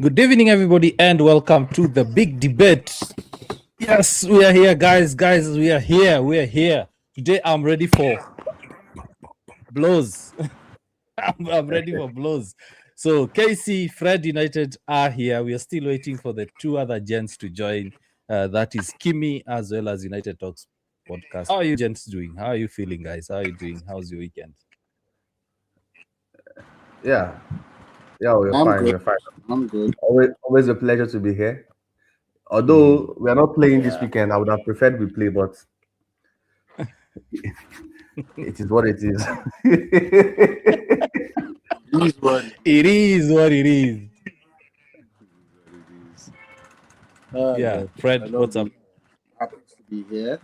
Good evening, everybody, and welcome to the big debate. Yes, we are here, guys. We are here. We are here. Today, I'm ready for blows. I'm ready for blows. So, Casey, Fred United are here. We are still waiting for the two other gents to join. That is Kimi as well as United Talks podcast. How are you gents doing? How are you feeling, guys? How are you doing? How's your weekend? Yeah, yeah, we're I'm fine. good. We're fine. I'm good. Always a pleasure to be here. Mhm. Although we are not playing this weekend, I would have preferred we play, but it is what it is. It is what it It is what it is. is. Oh Yeah, God, I Fred, love what's up? being happy to be here.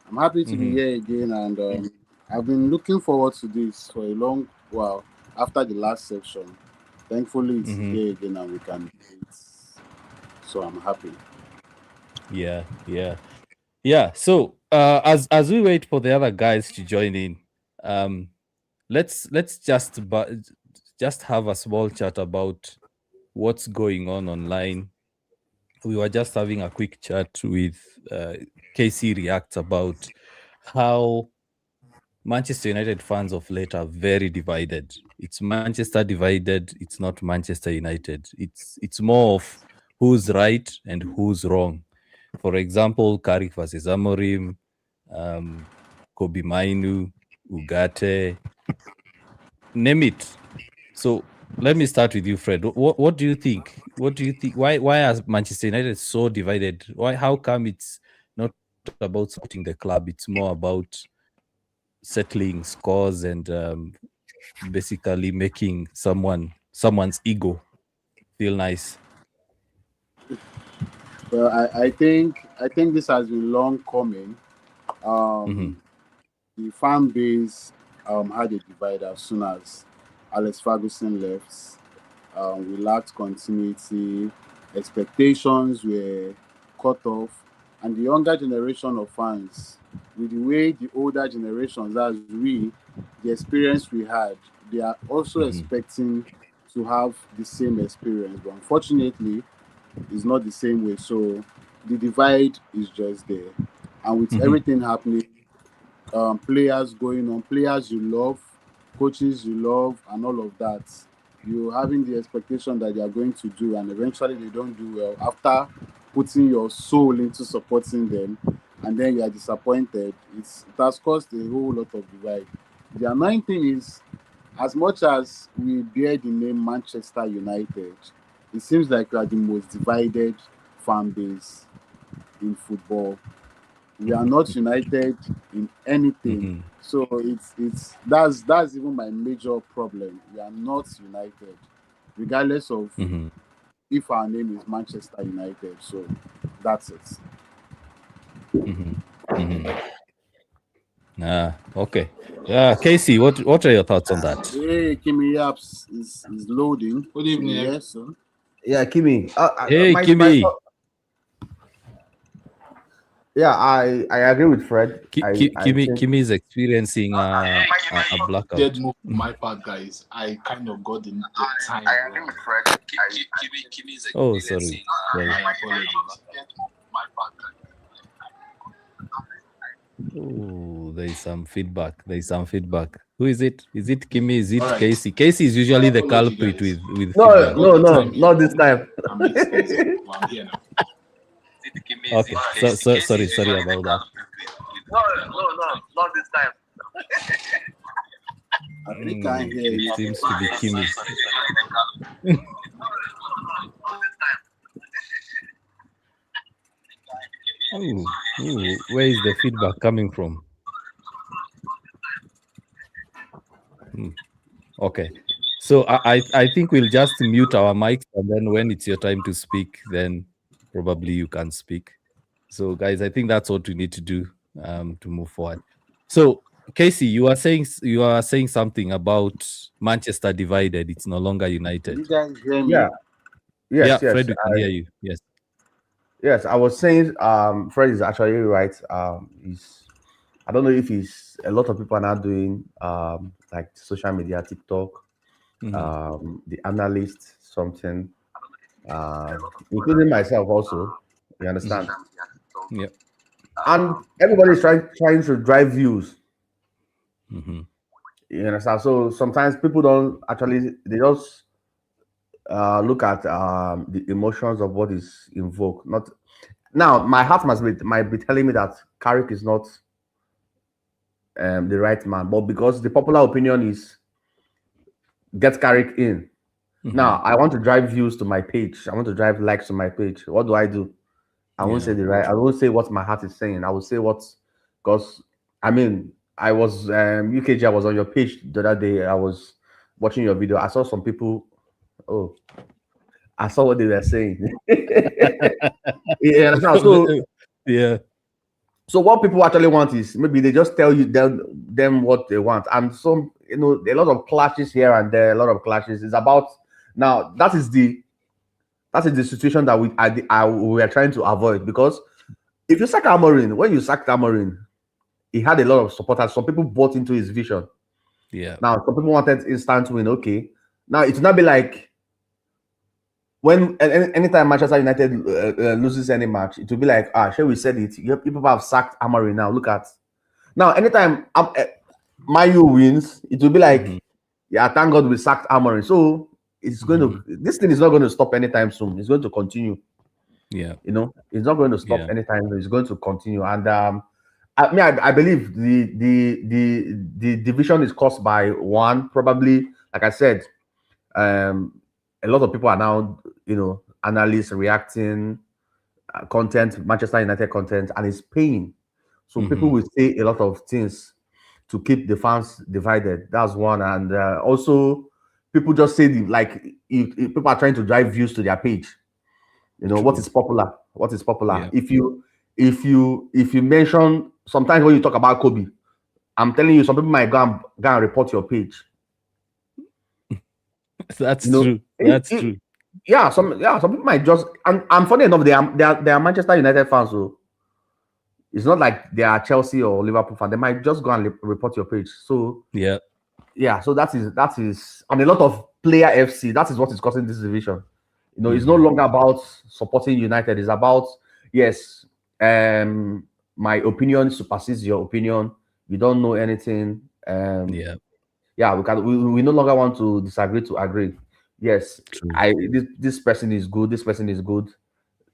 I'm happy to be Mm-hmm. here again, and I've been looking forward to this for a long while. After the last section, thankfully it's Mm-hmm. here again, and we can do it. So I'm happy. Yeah. So as we wait for the other guys to join in, um, let's just have a small chat about what's going on online. We were just having a quick chat with KC Reacts about how Manchester United fans of late are very divided. It's Manchester divided. It's not Manchester United. It's more of who's right and who's wrong. For example, Carrick versus Amorim, um, Kobe Mainu, Ugarte, name it. So let me start with you, Fred. What do you think? What do you think? Why are Manchester United so divided? Why? How come it's not about supporting the club? It's more about settling scores and basically making someone's ego feel nice. Well, I think this has been long coming. Mm-hmm. Um, the fan base had a divide as soon as Alex Ferguson left. We lacked continuity, expectations were cut off, and the younger generation of fans, with the way the older generations, as we, the experience we had, they are also Mm-hmm. expecting to have the same experience. But unfortunately, it's not the same way. So the divide is just there. And with Mm-hmm. everything happening, players going on, players you love, coaches you love, and all of that. You having the expectation that they are going to do, and eventually they don't do well after putting your soul into supporting them, and then you are disappointed. It has caused a whole lot of divide. The annoying thing is, as much as we bear the name Manchester United, it seems like we are the most divided fan base in football. We are not united in anything. Mm-hmm. So that's even my major problem. We are not united, regardless of Mm-hmm. if our name is Manchester United. So that's it. Mm-hmm. Mm-hmm. Okay. Casey, what are your thoughts on that? Hey, KimiYaps is loading. Good evening. Yes, sir. Yeah, Kimi. Hey, My Kimi. yeah, I agree with Fred. I think Kimi is experiencing a blackout. Dead move on my part, guys. I kind of got the time wrong. Kimi is Oh, sorry. my Sorry. apologies. Oh, there is some feedback. There is some feedback. Who is it? Is it Kimi? Is it All right. Casey? Casey is usually the Apology, culprit guys. with no, feedback. no, no, not this time. I'm excused. Well, I'm here now. Okay. Sorry about that. No, not this time. I really can't hear It you. seems to be Kimi. Where is the feedback coming from? Hmm. Okay. So I think we'll just mute our mics, and then when it's your time to speak, then probably you can speak. So guys, I think that's what we need to do to move forward. So Casey, you are saying something about Manchester divided. It's no longer Can united. you guys hear me? Yeah, Yeah, yes, Fred, yes. we can hear you. Yes. Yes, I was saying Fred is actually right. He's I don't know if he's a lot of people are now doing like social media, TikTok, Mm-hmm. the analyst something. including myself also. You understand? Yeah. And everybody's trying to drive views. Mm-hmm. You understand? So sometimes people don't actually, they just look at the emotions of what is invoked. Not now, my heart might be telling me that Carrick is not the right man, but because the popular opinion is get Carrick in. Now I want to drive views to my page. I want to drive likes to my page. What do? I won't say the right. I won't say what my heart is saying. I will say what, because I mean, I was UKG. I was on your page the other day. I was watching your video. I saw some people. Oh, I saw what they were saying. Yeah, so Yeah. so what people actually want is maybe they just tell you them what they want, and some a lot of clashes here and there. A lot of clashes. It's about now. That is the situation that we are trying to avoid, because if you sack Amorin, when you sacked Amorin, he had a lot of supporters. Some people bought into his vision. Yeah. Now, some people wanted instant win. Okay. Now, it will not be like when anytime Manchester United loses any match, it will be like, sure, we said it. People have sacked Amorin now. Look at now, anytime Mayu wins, it will be like, yeah, thank God we sacked Amorin. So it's going to, this thing is not going to stop anytime soon. It's going to continue. Yeah. It's not going to stop anytime. It's going to continue. And I believe the division is caused by one, probably, like I said, a lot of people are now, analysts reacting, content, Manchester United content, and it's paying. So people will say a lot of things to keep the fans divided. That's one. And also, people just say, people are trying to drive views to their page. What is popular? What is popular? Yeah. If you mention, sometimes when you talk about Kobe, I'm telling you, some people might go and report your page. That's true. That's true. Yeah, some people might just, and funny enough, they are Manchester United fans, so it's not like they are Chelsea or Liverpool fans. They might just go and report your page. So yeah. So that is, and a lot of player FC. That is what is causing this division. It's no longer about supporting United. It's about, yes, my opinion supersedes your opinion. You don't know anything. We no longer want to disagree to agree. Yes, true. This person is good. This person is good.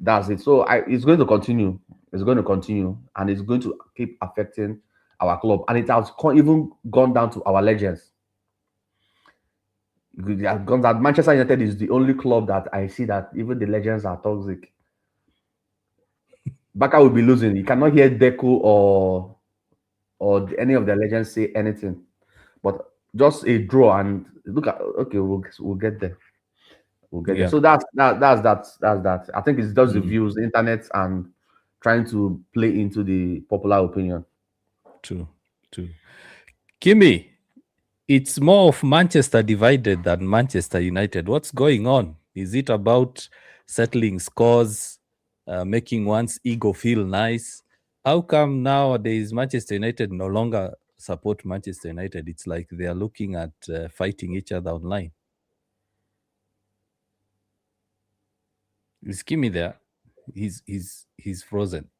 That's it. So it's going to continue. It's going to continue, and it's going to keep affecting our club. And it has even gone down to our legends. That Manchester United is the only club that I see that even the legends are toxic. Baka will be losing. You cannot hear Deco or any of the legends say anything. But just a draw, and look at, okay, we'll get there. We'll get there. So that's that. I think it's just the views, the internet, and trying to play into the popular opinion. True. Kimi, it's more of Manchester divided than Manchester United. What's going on? Is it about settling scores, making one's ego feel nice? How come nowadays Manchester United no longer support Manchester United? It's like they are looking at fighting each other online. Is Kimi there? He's frozen.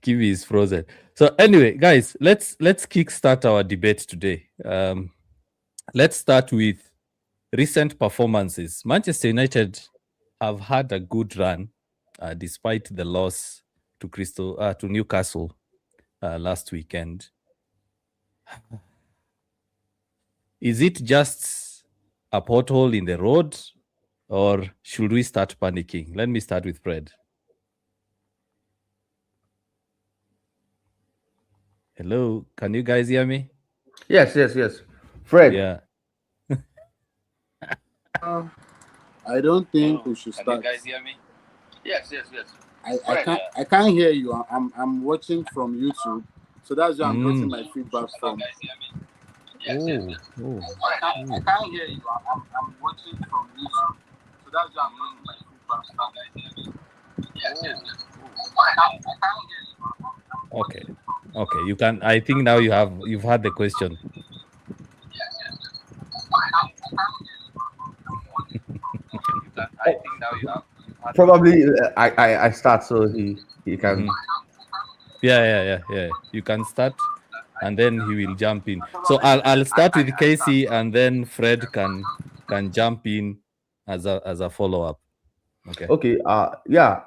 Kimi is frozen. So anyway, guys, let's kickstart our debate today. Let's start with recent performances. Manchester United have had a good run, despite the loss to Newcastle last weekend. Is it just a pothole in the road, or should we start panicking? Let me start with Fred. Hello, can you guys hear me? Yes. Fred. Yeah. I don't think we should start. Can you guys hear me? Yes. I can't hear you. I'm watching from YouTube, so that's where I'm getting my feedback from. Yes. I can't hear you. I'm watching from YouTube, so that's where I'm getting my feedback from. Yes. I can't hear you. Okay. You can. I think now you've had the question. I think now you have Probably I start so he can. Yeah. You can start, and then he will jump in. So I'll start with Casey, and then Fred can jump in as a follow up. Okay. Okay. Yeah.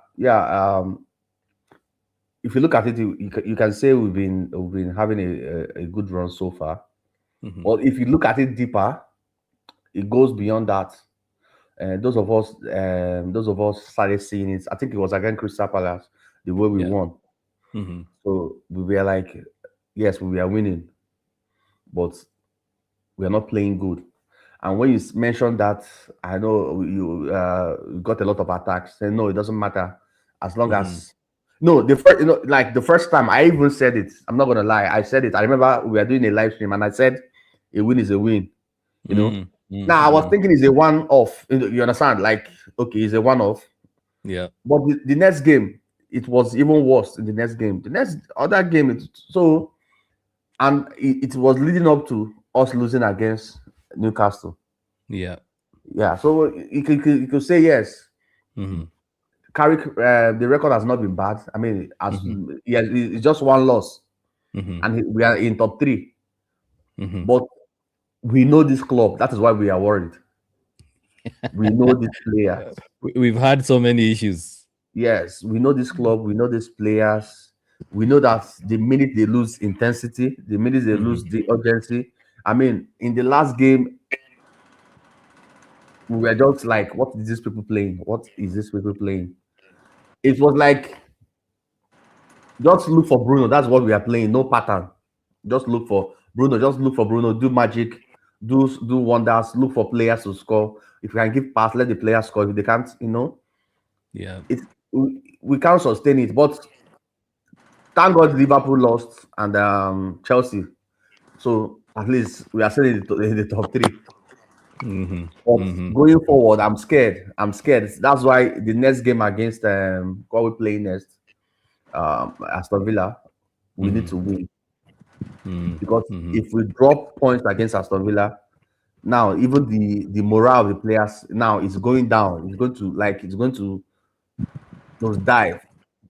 If you look at it, you can say we've been having a good run so far. Mhm. Well, if you look at it deeper, it goes beyond that. Those of us started seeing it. I think it was against Crystal Palace, the way we Yeah. won. Mhm. So we were like, yes, we were winning, but we are not playing good. And when you mentioned that, I know you got a lot of attacks. Say no, it doesn't matter as long Mhm. as no. The first, like the first time I even said it. I'm not gonna lie. I said it. I remember we were doing a live stream and I said a win is a win. You know. Mhm. Mhm. Now I was Mhm. thinking it's a one off. You understand? Like okay, it's a one off. Yeah. But the next game, it was even worse in the next game. The next other game, it was leading up to us losing against Newcastle. Yeah. Yeah, so you could say yes. Mhm. Carrick, the record has not been bad. I mean, as Mhm. yeah, it's just one loss, Mhm. and we are in top three. Mhm. But we know this club. That is why we are worried. We know these players. We've had so many issues. Yes, we know this club. We know these players. We know that the minute they lose intensity, the minute they lose Mhm. the urgency. I mean, in the last game, we were just like, "What is these people playing? What is this people playing?" It was like just look for Bruno. That's what we are playing. No pattern. Just look for Bruno. Just look for Bruno. Do magic. Do wonders. Look for players to score. If you can give pass, let the players score. If they can't, Yeah. it's we can't sustain it. But thank God Liverpool lost and Chelsea. So at least we are still in the top three. Mhm. But Mhm. going forward, I'm scared. I'm scared. That's why the next game against what we play next, Aston Villa, we need Mhm. to win. Mhm. Because Mhm. if we drop points against Aston Villa, now even the morale of the players now is going down. It's going to dive.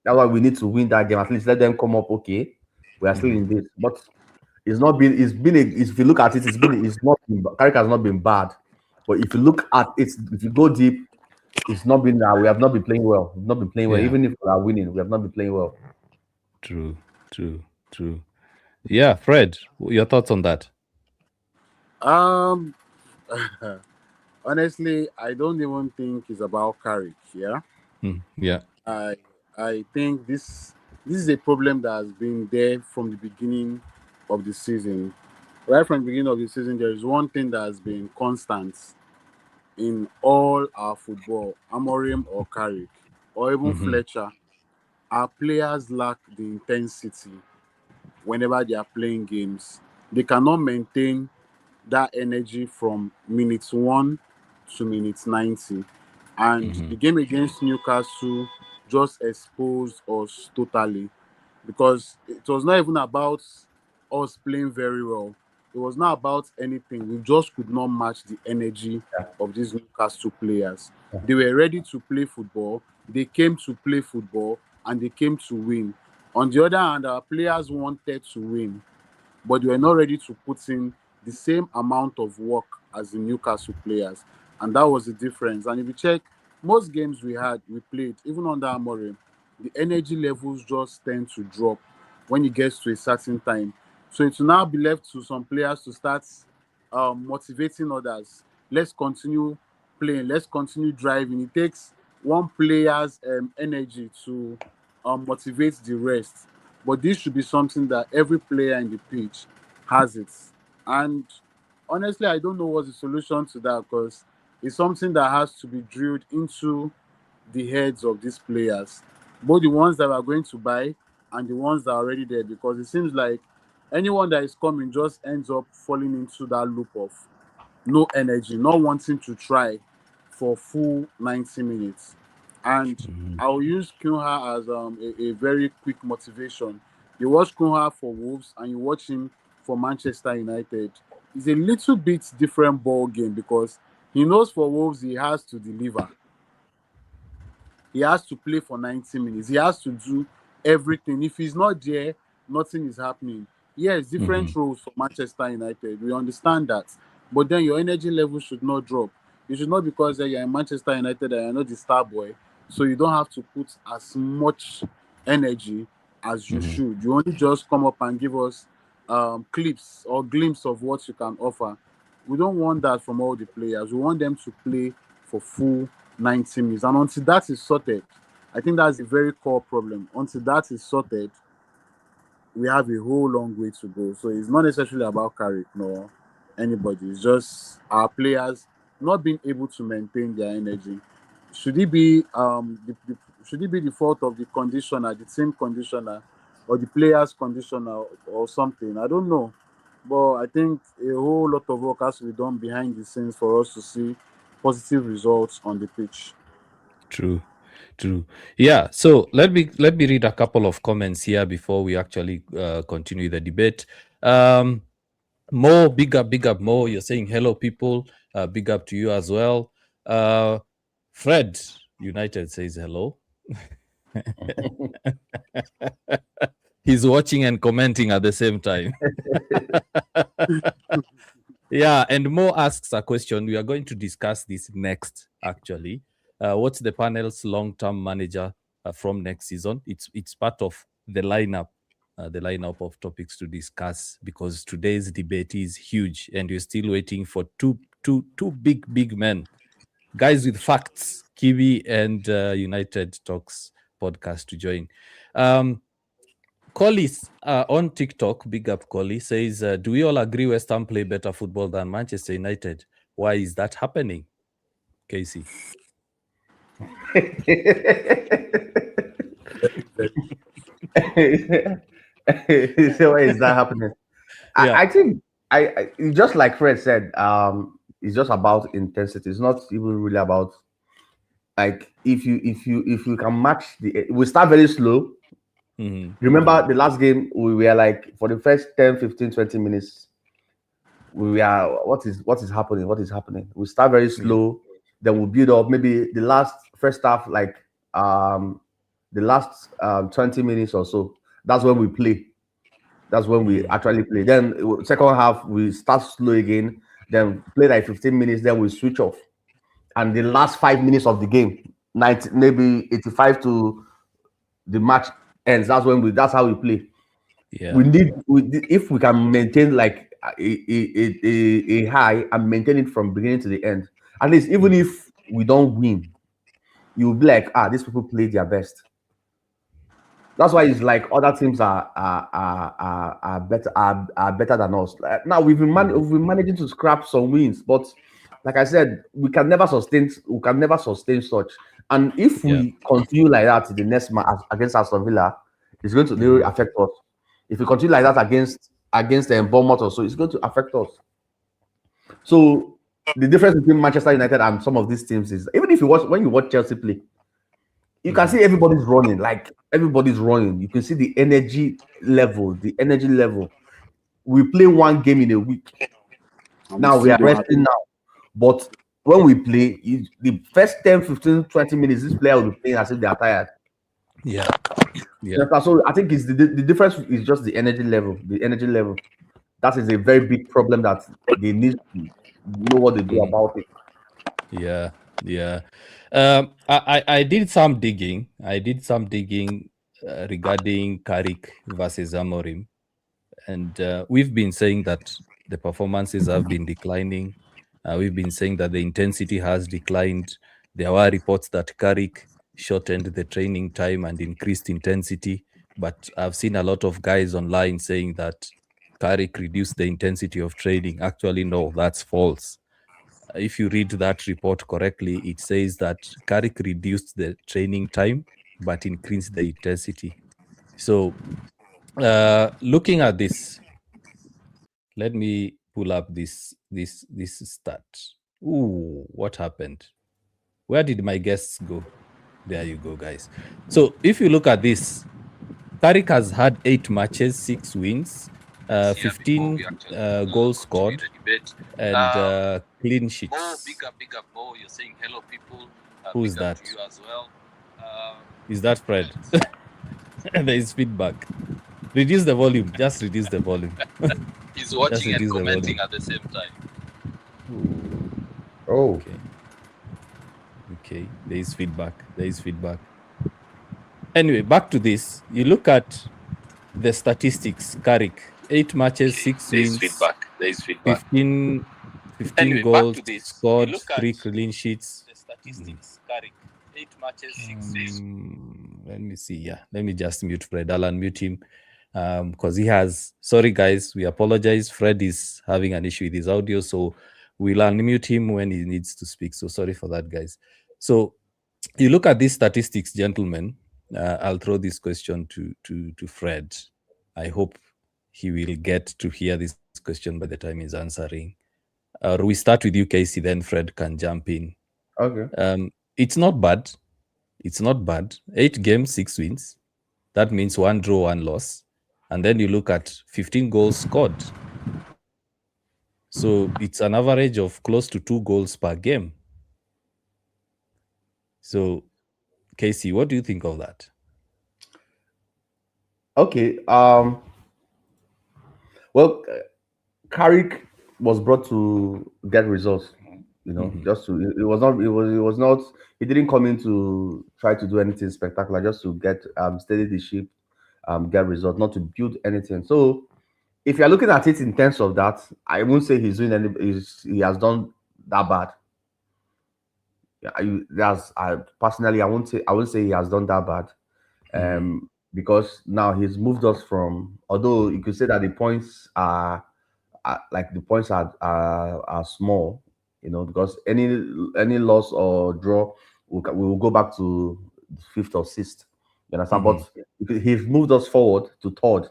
That's why we need to win that game. At least let them come up okay. We are still in this, but if you look at it, it's not been, Carrick has not been bad. But if you look at it, if you go deep, it's not been we have not been playing well. We've not been playing well. Yeah. Even if we are winning, we have not been playing well. True. True. True. Yeah, Fred, your thoughts on that? Um, honestly, I don't even think it's about Carrick. Yeah, Yeah. I I think this is a problem that has been there from the beginning of the season. Right from the beginning of the season, there is one thing that has been constant in all our football, Amorim or Carrick, or even Mhm. Fletcher. Our players lack the intensity whenever they are playing games. They cannot maintain that energy from minute 1 to minute 90. And the Mhm. game against Newcastle just exposed us totally because it was not even about us playing very well. It was not about anything. We just could not match the energy of these Newcastle players. They were ready to play football. They came to play football and they came to win. On the other hand, our players wanted to win, but they were not ready to put in the same amount of work as the Newcastle players. And that was the difference. And if you check, most games we played, even under Amorim, the energy levels just tend to drop when it gets to a certain time. So it will now be left to some players to start motivating others. Let's continue playing. Let's continue driving. It takes one player's energy to motivate the rest. But this should be something that every player in the pitch has it. And honestly, I don't know what's the solution to that because it's something that has to be drilled into the heads of these players, both the ones that are going to buy and the ones that are already there. Because it seems like anyone that is coming just ends up falling into that loop of no energy, not wanting to try for full 90 minutes. And Mhm. I'll use Kunha as a very quick motivation. You watch Kunha for Wolves and you watch him for Manchester United. It's a little bit different ball game because he knows for Wolves he has to deliver. He has to play for 90 minutes. He has to do everything. If he's not there, nothing is happening. Yes, different roles for Manchester United. We understand that. But then your energy level should not drop. It should not because you're in Manchester United and you're not the star boy. So you don't have to put as much energy as you should. You only just come up and give us clips or glimpse of what you can offer. We don't want that from all the players. We want them to play for full 90 minutes. And until that is sorted, I think that's a very core problem. Until that is sorted, we have a whole long way to go. So it's not necessarily about Carrick nor anybody. It's just our players not being able to maintain their energy. Should it be should it be the fault of the conditioner, the team conditioner, or the players conditioner or something? I don't know. But I think a whole lot of work has to be done behind the scenes for us to see positive results on the pitch. True. Yeah. So let me read a couple of comments here before we actually continue the debate. Mo, big up, Mo. You're saying hello, people. Big up to you as well. Fred United says hello. He's watching and commenting at the same time. Yeah, and Mo asks a question. We are going to discuss this next, actually. What's the panel's long-term manager from next season? It's part of the lineup of topics to discuss, because today's debate is huge and we're still waiting for two big men, guys with facts, Kiwi and United Talks podcast to join. Collis on TikTok, big up Collie, says, do we all agree West Ham play better football than Manchester United? Why is that happening? Casey. So why is that happening? Yeah. I think I just like Fred said, it's just about intensity. It's not even really about, like, if you can match we start very slow. Remember the last game, we were like, for the first 10, 15, 20 minutes, we are what is happening. We start very slow, then we build up. Maybe the first half, like the last 20 minutes or so, that's when we play. That's when we actually play. Then second half, we start slow again, then play like 15 minutes, then we switch off. And the last 5 minutes of the game, 90, maybe 85 to the match ends, that's how we play. Yeah. If we can maintain like a high and maintain it from beginning to the end, at least even if we don't win, you'll be like, these people played their best. That's why it's like other teams are better than us. Now we've been managing to scrap some wins, but like I said, we can never sustain such. And if we continue like that in the next match against Aston Villa, it's going to really affect us. If we continue like that against Bournemouth or so, it's going to affect us. So the difference between Manchester United and some of these teams is, even if when you watch Chelsea play, you can see everybody's running. You can see the energy level. We play one game in a week. Now we are resting now. But when we play, the first 10, 15, 20 minutes, this player will be playing as if they are tired. Yeah. So I think it's the difference is just the energy level. That is a very big problem that they need to know what they do about it. Yeah. I did some digging. Regarding Carrick versus Amorim, and we've been saying that the performances have been declining. We've been saying that the intensity has declined. There were reports that Carrick shortened the training time and increased intensity, but I've seen a lot of guys online saying that Carrick reduced the intensity of training. Actually, no, that's false. If you read that report correctly, it says that Carrick reduced the training time but increased the intensity. So looking at this, let me pull up this stat. Ooh, what happened? Where did my guests go? There you go, guys. So if you look at this, Carrick has had 8 matches, 6 wins, 15 goals scored, and clean sheets. Big up, Mo. You're saying hello, people. Who's that? To you as well. Is that Fred? There is feedback. Reduce the volume. Just reduce the volume. He's watching and reduce the commenting volume. at the same time. Oh, Okay. There is feedback. Anyway, back to this. You look at the statistics. Carrick, 8 matches, 6 wins, There is feedback. 15 Anyway, back goals to this. scored, You look at 3 clean sheets. the statistics. Carrick, 8 matches, 6 wins. Let me see. Yeah, let me just mute Fred. I'll unmute him because he has. Sorry, guys, we apologize. Fred is having an issue with his audio, so we'll unmute him when he needs to speak. So sorry for that, guys. So you look at these statistics, gentlemen. I'll throw this question to Fred. I hope he will get to hear this question by the time he's answering. We start with you, Casey. Then Fred can jump in. okay. It's not bad. 8 games, 6 wins. That means 1 draw, 1 loss. And then you look at 15 goals scored. So it's an average of close to 2 goals per game. So, Casey, what do you think of that? Okay. Well, Carrick was brought to get results. You know, just to it was not he didn't come in to try to do anything spectacular, just to get steady the ship, get results, not to build anything. So if you're looking at it in terms of that, I won't say he's doing he has done that bad. Yeah, personally I won't say he has done that bad. Because now he's moved us from, although you could say that the points are like the points are small, you know, because any loss or draw we will go back to 5th or 6th. You understand? But he's moved us forward to 3rd,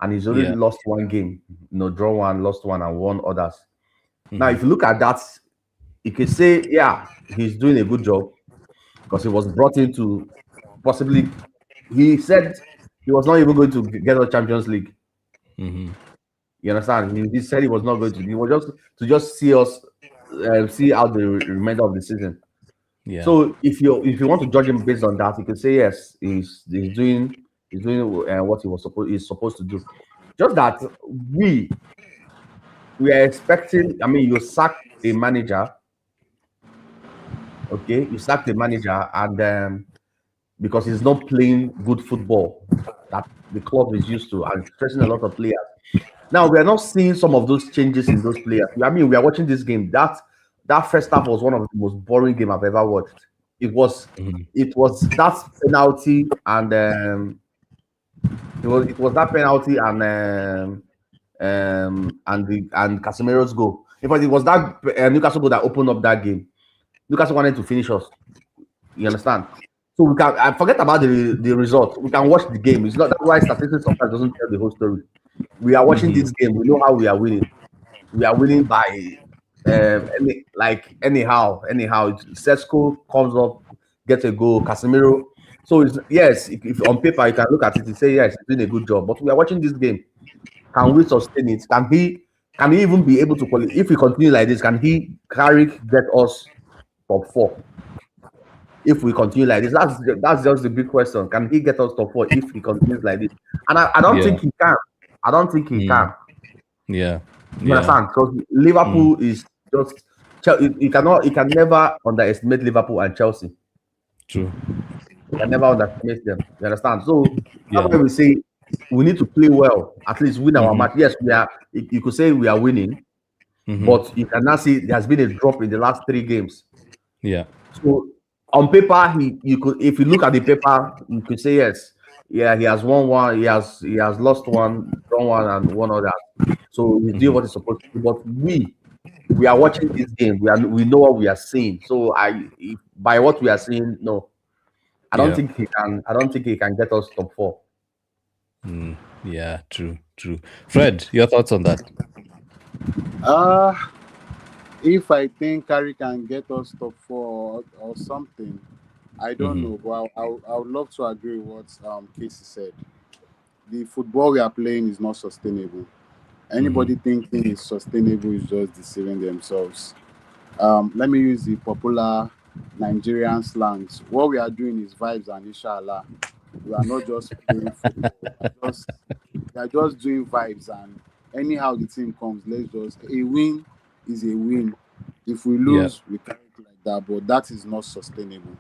and he's already lost 1 game, you know, draw 1, lost 1, and won others. Now, if you look at that, you could say, yeah, he's doing a good job because he was brought in to possibly. He said he was not even going to get a Champions League. You understand? He said he was not going to. He was just see us, see out the remainder of the season. Yeah. So if you want to judge him based on that, you can say yes, he's doing what he's supposed to do. Just that we are expecting. I mean, you sack a manager. Okay, you sack the manager, and because he's not playing good football that the club is used to, and stressing a lot of players. Now we are not seeing some of those changes in those players. I mean, we are watching this game. That first half was one of the most boring game I've ever watched. It was that penalty, and it was that penalty and Casemiro's goal. In fact, it was that Newcastle goal that opened up that game. Newcastle wanted to finish us. You understand? So we can forget about the result. We can watch the game. It's not that's why statistics sometimes doesn't tell the whole story. We are watching this game. We know how we are winning. We are winning by anyhow. Sesko comes up, gets a goal. Casemiro. So yes, if on paper you can look at it and say yes, he's doing a good job. But we are watching this game. Can we sustain it? Can he even be able to qualify? If we continue like this, can he get us top 4? If we continue like this, that's just the big question. Can he get us top 4 if he continues like this? And I don't think he can. I don't think he can. Yeah. You understand? Because Liverpool is just you can never underestimate Liverpool and Chelsea. True. You can never underestimate them. You understand? So that's why we say we need to play well, at least win our match. Yes, we are. You could say we are winning, but you can now see there has been a drop in the last 3 games. Yeah. So on paper, if you look at the paper, you could say yes. Yeah, he has won 1, he has lost 1, drawn 1, and 1 other. So he's doing what he's supposed to do. But we are watching this game. We know what we are seeing. So by what we are seeing, no, I don't think he can. I don't think he can get us top 4. Yeah, true. Fred, your thoughts on that? If I think Carrick can get us top 4 or something, I don't know. But I would love to agree with what Casey said. The football we are playing is not sustainable. Anybody thinking it's sustainable is just deceiving themselves. Let me use the popular Nigerian slangs. What we are doing is vibes and inshallah. We are not just playing football. We are just doing vibes, and anyhow the team comes, let's just a win is a win. If we lose, we carry it like that, but that is not sustainable.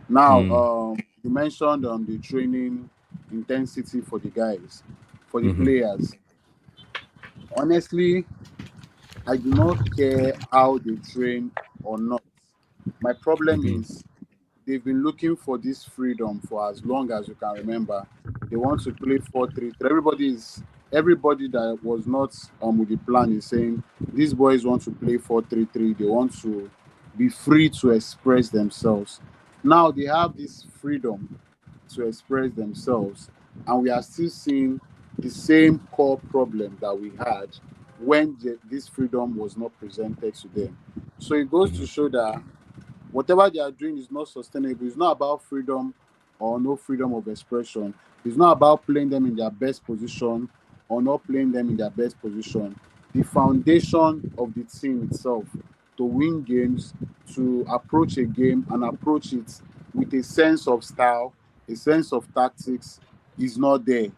Now, you mentioned on the training intensity for the guys, for the players. Honestly, I do not care how they train or not. My problem is they've been looking for this freedom for as long as you can remember. They want to play 4-3. Everybody that was not with the plan is saying these boys want to play 4-3-3. They want to be free to express themselves. Now they have this freedom to express themselves, and we are still seeing the same core problem that we had when this freedom was not presented to them. So it goes to show that whatever they are doing is not sustainable. It's not about freedom or no freedom of expression. It's not about playing them in their best position or not playing them in their best position. The foundation of the team itself to win games, to approach a game and approach it with a sense of style, a sense of tactics is not there.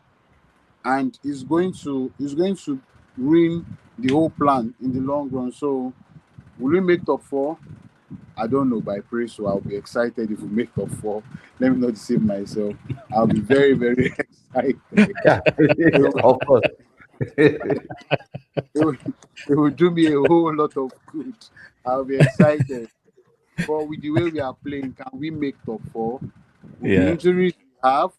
And it's going to ruin the whole plan in the long run. So will we make top 4? I don't know, but I pray so. I'll be excited if we make top 4. Let me not deceive myself. I'll be very, very excited. Of course. It will do me a whole lot of good. I'll be excited. But with the way we are playing, can we make top 4? With the injuries we have,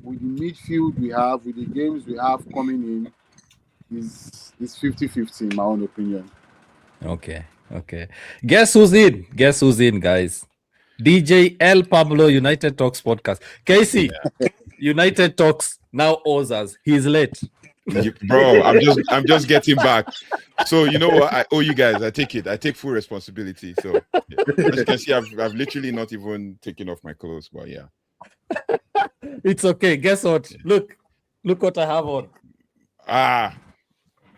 with the midfield we have, with the games we have coming in, is 50-50 in my own opinion. Okay. Guess who's in, guys? DJ El Pablo, United Talks podcast. Casey, United Talks now owes us. He's late. Bro, I'm just getting back. So you know what? I owe you guys. I take full responsibility. So as you can see, I've literally not even taken off my clothes. But yeah, it's okay. Guess what? Look what I have on.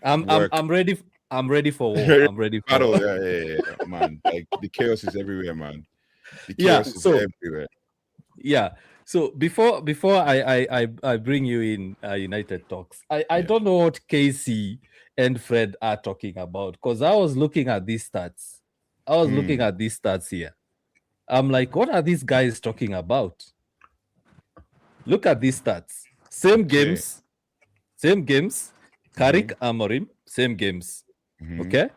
I'm ready. I'm ready for war. I'm ready for battle. Yeah, man. Like the chaos is everywhere, man. The chaos is everywhere. Yeah. So before I bring you in United Talks, I don't know what Casey and Fred are talking about, because I was looking at these stats. Here. I'm like, what are these guys talking about? Look at these stats. Same games. Carrick, Amorim, same games. Okay.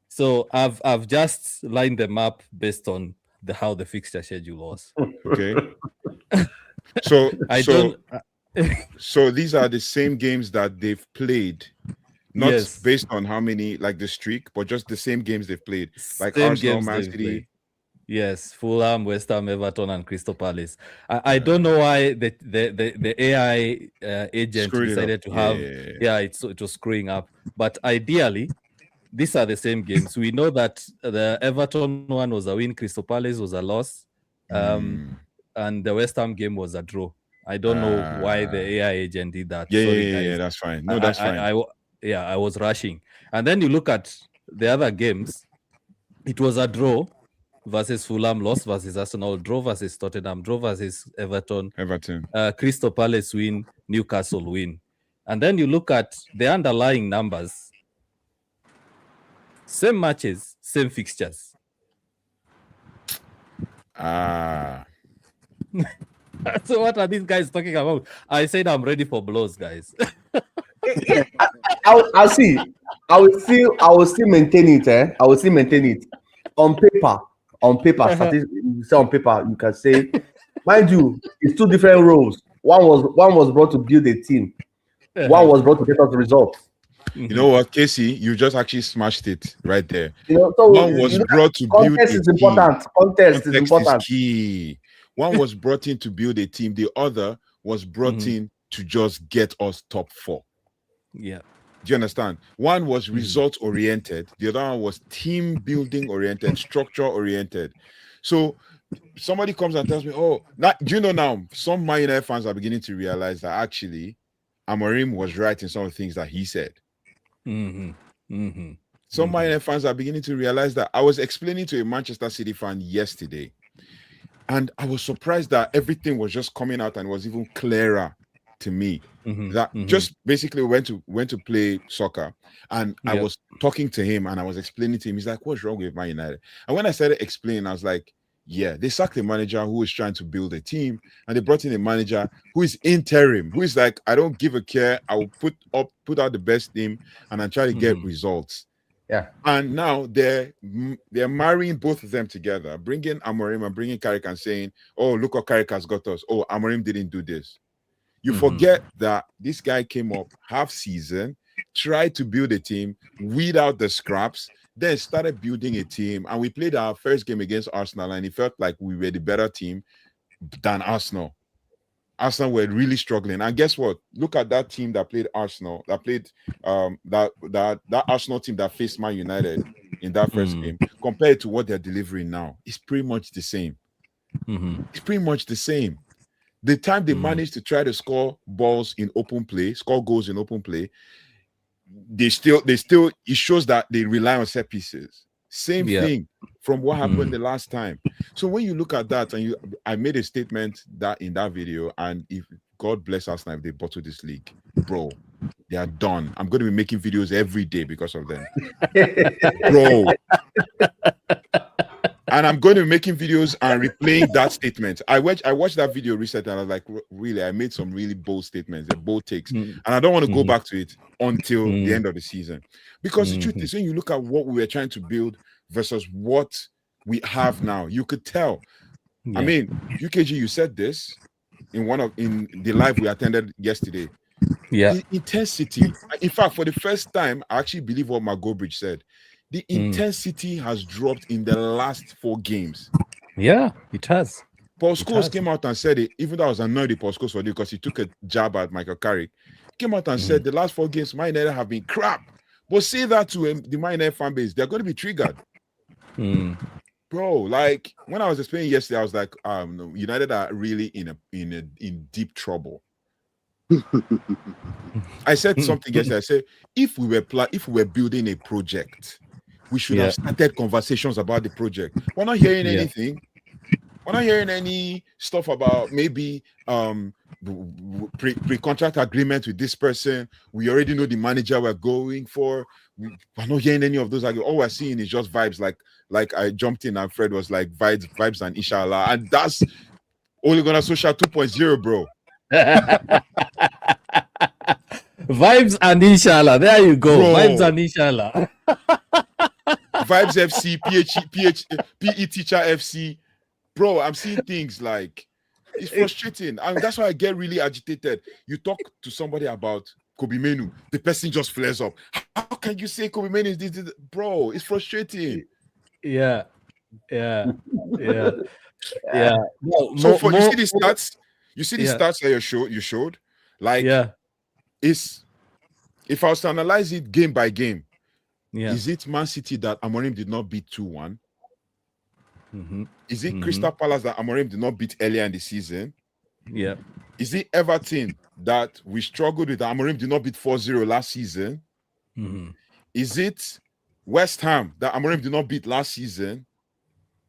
So I've just lined them up based on how the fixture schedule was. Okay. So these are the same games that they've played, not based on how many, like the streak, but just the same games they've played, like same Arsenal, Man City. Yes, Fulham, West Ham, Everton, and Crystal Palace. I don't know why the AI agent decided to have. It was screwing up. But ideally, these are the same games. We know that the Everton one was a win, Crystal Palace was a loss, and the West Ham game was a draw. I don't know why the AI agent did that. Sorry, guys. Yeah, that's fine. No, that's fine. I was rushing. And then you look at the other games, it was a draw versus Fulham, loss versus Arsenal, draw versus Tottenham, draw versus Everton. Crystal Palace win, Newcastle win. And then you look at the underlying numbers. Same matches, same fixtures. So what are these guys talking about? I said I'm ready for blows, guys. I'll see. I will still maintain it. I will still maintain it. On paper, on paper, you can say, mind you, it's two different roles. One was brought to build a team. One was brought to get us results. You know what, Casey? You just actually smashed it right there. So one was brought to build a team. Context is important. Is key. One was brought in to build a team. The other was brought in to just get us top 4. Yeah. Do you understand? One was result oriented. The other one was team building oriented, structure oriented. So somebody comes and tells me, "Oh, do you know now?" Some Man United fans are beginning to realize that actually Amorim was right in some of the things that he said. Some Man United fans are beginning to realize that. I was explaining to a Manchester City fan yesterday, and I was surprised that everything was just coming out and was even clearer to me. That just basically went to play soccer, and I was talking to him and I was explaining to him. He's like, "What's wrong with Man United?" And when I started explaining, I was like, "Yeah, they sacked a manager who is trying to build a team, and they brought in a manager who is interim, who is like, I don't give a care. I will put out the best team, and I try to get results." Yeah. And now they're marrying both of them together, bringing Amorim and bringing Carrick and saying, "Oh, look what Carrick has got us. Oh, Amorim didn't do this." You forget that this guy came up half season, tried to build a team, weed out the scraps, then started building a team. And we played our first game against Arsenal, and it felt like we were the better team than Arsenal. Arsenal were really struggling. And guess what? Look at that team that played Arsenal, that played that Arsenal team that faced Man United in that first game, compared to what they're delivering now. It's pretty much the same. It's pretty much the same. The time they managed to try to score goals in open play, they still it shows that they rely on set pieces. Same thing from what happened the last time. So when you look at that, and I made a statement that in that video, and if God bless us now, if they bottle this league, bro, they are done. I'm going to be making videos every day because of them, bro. And I'm going to be making videos and replaying that statement. I watched that video recently, and I was like, really, I made some really bold statements, bold takes, and I don't want to go back to it until the end of the season. Because the truth is, when you look at what we were trying to build versus what we have now, you could tell. I mean, UKG, you said this in the live we attended yesterday. The intensity. In fact, for the first time, I actually believe what Magobridge said. The intensity has dropped in the last 4 games. Yeah, it has. Paul Scholes came out and said it, even though I was annoyed with Paul Scholes for it because he took a jab at Michael Carrick. Came out and said the last 4 games, Man United have been crap. But say that to the Man United fan base, they're going to be triggered. Bro, like when I was explaining yesterday, I was like, United are really in deep trouble. I said something yesterday. I said, if we were building a project, we should have started conversations about the project. We're not hearing anything. We're not hearing any stuff about maybe pre-contract agreement with this person. We already know the manager we're going for. We're not hearing any of those. All we're seeing is just vibes. Like I jumped in and Fred was like vibes and inshallah. And that's Ole Gunnar Solskjaer 2.0, bro. Vibes and inshallah. There you go. Bro. Vibes and inshallah. Vibes FC, PE teacher FC. Bro, I'm seeing things like it's frustrating. And that's why I get really agitated. You talk to somebody about Kobe Menu, the person just flares up. How can you say Kobe Menu is this? Bro, it's frustrating. Yeah. No, so you see the stats? You see the stats that you showed? Like, if I was to analyze it game by game, is it Man City that Amorim did not beat 2-1? Is it Crystal Palace that Amorim did not beat earlier in the season? Yeah. Is it Everton that we struggled with that Amorim did not beat 4-0 last season? Is it West Ham that Amorim did not beat last season?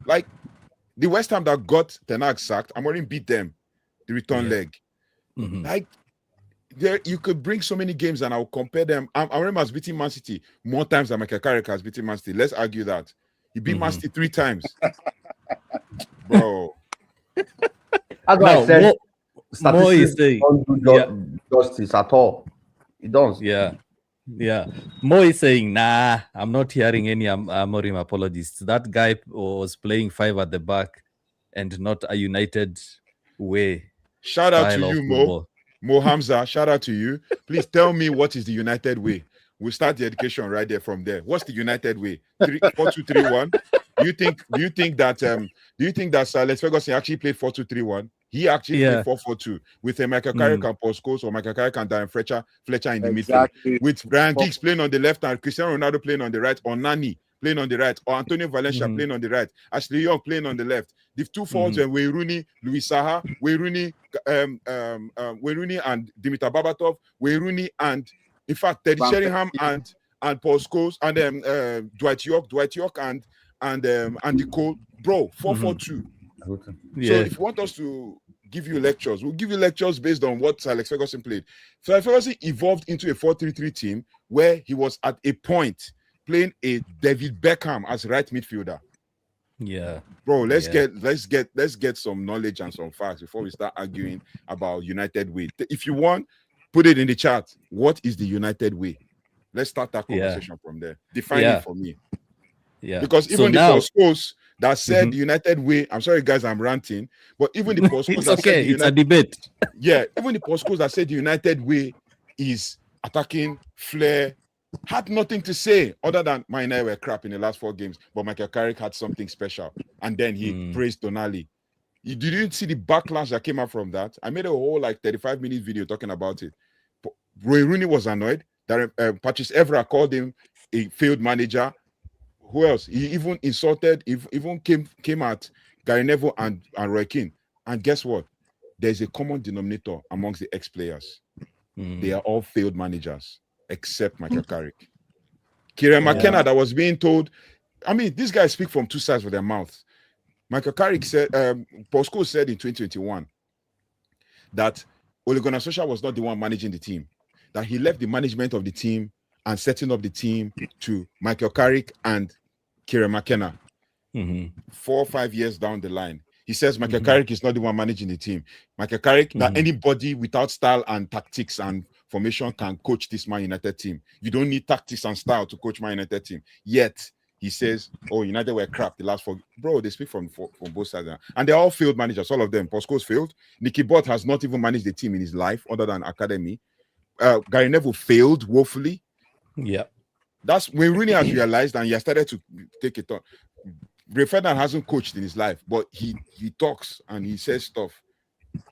Like, the West Ham that got Ten Hag sacked, Amorim beat them, the return leg. Like, there you could bring so many games and I'll compare them. Amorim has beaten Man City more times than Michael Carrick has beaten Man City. Let's argue that. He beat Man City 3 times. Bro. That's why I said statistics don't do justice at all. It does. Yeah. Mo is saying, nah, I'm not hearing any Amorim apologies. That guy was playing 5 at the back and not a United way. Shout out to you, Mo Hamza. Shout out to you. Please tell me what is the United way. We'll start the education right there from there. What's the United way? 4-2-3-1. Do you think that Sir Alex Ferguson actually played 4-2-3-1? He actually played 4-4-2 with Michael Carrick and Paul Scholes, or Michael Carrick and Darren Fletcher in the midfield, with Ryan Giggs playing on the left and Cristiano Ronaldo playing on the right, or Nani playing on the right, or Antonio Valencia playing on the right, Ashley Young playing on the left. The 2 forwards were Wayne Rooney, Luis Saha, Wayne Rooney and Dimitar Babatov, Wayne Rooney and, in fact, Teddy Sheringham and Paul Scholes and Dwight York and Andy Cole, bro, 4-4-2. Yeah. So if you want us to give you lectures, we'll give you lectures based on what Alex Ferguson played. So Alex Ferguson evolved into a 4-3-3 team where he was at a point playing a David Beckham as right midfielder. Yeah, bro. Let's get some knowledge and some facts before we start arguing about United Way. If you want, put it in the chat. What is the United Way? Let's start that conversation from there. Define it for me. Yeah, because even the Scholes that said the United Way. I'm sorry, guys, I'm ranting, but even the Scholes that said the it's a debate. Yeah, even the Scholes that said the United Way is attacking, flair, had nothing to say other than my United were crap in the last 4 games, but Michael Carrick had something special, and then he praised Tonali. You didn't see the backlash that came out from that. I made a whole 35-minute video talking about it. Roy Rooney was annoyed that Patrice Evra called him a failed manager. Who else? He even insulted, even came at Gary Neville and Roy Keane. And guess what? There's a common denominator amongst the ex-players. They are all failed managers, except Michael Carrick. Kieran McKenna, that was being told, I mean, these guys speak from 2 sides of their mouths. Michael Carrick said, Paul Scholes said in 2021 that Ole Gunnar Solskjaer was not the one managing the team, that he left the management of the team and setting up the team to Michael Carrick and Kieran McKenna. 4 or 5 years down the line, he says Michael Carrick is not the one managing the team. Michael Carrick, that anybody without style and tactics and formation can coach this Man United team. You don't need tactics and style to coach Man United team. Yet, he says, oh, United were crap the last 4. Bro, they speak from both sides. And they're all failed managers, all of them. Paul Scholes failed. Nicky Butt has not even managed the team in his life other than academy. Gary Neville failed woefully. Yeah. That's when Rooney has realized and he has started to take it on. Ray Ferdinand hasn't coached in his life, but he talks and he says stuff.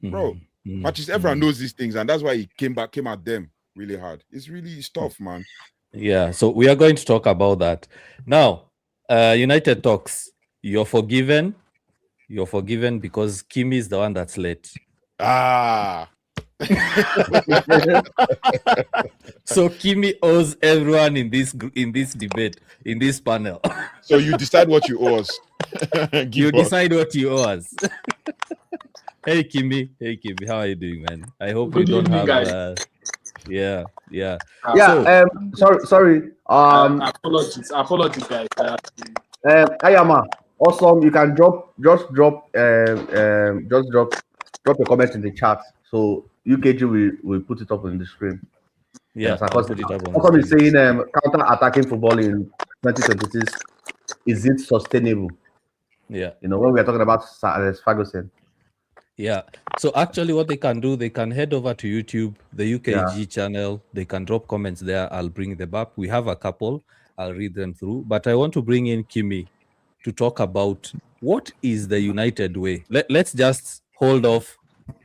Bro, Patrice Evra knows these things, and that's why he came at them really hard. It's tough, man. Yeah, so we are going to talk about that. Now, United talks. You're forgiven because Kimi is the one that's late. So Kimi owes everyone in this debate, in this panel. So you decide what you owe us. Decide what you owe us. Hey Kimi, how are you doing, man? I hope Good you don't evening, have guys. Sorry. Apologies, guys. Ayama, awesome. You can just drop a comment in the chat. So UKG will put it up on the screen. Yeah, Awesome is saying counter-attacking football in 2026. Is it sustainable? Yeah. When we are talking about Alex Ferguson. Yeah. So actually what they can do, they can head over to YouTube, the UKG channel. They can drop comments there. I'll bring them up. We have a couple. I'll read them through. But I want to bring in Kimi to talk about what is the United way. Let's just hold off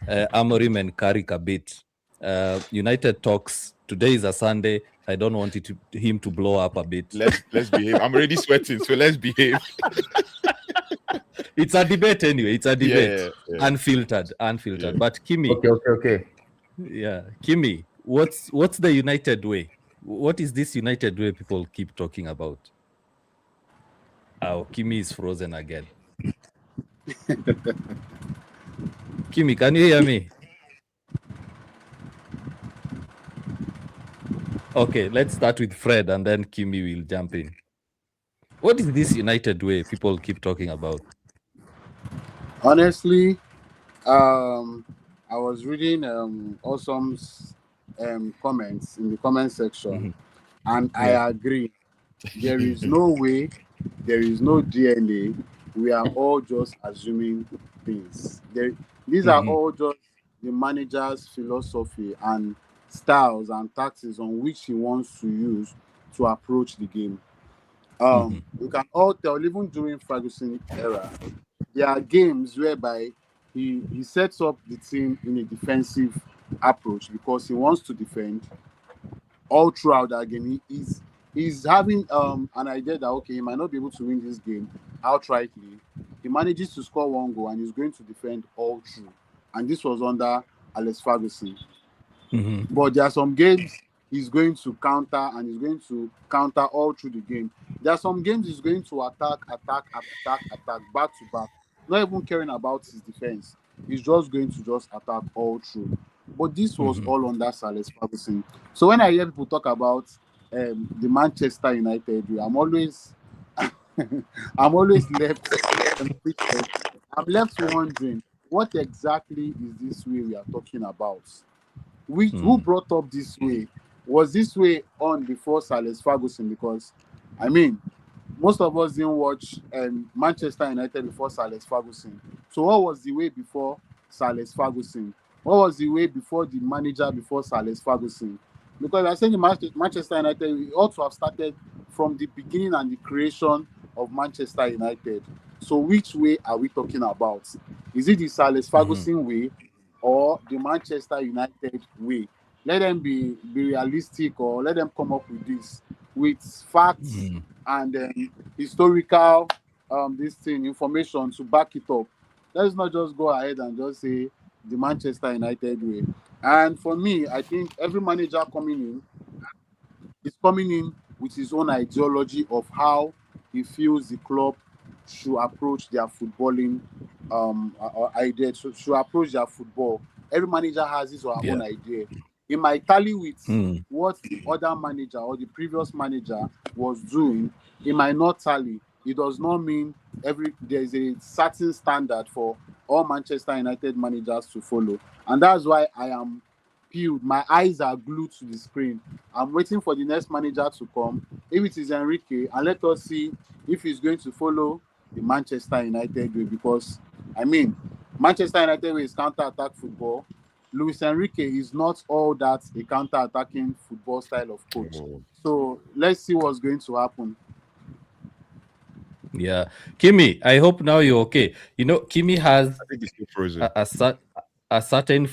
Amorim and Carrick a bit. United talks. Today is a Sunday. I don't want him to blow up a bit. Let's behave. I'm already sweating, so let's behave. It's a debate anyway. It's a debate. Yeah. Unfiltered. Yeah. But Kimi. Okay. Yeah. Kimi, what's the United way? What is this United way people keep talking about? Oh, Kimi is frozen again. Kimi, can you hear me? Okay, let's start with Fred and then Kimi will jump in. What is this United way people keep talking about? Honestly, I was reading Awesome's comments in the comment section, and I agree. There is no way, there is no DNA. We are all just assuming things. These are all just the manager's philosophy and styles and tactics on which he wants to use to approach the game. We can all tell, even during Ferguson era, there are games whereby he sets up the team in a defensive approach because he wants to defend all throughout that game. He's having an idea that okay, he might not be able to win this game outrightly. He manages to score 1 goal and he's going to defend all through. And this was under Alex Ferguson. But there are some games he's going to counter, and he's going to counter all through the game. There are some games he's going to attack, back to back, not even caring about his defense. He's just going to just attack all through. But this was all under Sir Alex Ferguson. So when I hear people talk about the Manchester United way, I'm always left I'm left wondering, what exactly is this way we are talking about? Who brought up this way? Was this way on before Sir Alex Ferguson? Because, I mean, most of us didn't watch Manchester United before Sir Alex Ferguson. So what was the way before Sir Alex Ferguson? What was the way before the manager before Sir Alex Ferguson? Because I think Manchester United, we ought to have started from the beginning and the creation of Manchester United. So which way are we talking about? Is it the Sir Alex Ferguson way or the Manchester United way? Let them be realistic, or let them come up with this with facts and historical information to back it up. Let's not just go ahead and just say the Manchester United way. And for me, I think every manager coming in is coming in with his own ideology of how he feels the club should approach their footballing idea, should approach their football. Every manager has his or her own idea. It might tally with what the other manager or the previous manager was doing. It might not tally. It does not mean there's a certain standard for all Manchester United managers to follow. And that's why I am peeled. My eyes are glued to the screen. I'm waiting for the next manager to come. If it is Enrique, and let us see if he's going to follow the Manchester United way, because, I mean, Manchester United way is counter-attack football. Luis Enrique is not all that a counter-attacking football style of coach. So let's see what's going to happen. Yeah, Kimi, I hope now you're okay. You know, Kimi has a certain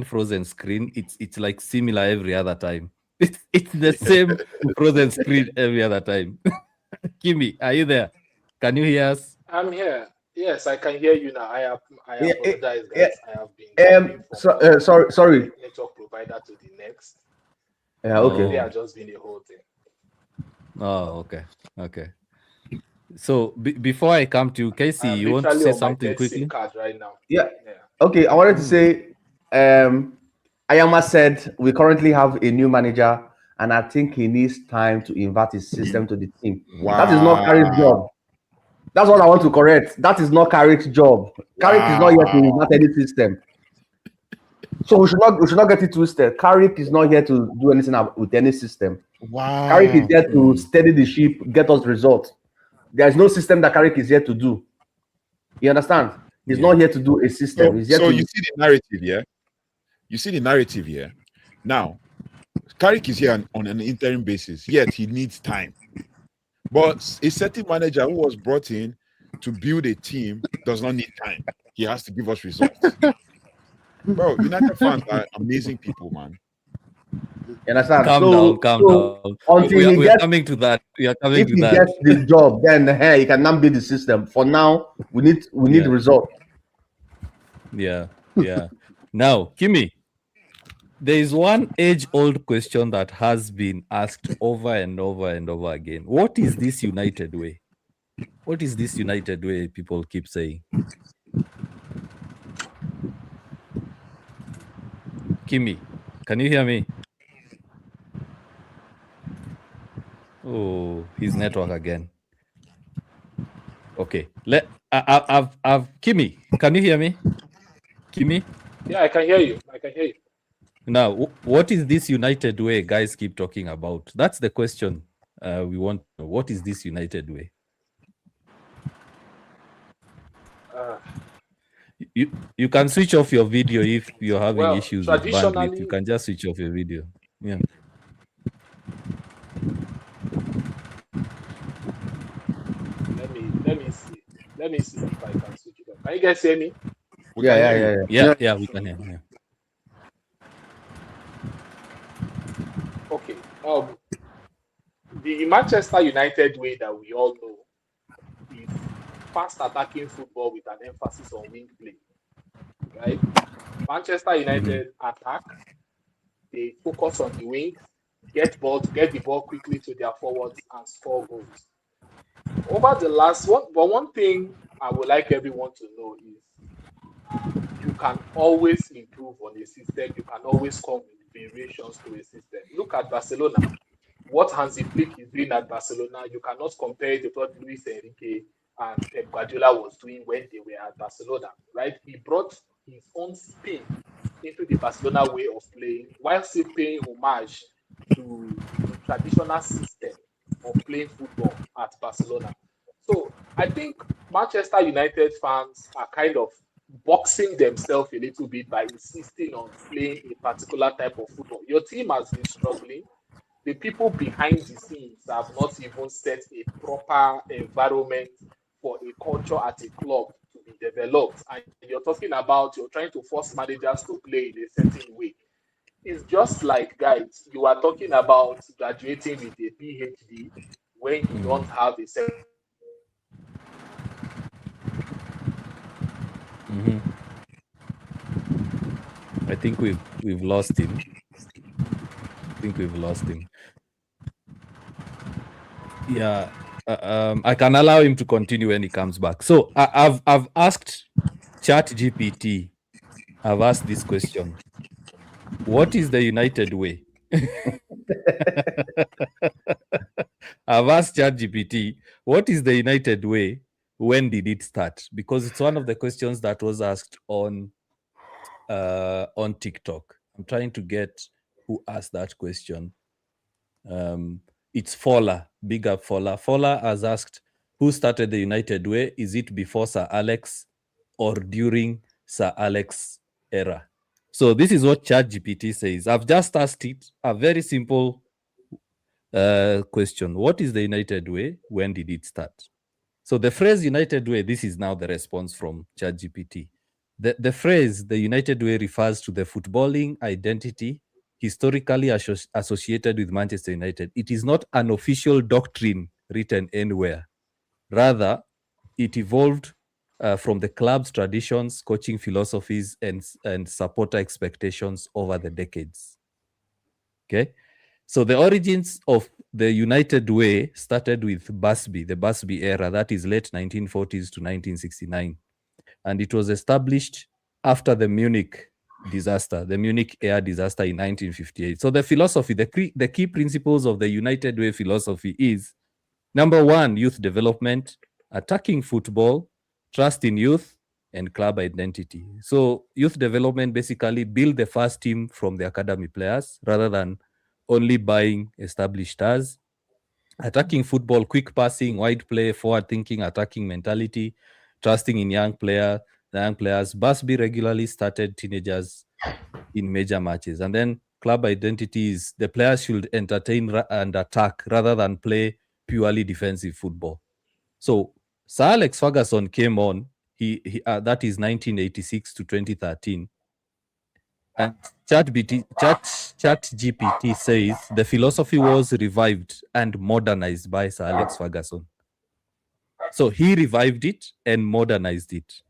frozen screen. It's like similar every other time. It's the same frozen screen every other time. Kimi, are you there? Can you hear us? I'm here. Yes, I can hear you now. I apologize, guys. I have been sorry. Network provider to the next. Yeah, okay. They are just been a whole thing. Oh, okay. So before I come to you, Casey, you want to say something quickly? Card right now. Yeah. Okay, I wanted to say, Ayama said we currently have a new manager, and I think he needs time to invert his system to the team. Wow. That is not Carrick's job. That's what I want to correct. That is not Carrick's job. Carrick is not here to invert any system. So we should not get it twisted. Carrick is not here to do anything with any system. Wow. Carrick is here to steady the ship, get us results. There is no system that Carrick is here to do. You understand? He's not here to do a system. He's here so you see the narrative, yeah? You see the narrative here. Now, Carrick is here on an interim basis, yet he needs time. But a certain manager who was brought in to build a team does not need time. He has to give us results. Bro, United fans are amazing people, man. You understand? Calm down. Until we are coming to that. We are coming if to he that. gets the job, then he can now build the system. For now, we need the result. Yeah. Now, Kimi, there is one age-old question that has been asked over and over and over again. What is this United way? What is this United way people keep saying? Kimi, can you hear me? Oh, his network again. Okay. I've Kimi, can you hear me? Kimi? Yeah, I can hear you. Now, what is this United way guys keep talking about? That's the question we want to know. What is this United way? You can switch off your video if you're having issues with bandwidth. You can just switch off your video. Yeah. Let me see if I can switch it off. Can you guys hear me? Yeah, we can hear. Yeah. Okay. The Manchester United way that we all know is fast attacking football with an emphasis on wing play. Right? Manchester United attack, they focus on the wings, get the ball quickly to their forwards and score goals. Over the last one, but one thing I would like everyone to know is you can always improve on a system. You can always come with variations to a system. Look at Barcelona. What Hansi Flick is doing at Barcelona, you cannot compare it to what Luis Enrique and Pep Guardiola was doing when they were at Barcelona, right? He brought his own spin into the Barcelona way of playing while still paying homage to the traditional system of playing football at Barcelona. So I think Manchester United fans are kind of boxing themselves a little bit by insisting on playing a particular type of football. Your team has been struggling. The people behind the scenes have not even set a proper environment for a culture at a club to be developed. And you're trying to force managers to play in a certain way. It's just like, guys, you are talking about graduating with a PhD when you don't have a I think we've lost him. Yeah, I can allow him to continue when he comes back. So I've asked ChatGPT. I've asked this question: what is the United way? I've asked ChatGPT, what is the United way? When did it start? Because it's one of the questions that was asked on TikTok. I'm trying to get who asked that question. It's Fola, big up Fola. Fola has asked, who started the United way? Is it before Sir Alex or during Sir Alex era? So this is what ChatGPT says. I've just asked it a very simple question. What is the United way? When did it start? So the phrase United way, this is now the response from ChatGPT. The phrase the United way refers to the footballing identity historically associated with Manchester United. It is not an official doctrine written anywhere. Rather, it evolved from the club's traditions, coaching philosophies, and supporter expectations over the decades. Okay, so the origins of the United way started with Busby, the Busby era, that is late 1940s to 1969. And it was established after the Munich disaster, the Munich air disaster in 1958. So the philosophy, the key principles of the United way philosophy is, number one, youth development, attacking football, trust in youth, and club identity. So youth development basically build the first team from the academy players rather than only buying established stars. Attacking football, quick passing, wide play, forward thinking, attacking mentality, trusting in young players. Busby regularly started teenagers in major matches. And then club identity is the players should entertain and attack rather than play purely defensive football. So Sir Alex Ferguson came on, that is 1986 to 2013. And ChatGPT says the philosophy was revived and modernized by Sir Alex Ferguson. So he revived it and modernized it.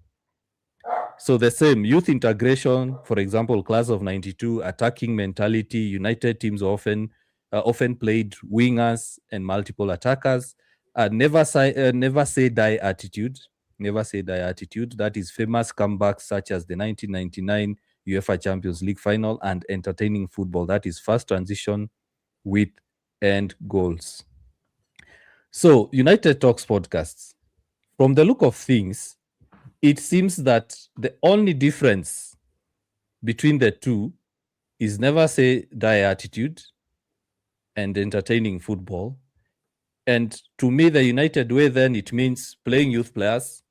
So the same youth integration, for example, class of 92, attacking mentality, United teams often played wingers and multiple attackers. Never say die attitude. Never say die attitude. That is famous comebacks such as the 1999 UEFA Champions League final and entertaining football. That is fast transition with end goals. So United Talks podcasts. From the look of things, it seems that the only difference between the two is never say die attitude and entertaining football. And to me, the United way then, it means playing youth players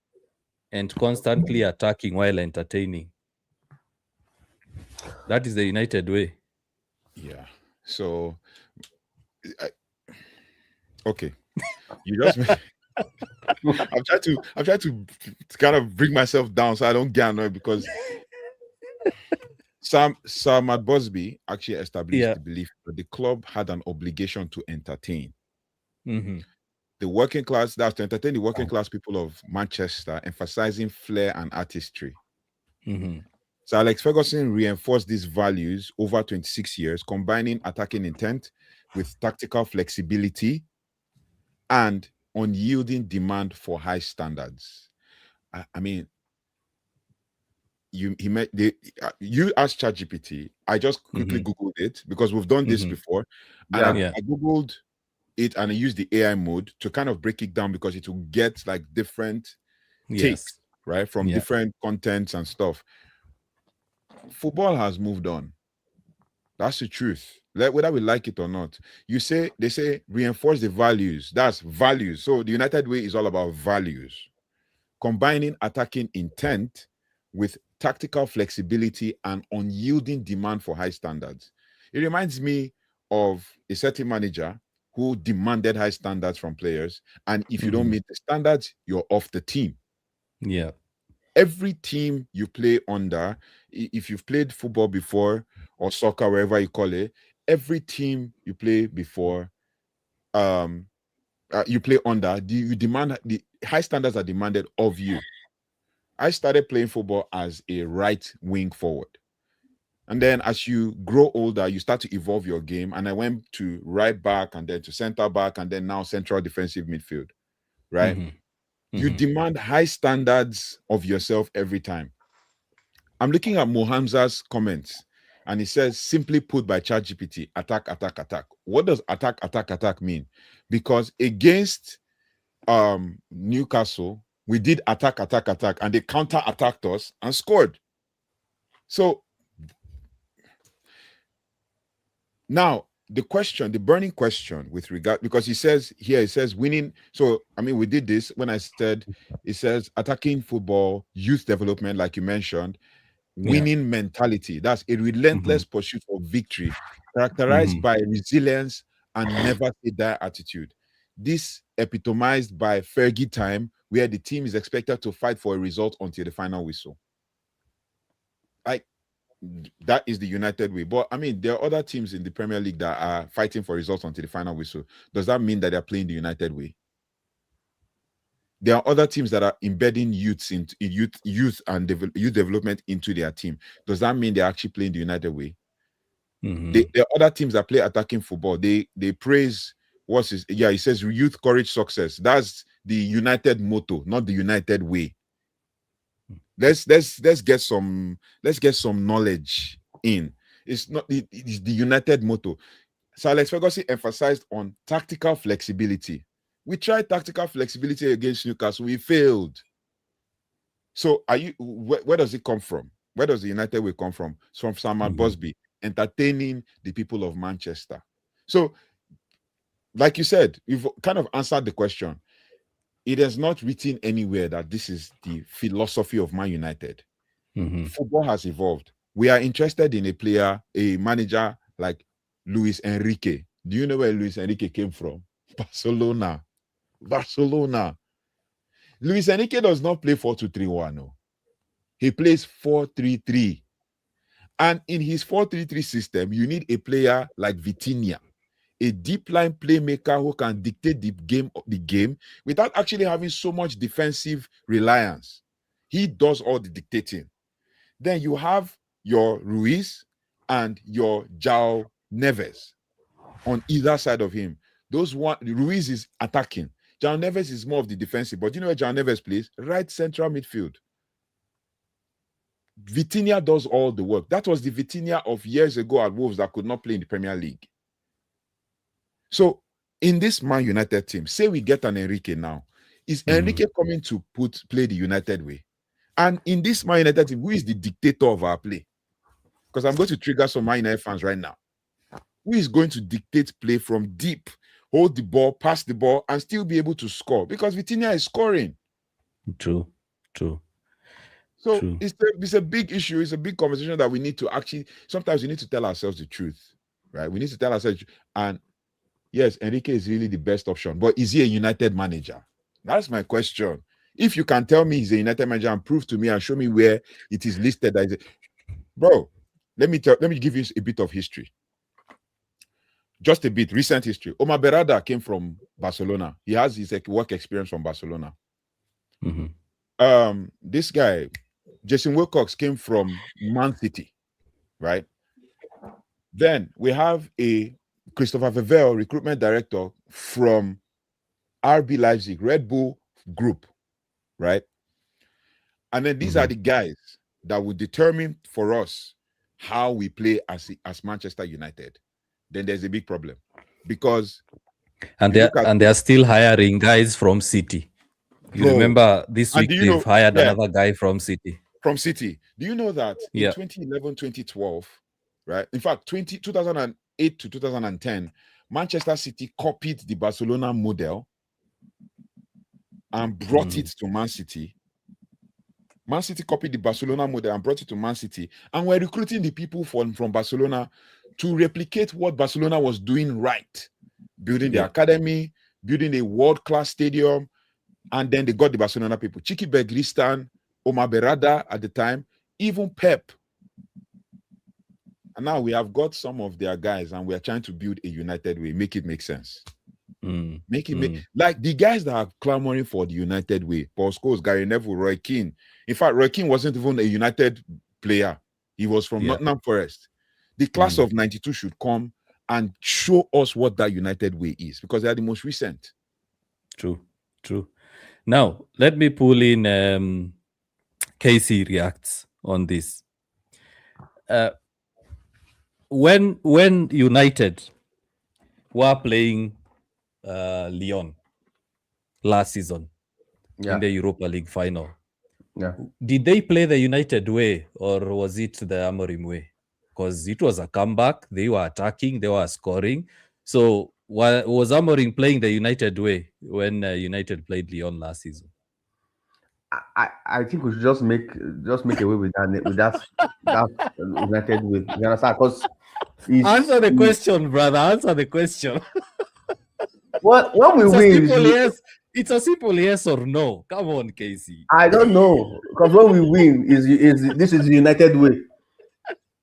and constantly attacking while entertaining. That is the United way. Yeah. So, okay. You just I'm trying to kind of bring myself down so I don't get annoyed, because Sir Matt Busby actually established the belief that the club had an obligation to entertain the working class, that's to entertain the working class people of Manchester, emphasizing flair and artistry. So Alex Ferguson reinforced these values over 26 years, combining attacking intent with tactical flexibility and unyielding demand for high standards. I mean, you asked ChatGPT. I just quickly Googled it because we've done this before, and I Googled it and I used the AI mode to kind of break it down because it will get like different takes, right, from different contents and stuff. Football has moved on. That's the truth. Whether we like it or not. They say reinforce the values. That's values. So the United Way is all about values. Combining attacking intent with tactical flexibility and unyielding demand for high standards. It reminds me of a certain manager who demanded high standards from players. And if you don't meet the standards, you're off the team. Yeah. Every team you play under, if you've played football before or soccer, wherever you call it, every team you play before, you play under, you demand the high standards are demanded of you. I started playing football as a right wing forward. And then as you grow older, you start to evolve your game. And I went to right back and then to center back and then now central defensive midfield, right? You demand high standards of yourself every time. I'm looking at Mohamza's comments and he says, simply put by ChatGPT, attack, attack, attack. What does attack, attack, attack mean? Because against Newcastle, we did attack, attack, attack, and they counter-attacked us and scored. So now the burning question with regard, because he says winning. So I mean, we did this when I said it says attacking football, youth development, like you mentioned, winning mentality. That's a relentless pursuit of victory, characterized by resilience and never say die attitude. This epitomized by Fergie time, where the team is expected to fight for a result until the final whistle. That is the United way. But I mean, there are other teams in the Premier League that are fighting for results until the final whistle. Does that mean that they're playing the United way? There are other teams that are embedding youth development into their team. Does that mean they're actually playing the United way? There are other teams that play attacking football. They praise it says youth, courage, success. That's the United motto, not the United way. Let's get some knowledge in. It's the United motto. So Alex Ferguson emphasized on tactical flexibility. We tried tactical flexibility against Newcastle. We failed. So where does it come from? Where does the United way come from? It's from Sam Busby, entertaining the people of Manchester. So, like you said, you've kind of answered the question. It is not written anywhere that this is the philosophy of Man United. Football has evolved. We are interested in a manager like Luis Enrique. Do you know where Luis Enrique came from? Barcelona. Luis Enrique does not play 4-2-3-1. No. He plays 4-3-3. And in his 4-3-3 system, you need a player like Vitinha, a deep line playmaker who can dictate the game without actually having so much defensive reliance. He does all the dictating. Then you have your Ruiz and your João Neves on either side of him. Ruiz is attacking. João Neves is more of the defensive. But you know where João Neves plays? Right central midfield. Vitinha does all the work. That was the Vitinha of years ago at Wolves that could not play in the Premier League. So in this Man United team, say we get an Enrique now. Is Enrique coming to play the United way? And in this Man United team, who is the dictator of our play? Because I'm going to trigger some Man United fans right now. Who is going to dictate play from deep, hold the ball, pass the ball, and still be able to score? Because Vitinha is scoring. True. So it's a big issue. It's a big conversation that we need to sometimes we need to tell ourselves the truth, right? We need to tell ourselves, and yes, Enrique is really the best option, but is he a United manager? That's my question. If you can tell me he's a United manager and prove to me and show me where it is listed, bro, let me give you a bit of history. Just a bit, recent history. Omar Berrada came from Barcelona. He has his work experience from Barcelona. This guy, Jason Wilcox came from Man City, right? Then we have a Christopher Vevel, recruitment director from RB Leipzig, Red Bull Group, right? And then these are the guys that will determine for us how we play as Manchester United. Then there's a big problem because they're still hiring guys from City. You remember this week they've hired another guy from City. From City. Do you know that in 2011, 2012, right? In fact, 2008 to 2010, Manchester City copied the Barcelona model and brought it to Man City. Man City copied the Barcelona model and brought it to Man City. And we're recruiting the people from Barcelona to replicate what Barcelona was doing right. Building the academy, building a world-class stadium. And then they got the Barcelona people. Chiki Begristan, Omar Berrada at the time, even Pep. And now we have got some of their guys and we are trying to build a United way. Make it make sense. Make like the guys that are clamoring for the United way. Paul Scholes, Gary Neville, Roy Keane. In fact, Roy Keane wasn't even a United player. He was from Nottingham Forest. The class of 92 should come and show us what that United way is because they are the most recent. True. Now, let me pull in Casey reacts on this. When United were playing Lyon last season in the Europa League final, did they play the United way or was it the Amorim way? Because it was a comeback, they were attacking, they were scoring. So was Amorim playing the United way when United played Lyon last season? I think we should just make away with that United way. You understand? Because answer the question, brother. Answer the question. When we win, it's a simple yes or no. Come on, Casey. I don't know because when we win this is the United way.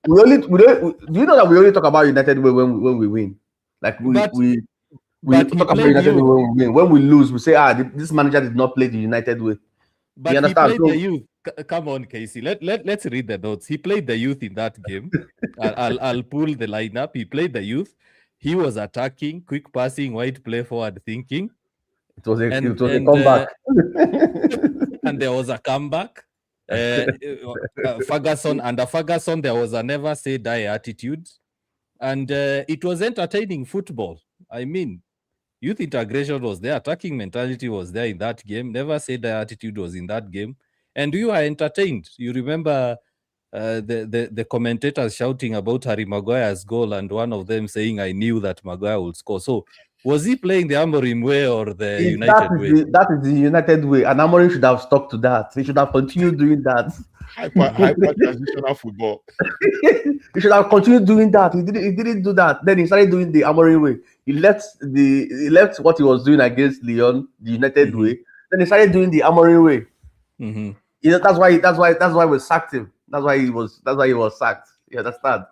Do you know that we only talk about United way when we win? Like we talk about United way when we win. When we lose, we say this manager did not play the United way. But he played the youth. Come on, Casey. Let's read the notes. He played the youth in that game. I'll pull the lineup. He played the youth. He was attacking, quick passing, wide play, forward thinking. It was a comeback. And there was a comeback. Ferguson, under Ferguson, there was a never say die attitude. And it was entertaining football. I mean, youth integration was there. Attacking mentality was there in that game. Never say die attitude was in that game. And you are entertained. You remember the commentators shouting about Harry Maguire's goal and one of them saying, I knew that Maguire would score. So was he playing the Amorim way or the United way? That is the United way. And Amorim should have stuck to that. He should have continued doing that. Hyper transitional football. He should have continued doing that. He didn't do that. Then he started doing the Amorim way. He left what he was doing against Lyon, the United way. Then he started doing the Amorim way. You know, that's why we sacked him. That's why he was sacked. You understand?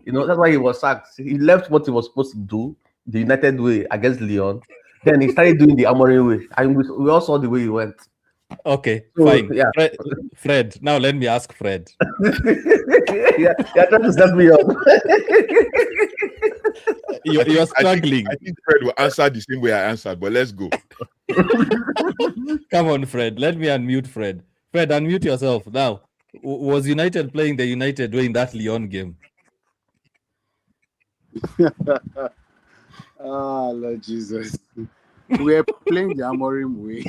You know, that's why he was sacked. He left what he was supposed to do, the United way against Lyon. Then he started doing the Amorim way. And we all saw the way he went. Okay, fine. Yeah. Fred, now let me ask Fred. You're trying to set me up. You're struggling. I think Fred will answer the same way I answered, but let's go. Come on, Fred. Let me unmute Fred. Fred, unmute yourself now. Was United playing the United way in that Lyon game? Lord Jesus. We are playing the Amorim way.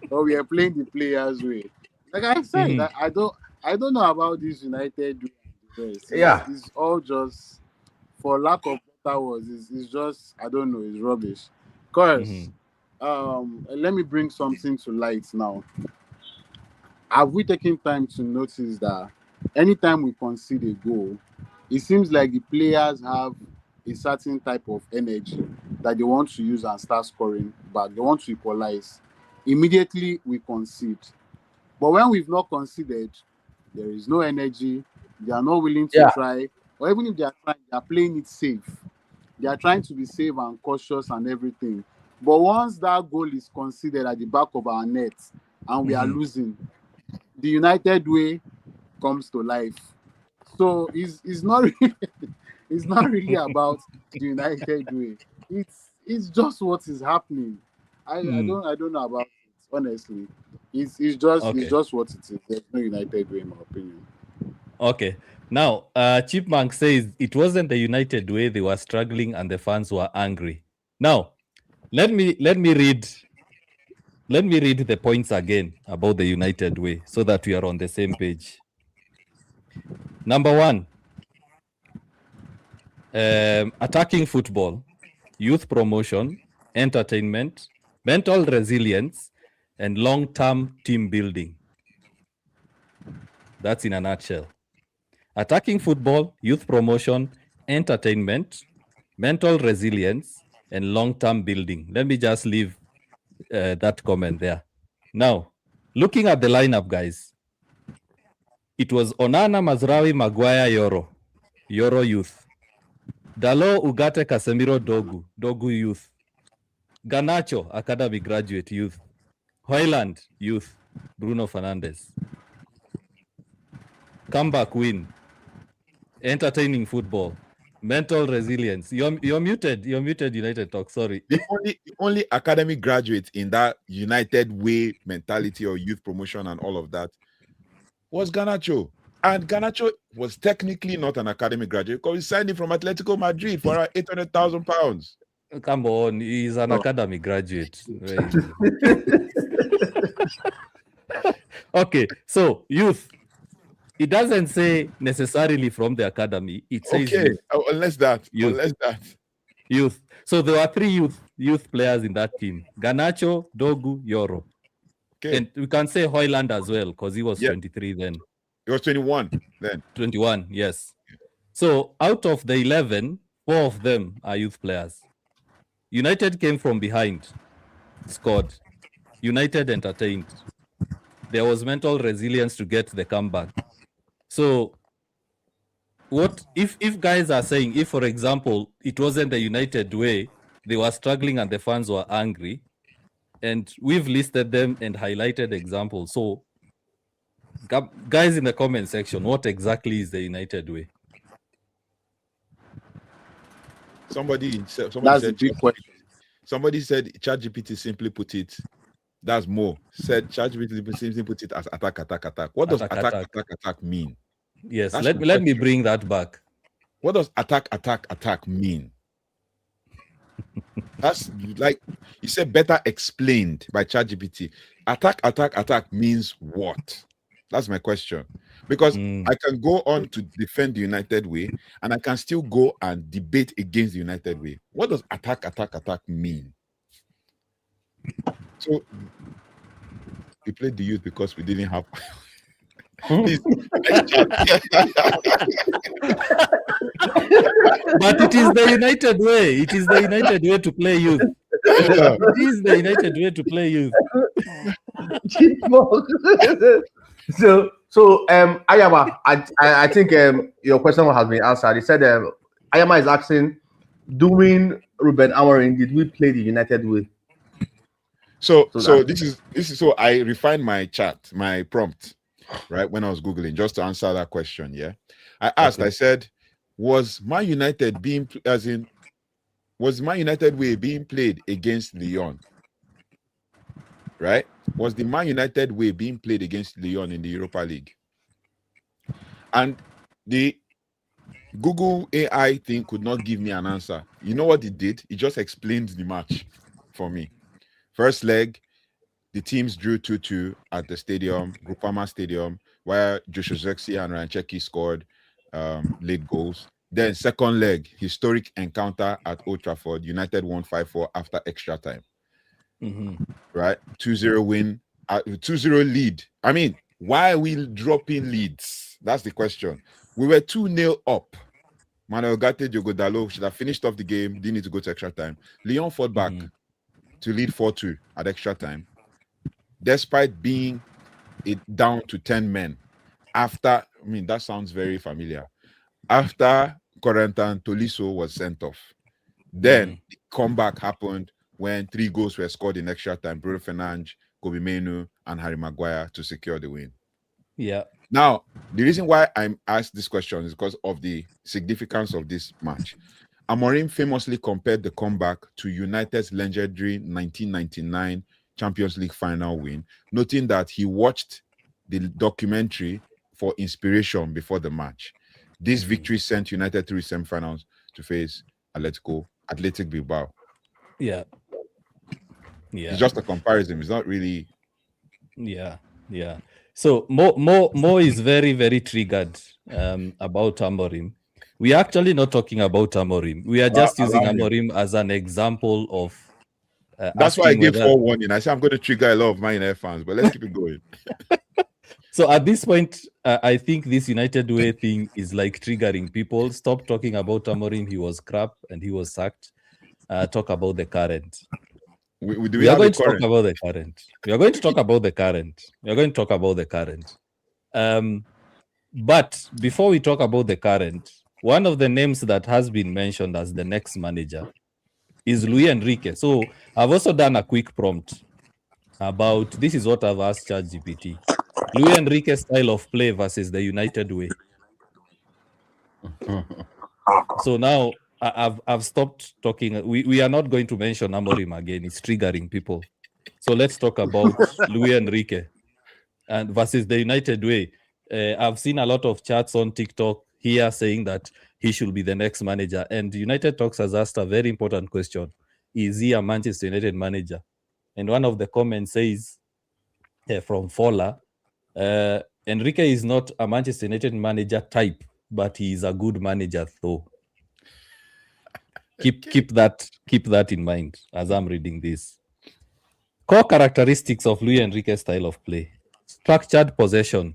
Or we are playing the players' way. Like I said, I don't know about this United way. It's all just, for lack of better words, it's just, I don't know, it's rubbish. Because let me bring something to light now. Have we taken time to notice that anytime we concede a goal, it seems like the players have a certain type of energy that they want to use and start scoring back. They want to equalize. Immediately we concede. But when we've not conceded, there is no energy. They are not willing to try. Or even if they are trying, they are playing it safe. They are trying to be safe and cautious and everything. But once that goal is conceded at the back of our net and we are losing, the United way comes to life. So it's not really, it's not really about the United way. It's just what is happening. I don't know about it, honestly. It's Okay. just what it is. There's no United way in my opinion. Okay. Now, Chipmunk says it wasn't the United way. They were struggling and the fans were angry. Now, let me read the points again about the United way so that we are on the same page. Number one, attacking football, youth promotion, entertainment, mental resilience, and long-term team building. That's in a nutshell. Attacking football, youth promotion, entertainment, mental resilience, and long-term building. Let me just leave that comment there. Now, looking at the lineup, guys, it was Onana, Mazraoui, Maguire, Yoro youth. Dalo, Ugarte, Casemiro, Dogu youth. Garnacho, academy graduate youth. Hoyland youth. Bruno Fernandes. Comeback win. Entertaining football. Mental resilience. You're muted. You're muted, United Talk. Sorry. The only academic graduate in that United way mentality or youth promotion and all of that was Garnacho. And Garnacho was technically not an academic graduate because he signed him from Atletico Madrid for £800,000. Come on, he's an academy graduate. Okay, so youth. It doesn't say necessarily from the academy. It says okay, unless that. Youth. So there were 3 youth players in that team: Garnacho, Dogu, Yoro. Okay. And we can say Hoyland as well because he was 23 then. He was 21 then. 21, yes. So out of the 11, 4 of them are youth players. United came from behind, scored. United entertained. There was mental resilience to get the comeback. So what if guys are saying, if for example it wasn't the United way, they were struggling and the fans were angry, and we've listed them and highlighted examples. So guys in the comment section, what exactly is the United way? Somebody That's said a big question. Somebody said ChatGPT simply put it. That's more. Said ChatGPT simply put it as attack. What does attack mean? Yes, let me bring that back. What does attack mean? That's like you said, better explained by ChatGPT. Attack means what? That's my question. Because I can go on to defend the United way, and I can still go and debate against the United way. What does attack mean? So we played the youth because we didn't have. Please, but it is the United way. It is the United way to play youth. It is the United way to play youth. So Ayama, I think your question has been answered. He said Ayama is asking, during Ruben Amorim, did we play the United way? So this is so I refined my prompt, right, when I was Googling just to answer that question. Yeah, I asked, I said, was Man United way being played against Lyon? Right? Was the Man United way being played against Lyon in the Europa League? And the Google AI thing could not give me an answer. You know what it did? It just explained the match for me. First leg, the teams drew 2-2 at the stadium, Groupama Stadium, where Joshua Zirkzee and Ryan Cherki scored late goals. Then second leg, historic encounter at Old Trafford. United won 5-4 after extra time. Right? 2-0 win, 2-0 lead. I mean, why are we dropping leads? That's the question. We were 2-0 up. Manuel Ugarte, Diogo Dalot should have finished off the game, didn't need to go to extra time. Lyon fought back to lead 4-2 at extra time, despite being down to 10 men. After, I mean, that sounds very familiar. After Corentin Tolisso was sent off, then the comeback happened when 3 goals were scored in extra time. Bruno Fernandes, Kobe Menu, and Harry Maguire to secure the win. Yeah. Now, the reason why I'm asked this question is because of the significance of this match. Amorim famously compared the comeback to United's legendary 1999 Champions League final win, noting that he watched the documentary for inspiration before the match. This victory sent United through semi-finals to face Athletic Bilbao. Yeah. Yeah. It's just a comparison. It's not really. Yeah. Yeah. So Mo is very, very triggered about Amorim. We are actually not talking about Amorim. We are just using Amorim as an example of That's why I asking gave whether. forewarning. I said I'm going to trigger a lot of Man United fans, but let's keep it going. So at this point, I think this United Way thing is like triggering people. Stop talking about Amorim. He was crap and he was sacked. Talk about the current. We are have going the to talk about the current. We are going to talk about the current. We are going to talk about the current. But before we talk about the current, one of the names that has been mentioned as the next manager is Luis Enrique. So I've also done a quick prompt about this is what I've asked ChatGPT. Luis Enrique's style of play versus the United Way. So now I've stopped talking. We are not going to mention Amorim again. It's triggering people. So let's talk about Luis Enrique and versus the United Way. I've seen a lot of chats on TikTok here saying that he should be the next manager. And United Talks has asked a very important question. Is he a Manchester United manager? And one of the comments says from Fola, Enrique is not a Manchester United manager type, but he is a good manager though. Keep that in mind as I'm reading this. Core characteristics of Luis Enrique's style of play: structured possession,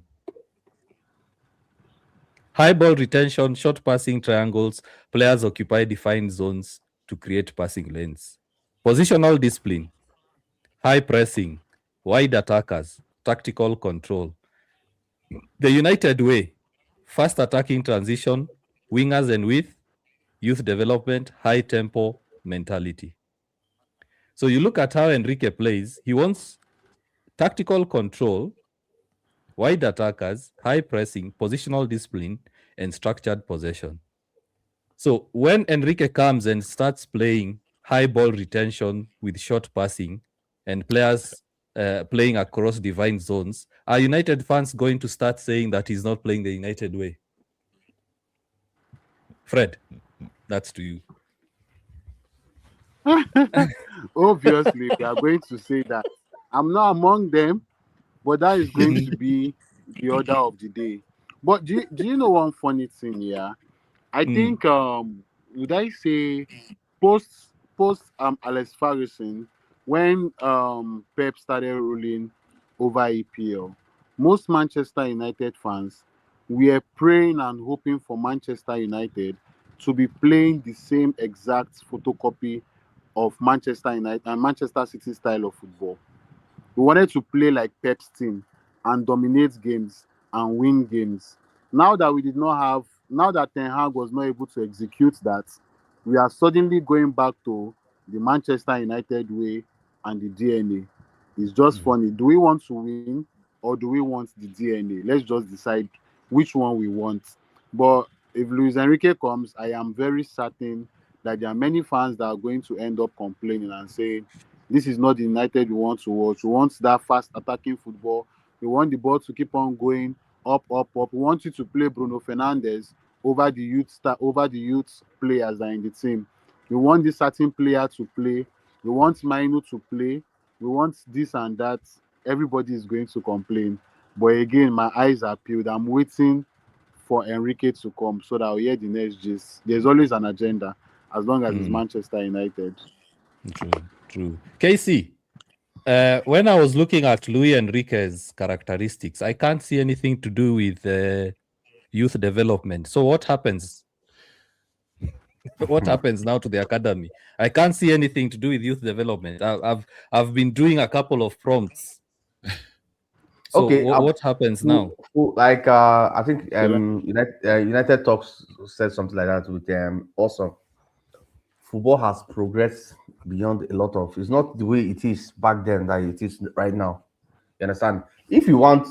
high ball retention, short passing triangles, players occupy defined zones to create passing lanes. Positional discipline, high pressing, wide attackers, tactical control. The United Way, fast attacking transition, wingers and width, youth development, high tempo mentality. So you look at how Enrique plays, he wants tactical control, wide attackers, high pressing, positional discipline, and structured possession. So when Enrique comes and starts playing high ball retention with short passing and players playing across defined zones, are United fans going to start saying that he's not playing the United Way? Fred, that's to you. Obviously, we are going to say that. I'm not among them, but that is going to be the order of the day. But do you know one funny thing here? I think would I say post Alex Ferguson, when Pep started ruling over EPL, most Manchester United fans were praying and hoping for Manchester United to be playing the same exact photocopy of Manchester United and Manchester City style of football. We wanted to play like Pep's team and dominate games and win games. Now that Ten Hag was not able to execute that, we are suddenly going back to the Manchester United way and the DNA. It's just funny. Do we want to win or do we want the DNA? Let's just decide which one we want. But if Luis Enrique comes, I am very certain that there are many fans that are going to end up complaining and saying, this is not the United we want to watch. We want that fast attacking football. We want the ball to keep on going up, up, up. We want you to play Bruno Fernandes over the youth players that are in the team. We want this certain player to play. We want Mainu to play. We want this and that. Everybody is going to complain. But again, my eyes are peeled. I'm waiting for Enrique to come so that I'll hear the next gist. There's always an agenda as long as it's Manchester United. True. KC, when I was looking at Luis Enrique's characteristics, I can't see anything to do with youth development. So what happens? What happens now to the academy? I can't see anything to do with youth development. I've been doing a couple of prompts. So okay, what happens now? Like I think United Talks said something like that with awesome. Football has progressed beyond a lot of. It's not the way it is back then that it is right now. You understand? If you want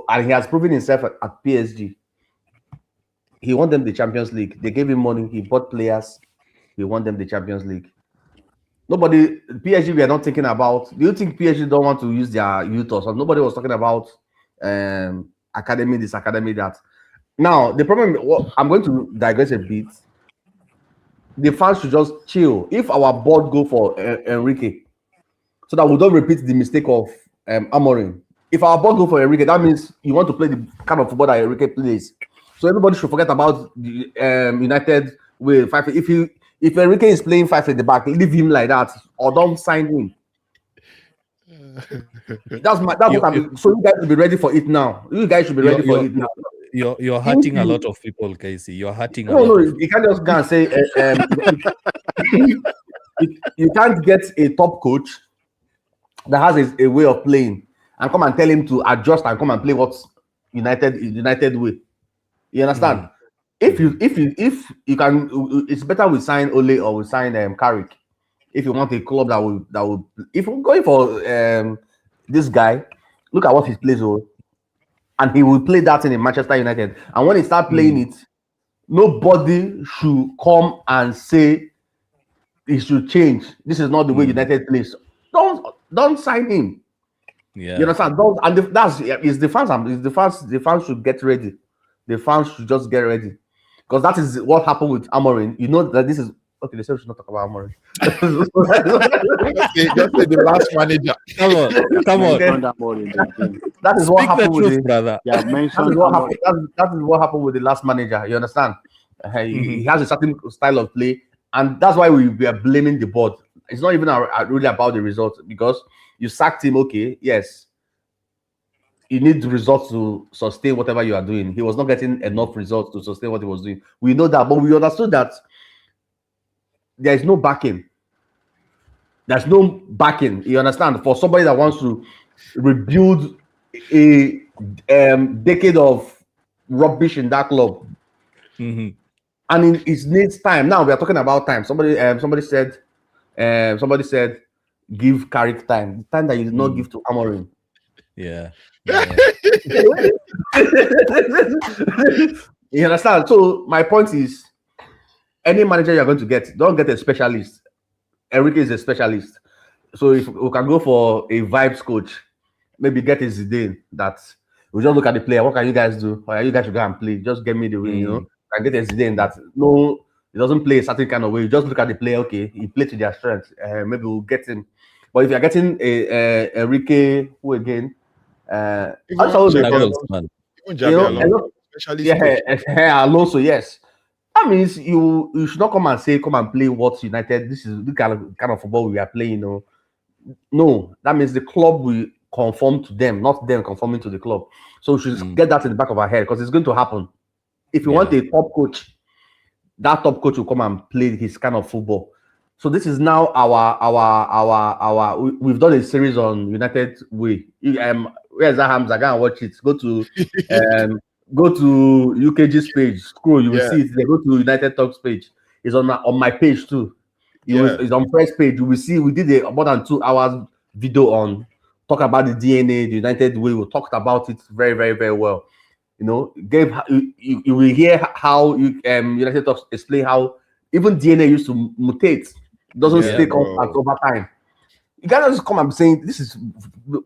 and he has proven himself at PSG. He won them the Champions League. They gave him money. He bought players. He won them the Champions League. Nobody, PSG, we are not thinking about. Do you think PSG don't want to use their youth or something? Nobody was talking about academy, this academy, that. Now, the problem, I'm going to digress a bit. The fans should just chill. If our board go for Enrique, so that we don't repeat the mistake of Amorim. If our board go for Enrique, that means you want to play the kind of football that Enrique plays. So everybody should forget about the United with 5. If Enrique is playing 5 at the back, leave him like that or don't sign him. That's what I'm. So you guys should be ready for it now. You guys should be ready for it now. You're hurting a lot of people, Casey. You're hurting. No, you can't just go and say you can't get a top coach that has a way of playing and come and tell him to adjust and come and play what's United way. You understand? If you can, it's better we sign Ole or we sign Carrick. If you want a club that will if we're going for this guy, look at what he plays with, and he will play that in Manchester United. And when he start playing it, nobody should come and say he should change. This is not the way United plays. Don't sign him. Yeah, you understand? The fans. The fans should get ready. The fans should just get ready, because that is what happened with Amorim. You know that this is okay. They say we should not talk about Amorim. Just say the last manager. Come on. That is what happened with the brother. Yeah, that is what happened with the last manager. You understand? He has a certain style of play, and that's why we are blaming the board. It's not even really about the results, because you sacked him. Okay, yes. You need results to sustain whatever you are doing. He was not getting enough results to sustain what he was doing. We know that, but we understood that there is no backing. There's no backing. You understand? For somebody that wants to rebuild a decade of rubbish in that club, and it needs time. Now we are talking about time. Somebody said, give Carrick time. The time that you did not give to Amorim. Yeah. You understand? So my point is, any manager you're going to get, don't get a specialist. Enrique is a specialist. So if we can go for a vibes coach, maybe get a Zidane that we just look at the player. What can you guys do? Or you guys should go and play. Just get me the win, you know. And get a Zidane that he doesn't play a certain kind of way. You just look at the player. Okay, he plays to their strength. Maybe we'll get him. But if you're getting a Enrique, who again? Alonso, Alonso, yes. That means you should not come and play what United. This is the kind of football we are playing. No, that means the club will conform to them, not them conforming to the club. So we should get that in the back of our head, because it's going to happen. If you want a top coach, that top coach will come and play his kind of football. So this is now our. We've done a series on United Way. Where's that Hamza? Go and watch it. Go to UKG's page. Scroll, you will see it. They go to United Talks page. It's on my page too. It's on first page. You will see we did a more than 2 hours video on talk about the DNA, the United Way. We talked about it very, very, very well. You know, you will hear how United Talks explain how even DNA used to mutate. Doesn't stay constant over time. You can't just come and saying this is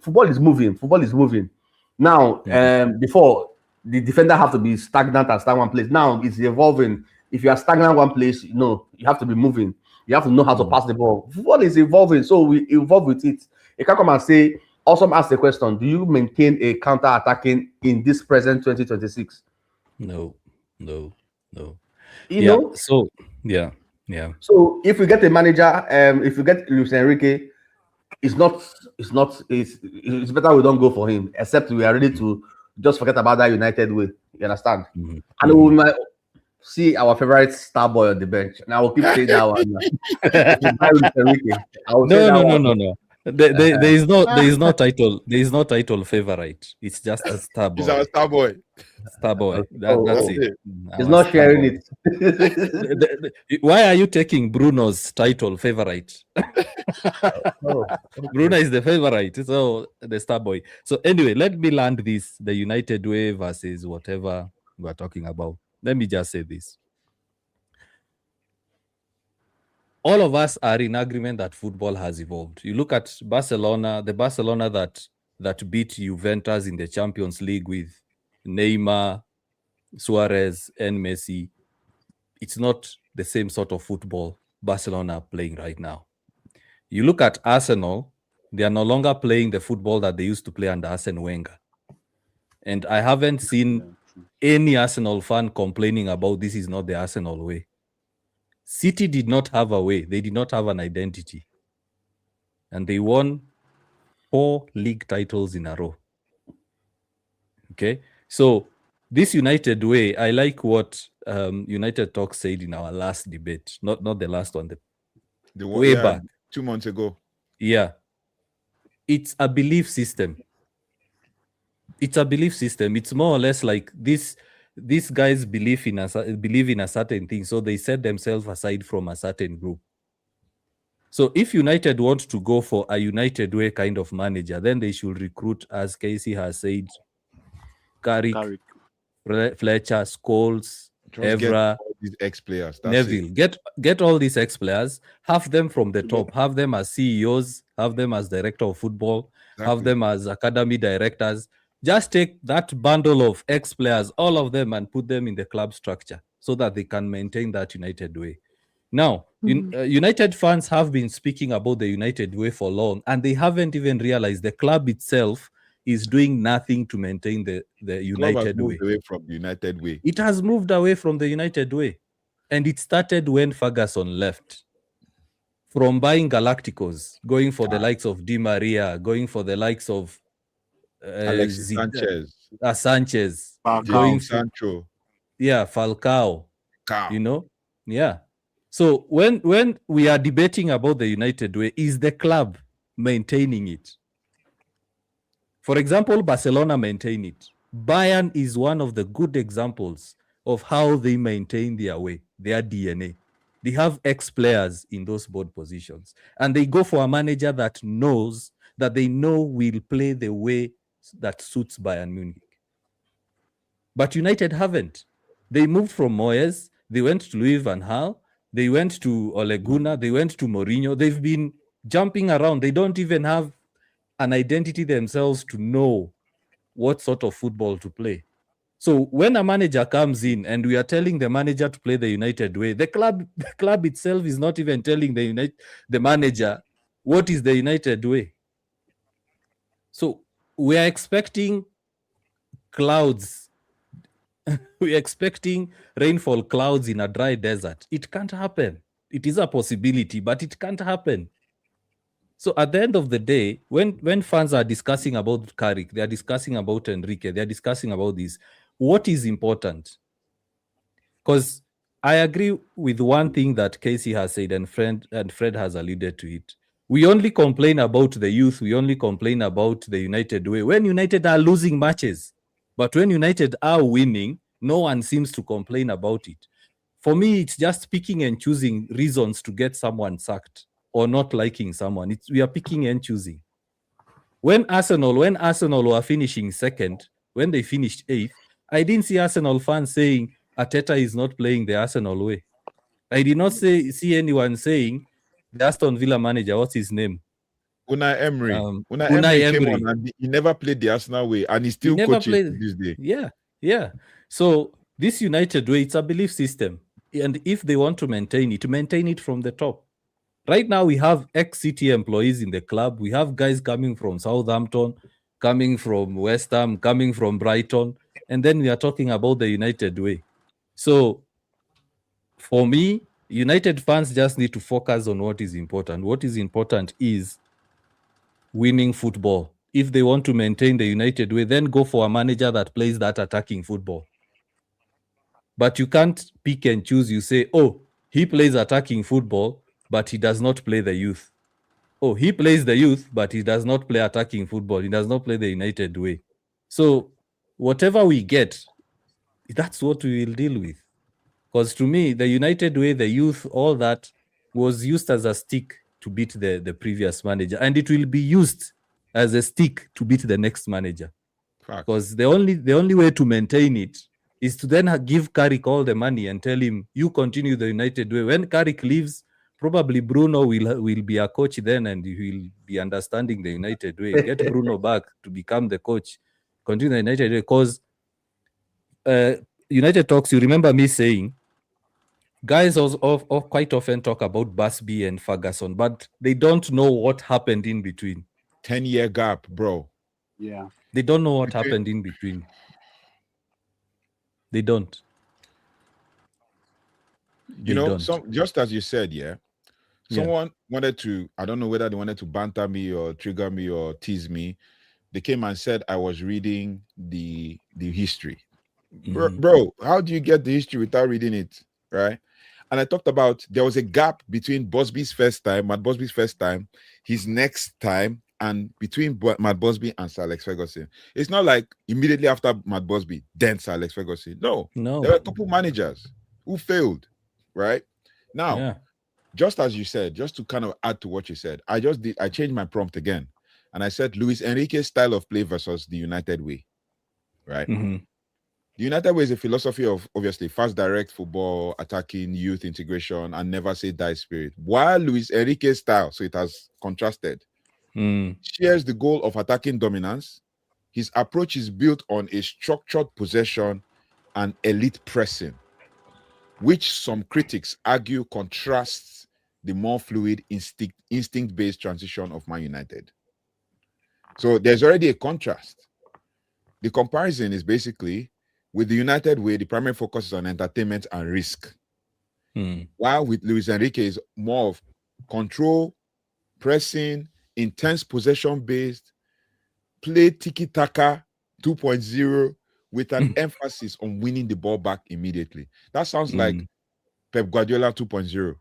football is moving. Football is moving. Now, before the defender have to be stagnant and stand one place. Now it's evolving. If you are stagnant one place, you have to be moving. You have to know how to pass the ball. Football is evolving, so we evolve with it. You can't come and say, also ask the question, do you maintain a counter-attacking in this present 2026? No. You know? So, yeah. So if we get a manager, if you get Luis Enrique, it's better we don't go for him, except we are ready to just forget about that United way. You understand? And we might see our favorite star boy on the bench. And I will keep saying that one. There is no title favorite. It's just a star He's our boy. star boy. Star boy. Oh, That's okay. it. He's Our not star sharing boy. it. Why are you taking Bruno's title favorite? Oh, Bruno is the favorite, so the star boy. So anyway, let me land this: the United way versus whatever we're talking about. Let me just say this: all of us are in agreement that football has evolved. You look at Barcelona, the Barcelona that beat Juventus in the Champions League with Neymar, Suarez, and Messi. It's not the same sort of football Barcelona are playing right now. You look at Arsenal, they are no longer playing the football that they used to play under Arsene Wenger. And I haven't seen any Arsenal fan complaining about this is not the Arsenal way. City did not have a way. They did not have an identity. And they won 4 league titles in a row. Okay? So this United way, I like what United Talk said in our last debate. Not the last one, The one, way back. 2 months ago. Yeah. It's a belief system. It's a belief system. It's more or less like these guys believe in a certain thing, so they set themselves aside from a certain group. So if United want to go for a United way kind of manager, then they should recruit, as Casey has said, Carrick. Fletcher, Scholes, Evra, these ex-players. Neville. Get all these ex-players, have them from the top, have them as CEOs, have them as director of football, have them as academy directors. Just take that bundle of ex-players, all of them, and put them in the club structure so that they can maintain that United way. Now, United fans have been speaking about the United way for long, and they haven't even realized the club itself is doing nothing to maintain the United way. Away from the United way. It has moved away from the United way. And it started when Ferguson left. From buying Galacticos, going for the likes of Di Maria, going for the likes of Alexis Sanchez, going Sancho. Yeah, Falcao. You know? Yeah. So when we are debating about the United way, is the club maintaining it? For example, Barcelona maintain it. Bayern is one of the good examples of how they maintain their way, their DNA. They have ex-players in those board positions. And they go for a manager that they know will play the way that suits Bayern Munich. But United haven't. They moved from Moyes, they went to Louis van Gaal, they went to Ole Gunnar, they went to Mourinho. They've been jumping around. They don't even have an identity themselves to know what sort of football to play. So when a manager comes in and we are telling the manager to play the United way, the club itself is not even telling the manager what is the United way. So we are expecting clouds. We're expecting rainfall clouds in a dry desert. It can't happen. It is a possibility, but it can't happen. So at the end of the day, when fans are discussing about Carrick, they are discussing about Enrique, they are discussing about this, what is important? Because I agree with one thing that Casey has said, and Fred has alluded to it. We only complain about the youth, we only complain about the United way when United are losing matches. But when United are winning, no one seems to complain about it. For me, it's just picking and choosing reasons to get someone sacked or not liking someone. We are picking and choosing. When Arsenal were finishing second, when they finished 8th, I didn't see Arsenal fans saying Arteta is not playing the Arsenal way. I did not see anyone saying the Aston Villa manager, what's his name? Unai Emery. Unai Emery came on and he never played the Arsenal way, and he still coaches this day. Yeah. So this United way, it's a belief system. And if they want to maintain it from the top. Right now, we have ex-City employees in the club. We have guys coming from Southampton, coming from West Ham, coming from Brighton. And then we are talking about the United way. So for me, United fans just need to focus on what is important. What is important is winning football. If they want to maintain the United way, then go for a manager that plays that attacking football. But you can't pick and choose. You say, oh, he plays attacking football, but he does not play the youth. oh, he plays the youth, but he does not play attacking football. He does not play the United way. So whatever we get, that's what we will deal with. Because to me, the United way, the youth, all that was used as a stick to beat the previous manager, and it will be used as a stick to beat the next manager. Because the only way to maintain it is to then give Carrick all the money and tell him, you continue the United way. When Carrick leaves, probably Bruno will be a coach then, and he will be understanding the United way. Get Bruno back to become the coach. Continue the United way. Because United talks, you remember me saying, guys quite often talk about Busby and Ferguson, but they don't know what happened in between. 10-year gap, bro. Yeah. They don't know what happened in between. They don't. You know, just as you said, someone wanted to, I don't know whether they wanted to banter me or trigger me or tease me. They came and said I was reading the history. Bro, how do you get the history without reading it, right? And I talked about there was a gap between Busby's first time, Matt Busby's first time, his next time, and between Matt Busby and Sir Alex Ferguson. It's not like immediately after Matt Busby, then Sir Alex Ferguson. No. There were a couple managers who failed, right? Now, just as you said, just to kind of add to what you said, I changed my prompt again. And I said Luis Enrique's style of play versus the United way, right? The United way is a philosophy of, obviously, fast, direct football, attacking, youth integration, and never say die spirit. While Luis Enrique's style, so it has contrasted, shares the goal of attacking dominance. His approach is built on a structured possession and elite pressing, which some critics argue contrasts the more fluid, instinct-based transition of Man United. So there's already a contrast. The comparison is basically, with the United way, the primary focus is on entertainment and risk. While with Luis Enrique is more of control, pressing, intense possession-based, play tiki-taka 2.0 with an emphasis on winning the ball back immediately. That sounds like Pep Guardiola 2.0.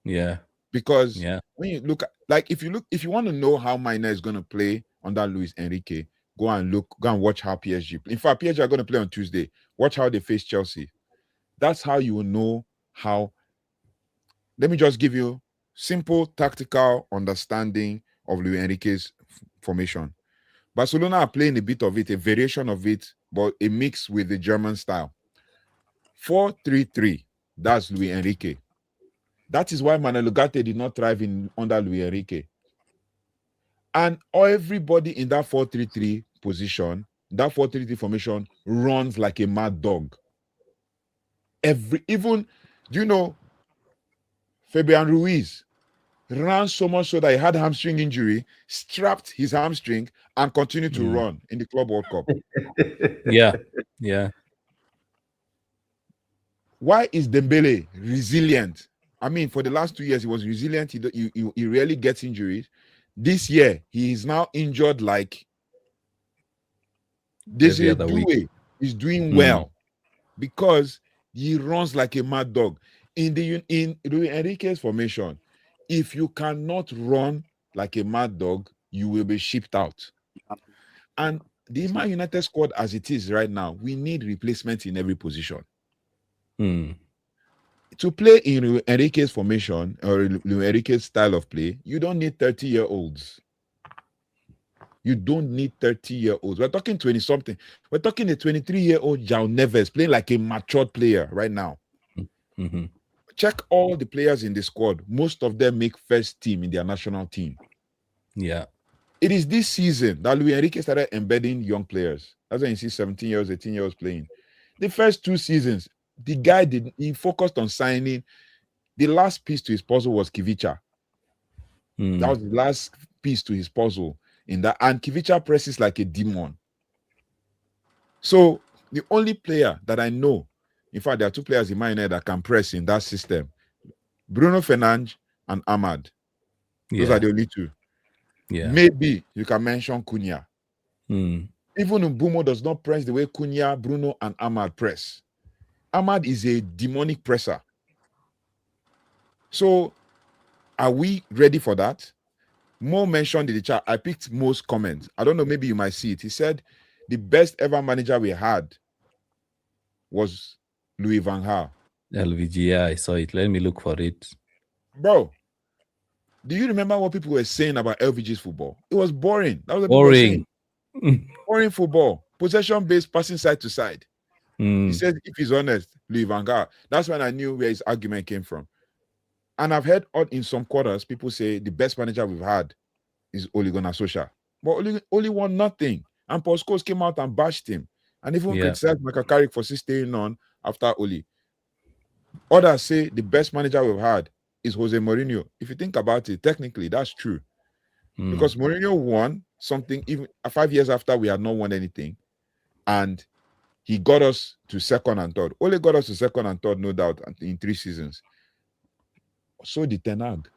Yeah. Because when you look at, like, if you want to know how Maina is going to play under Luis Enrique, go and watch how PSG play. In fact, PSG are going to play on Tuesday. Watch how they face Chelsea. That's how you will know how. Let me just give you simple tactical understanding of Luis Enrique's formation. Barcelona are playing a bit of it, a variation of it, but a mix with the German style. 4-3-3. That's Luis Enrique. That is why Manuel Ugarte did not thrive under Luis Enrique. And everybody in that 4-3-3 position, that 4-3-3 formation, runs like a mad dog. Do you know, Fabian Ruiz ran so much so that he had a hamstring injury, strapped his hamstring, and continued to run in the Club World Cup. Yeah. Why is Dembele resilient? I mean, for the last 2 years, he was resilient. He rarely gets injuries. This year, he is now injured like Desiree Doué is doing well because he runs like a mad dog. In Enrique's formation, if you cannot run like a mad dog, you will be shipped out. And the Man United squad as it is right now, we need replacements in every position. To play in Enrique's formation or Enrique's style of play, you don't need 30-year-olds. You don't need 30-year-olds. We're talking 20-something. We're talking a 23-year-old João Neves playing like a matured player right now. Check all the players in the squad. Most of them make first team in their national team. Yeah. It is this season that Luis Enrique started embedding young players. That's when you see 17-year-olds, 18-year-olds playing. The first 2 seasons, the guy he focused on signing. The last piece to his puzzle was Kivicha. That was the last piece to his puzzle in that. And Kivicha presses like a demon. So the only player that I know, in fact, there are 2 players in my head that can press in that system: Bruno Fernandes and Ahmad. Those are the only 2. Maybe you can mention Cunha. Even Mbumo does not press the way Cunha, Bruno, and Ahmad press. Ahmad is a demonic presser. So, are we ready for that? Mo mentioned in the chat. I picked Mo's comment. I don't know. Maybe you might see it. He said the best ever manager we had was Louis van Gaal. LVG, yeah, I saw it. Let me look for it. Bro, do you remember what people were saying about LVG's football? It was boring. That was what people were saying. Boring football, possession-based, passing side to side. He said, if he's honest, Louis van Gaal. That's when I knew where his argument came from. And I've heard in some quarters, people say the best manager we've had is Ole Gunnar Solskjaer. But Ole won nothing. And Paul Scholes came out and bashed him. And even criticized Michael Carrick for still staying on after Ole. Others say the best manager we've had is Jose Mourinho. If you think about it, technically, that's true. Because Mourinho won something even 5 years after we had not won anything. And he got us to second and third. Ole got us to second and third, no doubt, in 3 seasons. So did Ten Hag.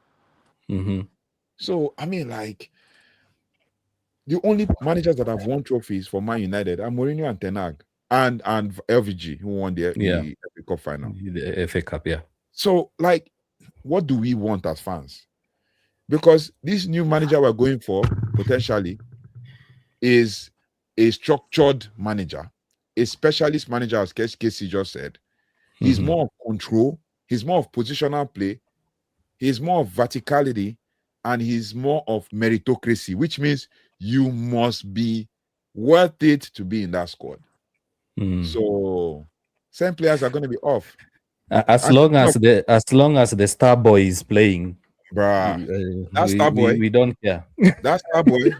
So, I mean, like, the only managers that have won trophies for Man United are Mourinho and Ten Hag. And LVG, who won the FA Cup final. The FA Cup, yeah. So, like, what do we want as fans? Because this new manager we're going for, potentially, is a structured manager, a specialist manager, as Casey just said. He's more of control, he's more of positional play, he's more of verticality, and he's more of meritocracy, which means you must be worth it to be in that squad. So some players are going to be off. As long as the star boy is playing, that star boy, we don't care. That star boy,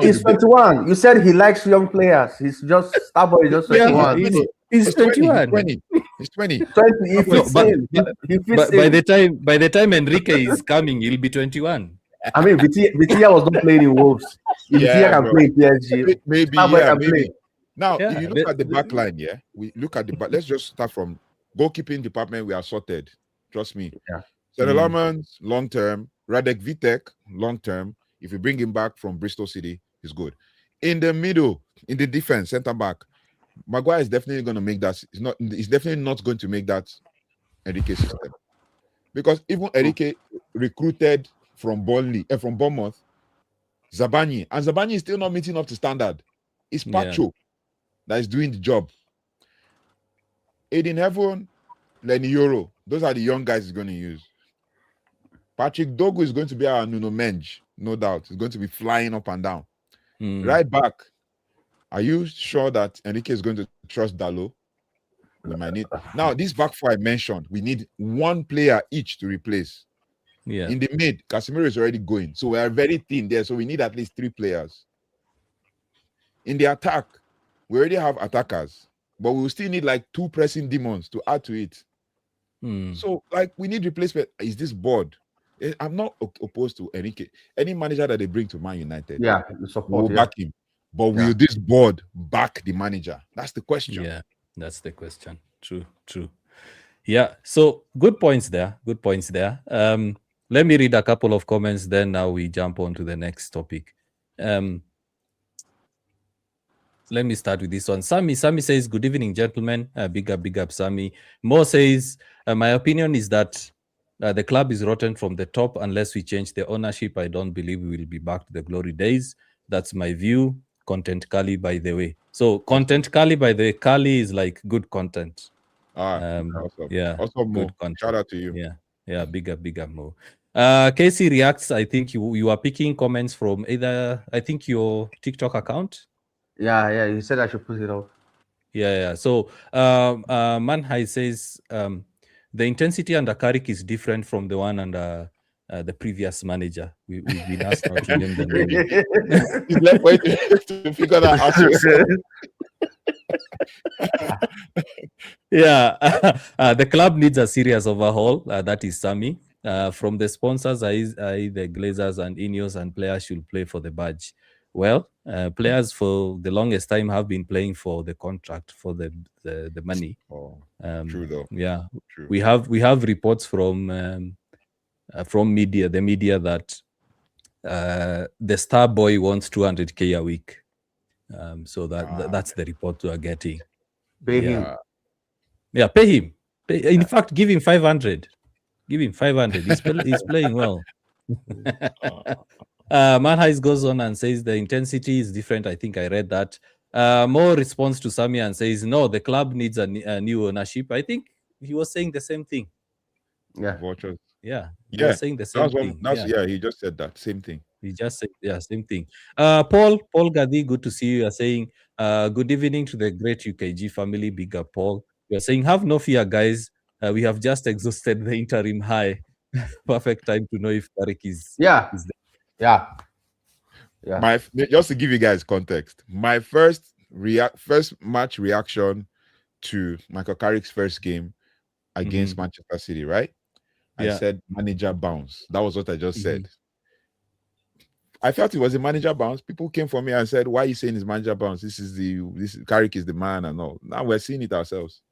he's 21. You said he likes young players. He's just star boy. Just 21. He's 21. 20. He's 20. 20. But by the time Enrique is coming, he'll be 21. I mean, Vitia was not playing in Wolves. Vitia can play in PSG. Maybe. Now, if you look at the back line, we look at the back. Let's just start from goalkeeping department. We are sorted. Trust me. Lamans, long term. Radek Vitek, long term. If you bring him back from Bristol City, he's good. In the middle, in the defense, center back, Maguire is definitely going to make that. He's definitely not going to make that Enrique system. Because even Enrique recruited from Bournemouth, Zabani, and Zabani is still not meeting up to standard. It's Pacho that is doing the job. Aiden Heaven, Lenny Yoro, those are the young guys he's going to use. Patrick Dogu is going to be our Nuno Menj, no doubt. He's going to be flying up and down. Right back, are you sure that Enrique is going to trust Dalot? We might need. Now, this back four I mentioned, we need one player each to replace. In the mid, Casemiro is already going. So we are very thin there. So we need at least 3 players. In the attack, we already have attackers, but we will still need like 2 pressing demons to add to it. So, like, we need replacement. Is this board? I'm not opposed to Enrique. Any manager that they bring to Man United, support, we'll back him. But will this board back the manager? That's the question. Yeah, that's the question. True. Yeah, so good points there. Let me read a couple of comments, then now we jump on to the next topic. Let me start with this one. Sammy says, good evening, gentlemen. Big up, Sammy. Mo says, my opinion is that the club is rotten from the top. Unless we change the ownership, I don't believe we will be back to the glory days. That's my view. Content Kali, by the way. So Content Kali, by the way, Kali is like good content. Awesome. Yeah. Also, Mo. Good content. Shout out to you. Yeah. Big up, Mo. Casey reacts. I think you are picking comments from either, I think, your TikTok account. Yeah. You said I should put it up. Yeah. So Manhai says the intensity under Carrick is different from the one under the previous manager. We've been asked not to name the name. He's left waiting to figure that out. Yeah. The club needs a serious overhaul. That is Sammy. From the sponsors, the Glazers and Ineos, and players should play for the badge. Well, players for the longest time have been playing for the contract, for the money. True though. Yeah, true. We have reports from media, that the star boy wants 200K a week. So that's the report we are getting. Pay him. Yeah, pay him. In fact, give him 500. Give him 500. He's playing well. Manhais goes on and says the intensity is different. I think I read that. More response to Sami and says, no, the club needs a new ownership. I think he was saying the same thing. Yeah. Vultures. Yeah. He was saying the same thing. He just said that. Same thing. He just said, same thing. Paul Gadi, good to see you. You are saying, good evening to the great UKG family. Big up, Paul. You are saying, have no fear, guys. We have just exhausted the interim high. Perfect time to know if Carrick is Yeah. there. Yeah. Just to give you guys context, my first match reaction to Michael Carrick's first game against Manchester City, right? I said manager bounce. That was what I just said. I felt it was a manager bounce. People came for me and said, "Why are you saying it's manager bounce? Carrick is the man and all." Now we're seeing it ourselves.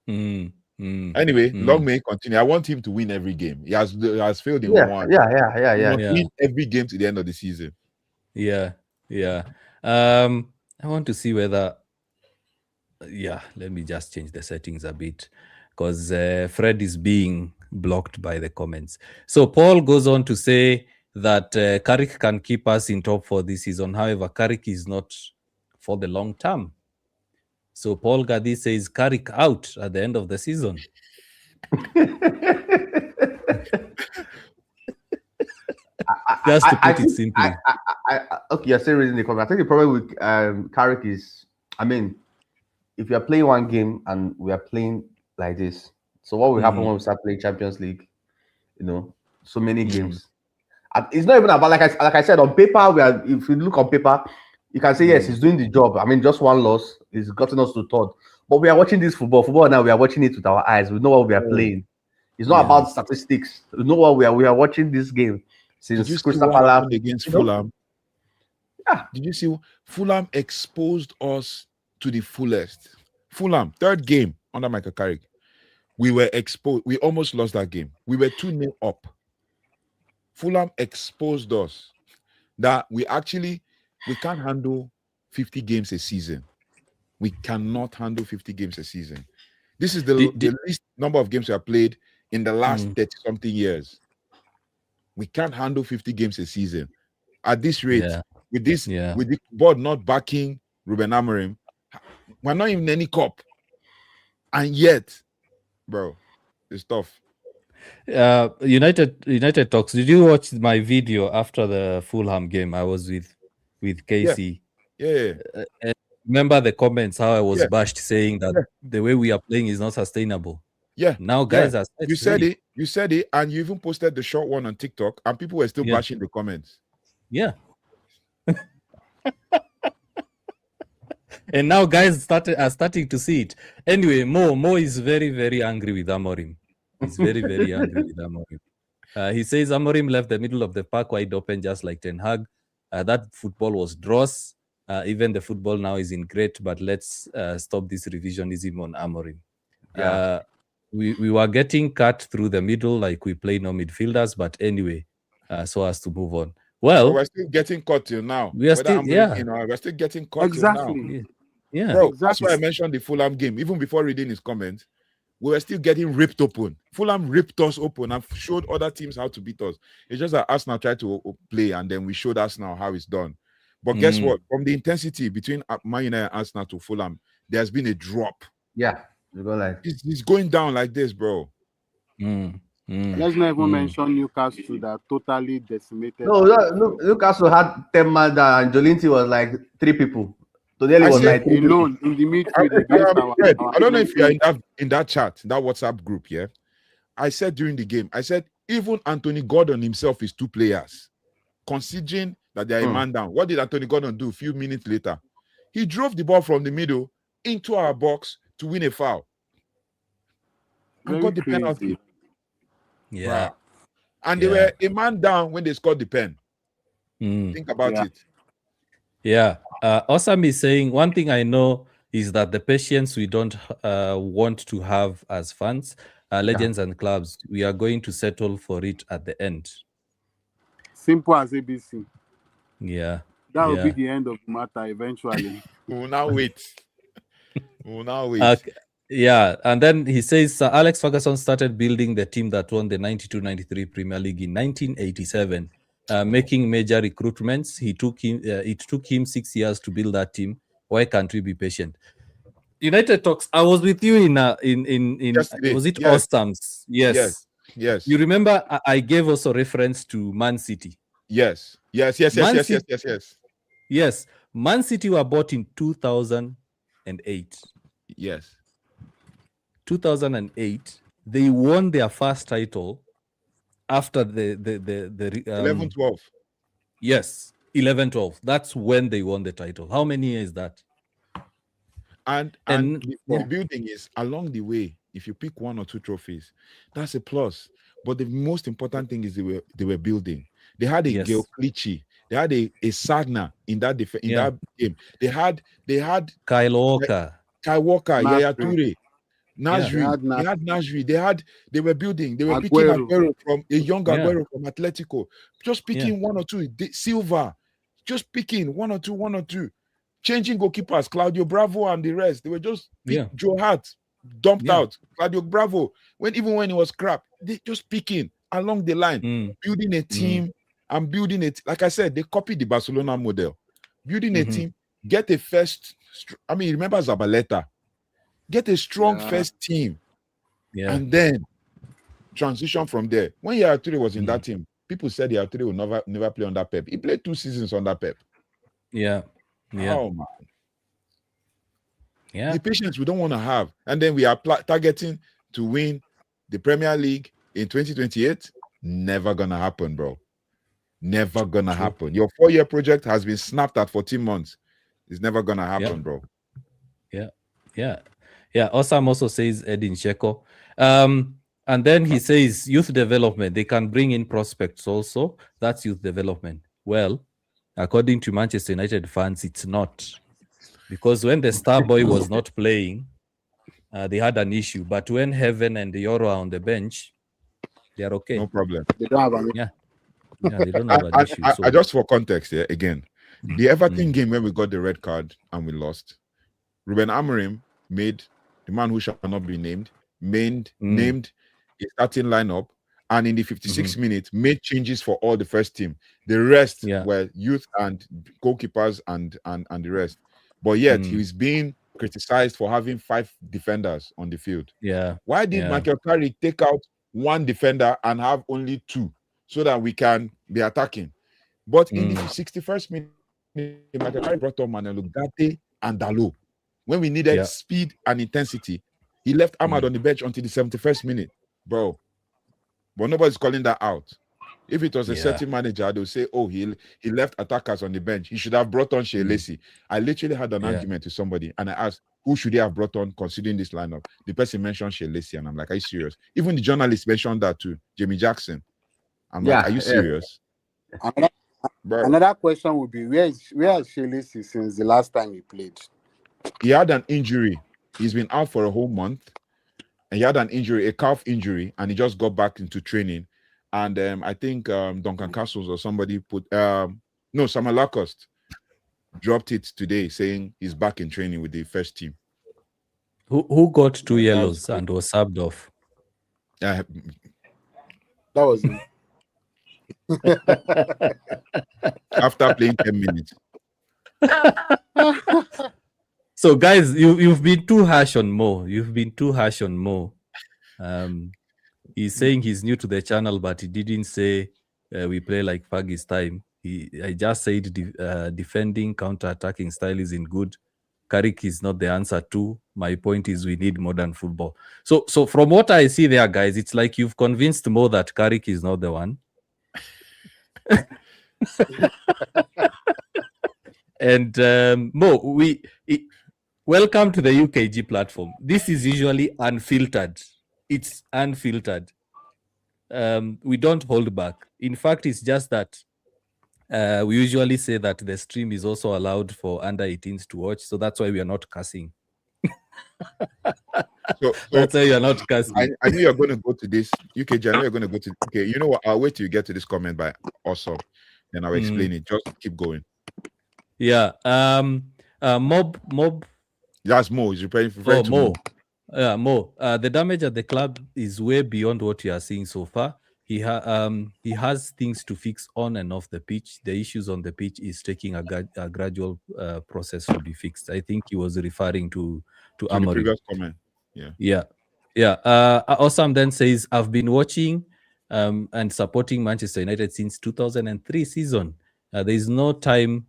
Anyway, long may continue. I want him to win every game. He has failed in one. Yeah. Win every game to the end of the season. Yeah. I want to see whether. Let me just change the settings a bit because Fred is being blocked by the comments. So Paul goes on to say that Carrick can keep us in top for this season. However, Carrick is not for the long term. So Paul Gadi says Carrick out at the end of the season. Just to put it simply. Okay, you're still reading the comment. I think the problem with Carrick is, I mean, if you are playing one game and we are playing like this, so what will happen when we start playing Champions League? So many games. And it's not even about like I said on paper. If you look on paper, you can say yes, he's doing the job. I mean, just one loss is gotten us to third. But we are watching this football now. We are watching it with our eyes. We know what we are playing. It's not about statistics. We know what we are watching this game since Crystal Palace against Fulham. Yeah. Did you see Fulham exposed us to the fullest? Fulham, third game under Michael Carrick. We were exposed. We almost lost that game. We were 2-0 up. Fulham exposed us that we can't handle 50 games a season. We cannot handle 50 games a season. This is the least number of games we have played in the last 30-something years. We can't handle 50 games a season. At this rate, with the board not backing Ruben Amorim, we're not even any cup. And yet, bro, it's tough. United Talks. Did you watch my video after the Fulham game? I was with Casey. Yeah. Remember the comments how I was bashed saying that the way we are playing is not sustainable. Yeah. Now guys are you said it, and you even posted the short one on TikTok, and people were still bashing the comments. Yeah. And now guys are starting to see it. Anyway, Mo is very, very angry with Amorim. He's very, very angry with Amorim. He says Amorim left the middle of the park wide open, just like Ten Hag. That football was dross. Even the football now is in great, but let's stop this revisionism on Amorim. We were getting cut through the middle, like we play no midfielders, but anyway, so as to move on. Well, we're still getting caught till now. We are still, we're still getting caught till now. Yeah, bro, that's why I mentioned the Fulham game. Even before reading his comments, we were still getting ripped open. Fulham ripped us open and showed other teams how to beat us. It's just that Arsenal tried to play, and then we showed Arsenal how it's done. But guess what? From the intensity between Man United and Arsenal to Fulham, there's been a drop. Yeah, it's going down like this, bro. Let's not even mention Newcastle that totally decimated. No, Newcastle had 10 man down, and Jolinti was like 3 people. So there was like alone in the midfield. I don't know if you're in that chat, that WhatsApp group. Yeah, I said during the game, I said even Anthony Gordon himself is 2 players, considering that they are a man down. What did Anthony Gordon do a few minutes later? He drove the ball from the middle into our box to win a foul and got the penalty. Yeah. Wow. And they were a man down when they scored the pen. Think about it. Yeah. Osam is saying, one thing I know is that the patience we don't want to have as fans, legends and clubs, we are going to settle for it at the end. Simple as ABC. Yeah. That will be the end of the matter eventually. We'll now wait. Yeah, and then he says Alex Ferguson started building the team that won the 92-93 Premier League in 1987 making major recruitments. It took him 6 years to build that team. Why can't we be patient? United talks. I was with you in Yesterday. was it Yes. Ostams? Yes. Yes. You remember I gave also reference to Man City. Yes. Yes. Yes. Man City were bought in 2008. Yes. 2008. They won their first title after the 11-12. Yes, 11-12. That's when they won the title. How many years is that? And the building is along the way. If you pick one or two trophies, that's a plus. But the most important thing is they were building. They had a Geo Clichy. They had a Sagna in that that game. They had Kyle Walker, Yaya Toure, Nasri. They were building. They were picking Aguero from a young Aguero from Atletico. Just picking one or two. Silva, just picking one or two. Changing goalkeepers, Claudio Bravo and the rest. They were just Joe Hart dumped out. Claudio Bravo, even when he was crap, they just picking along the line, building a team and building it. Like I said, they copied the Barcelona model. Building a team, get a first. Remember Zabaleta? Get a strong first team, and then transition from there. When Yaya Toure was in that team, people said Yaya Toure will never play under Pep. He played 2 seasons under Pep. Yeah. Oh man. The patience we don't want to have. And then we are targeting to win the Premier League in 2028. Never gonna happen, bro. Never gonna happen. Your 4-year project has been snapped at 14 months. It's never gonna happen, bro. Yeah. Osam also says Edin Dzeko. And then he says youth development. They can bring in prospects also. That's youth development. Well, according to Manchester United fans, it's not. Because when the star boy was not playing, they had an issue. But when Heaven and the Euro are on the bench, they are okay. No problem. They don't have an they don't have an issue. I just for context here, again, the Everton game when we got the red card and we lost, Ruben Amorim made the man who shall not be named a starting lineup, and in the 56th minute made changes for all the first team. The rest were youth and goalkeepers and the rest. But yet he's being criticized for having 5 defenders on the field. Why did Michael Carrick take out 1 defender and have only 2 so that we can be attacking? But in the 61st minute, Michael Carrick brought on Manuel Ugarte and Dalot. When we needed speed and intensity, he left Ahmad on the bench until the 71st minute, bro. But nobody's calling that out. If it was a certain manager, they'll say, oh, he left attackers on the bench. He should have brought on Shea Lacy. I literally had an argument with somebody, and I asked, who should he have brought on considering this lineup? The person mentioned Shea Lacy, and I'm like, are you serious? Even the journalist mentioned that too, Jamie Jackson. I'm like, are you serious? Another question would be, where is Shea Lacy since the last time he played? He had an injury. He's been out for a whole month. And he had an injury, a calf injury, and he just got back into training. And I think Duncan Castles or somebody put Samuel Lacoste dropped it today saying he's back in training with the first team. Who got 2 yellows and was subbed off? That was him. After playing 10 minutes. So guys, you've been too harsh on Mo. He's saying he's new to the channel, but he didn't say we play like Fergie's time. I just said defending, counter-attacking style isn't good. Carrick is not the answer too. My point is we need modern football. So from what I see there, guys, it's like you've convinced Mo that Carrick is not the one. And Mo, welcome to the UKG platform. This is usually unfiltered. It's unfiltered. We don't hold back. In fact, it's just that we usually say that the stream is also allowed for under 18s to watch. So that's why we are not cussing. So that's why you are not cussing. I knew you're going to go to this. UKG, I know you're going to go to. Okay, you know what? I'll wait till you get to this comment by Awesome. Then I'll explain it. Just keep going. Yeah. Mob. That's Mo. He's referring to Mo. Mo. The damage at the club is way beyond what you are seeing so far. he has things to fix on and off the pitch. The issues on the pitch is taking a gradual process to be fixed. I think he was referring to the Amorim. previous comment. Yeah. Osam then says, I've been watching and supporting Manchester United since 2003 season. There is no time.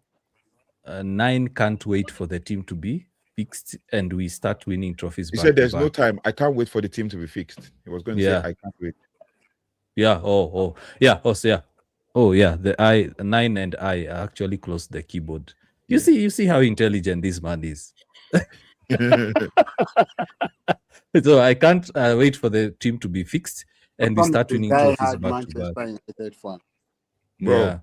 9 can't wait for the team to be fixed and we start winning trophies. He said there's no time. I can't wait for the team to be fixed. He was going to say, I can't wait. Yeah. Oh, yeah. The 9 and I actually closed the keyboard. You see how intelligent this man is. So I can't wait for the team to be fixed and we start winning trophies back to back. United fan. Bro,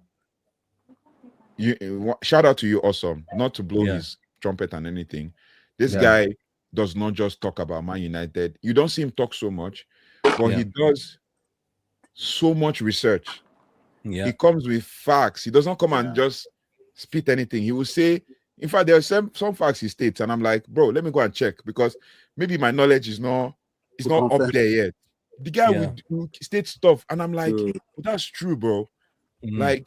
shout out to you, Awesome. Not to blow his trumpet and anything. This guy does not just talk about Man United. You don't see him talk so much, but he does so much research. He comes with facts. He does not come and just spit anything. He will say, in fact, there are some facts he states, and I'm like, bro, let me go and check because maybe my knowledge is not up there yet. The guy will state stuff, and I'm like, that's true, bro. Like,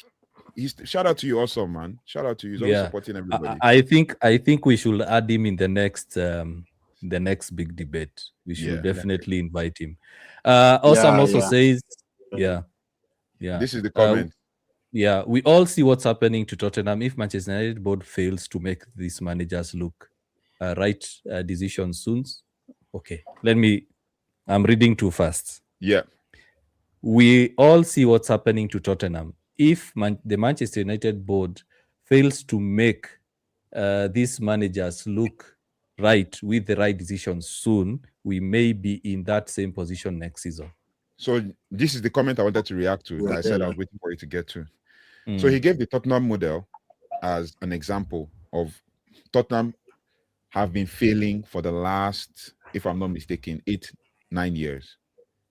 shout out to you, Awesome, man. Shout out to you. He's always supporting everybody. I think we should add him in the next big debate. We should definitely invite him. Awesome says, This is the comment. We all see what's happening to Tottenham. If Manchester United board fails to make these managers look right decisions soon. Okay, I'm reading too fast. Yeah. We all see what's happening to Tottenham. If the Manchester United board fails to make these managers look right with the right decisions soon, we may be in that same position next season. So this is the comment I wanted to react to. That I said I was waiting for you to get to. So he gave the Tottenham model as an example of Tottenham have been failing for the last, if I'm not mistaken, 8-9 years.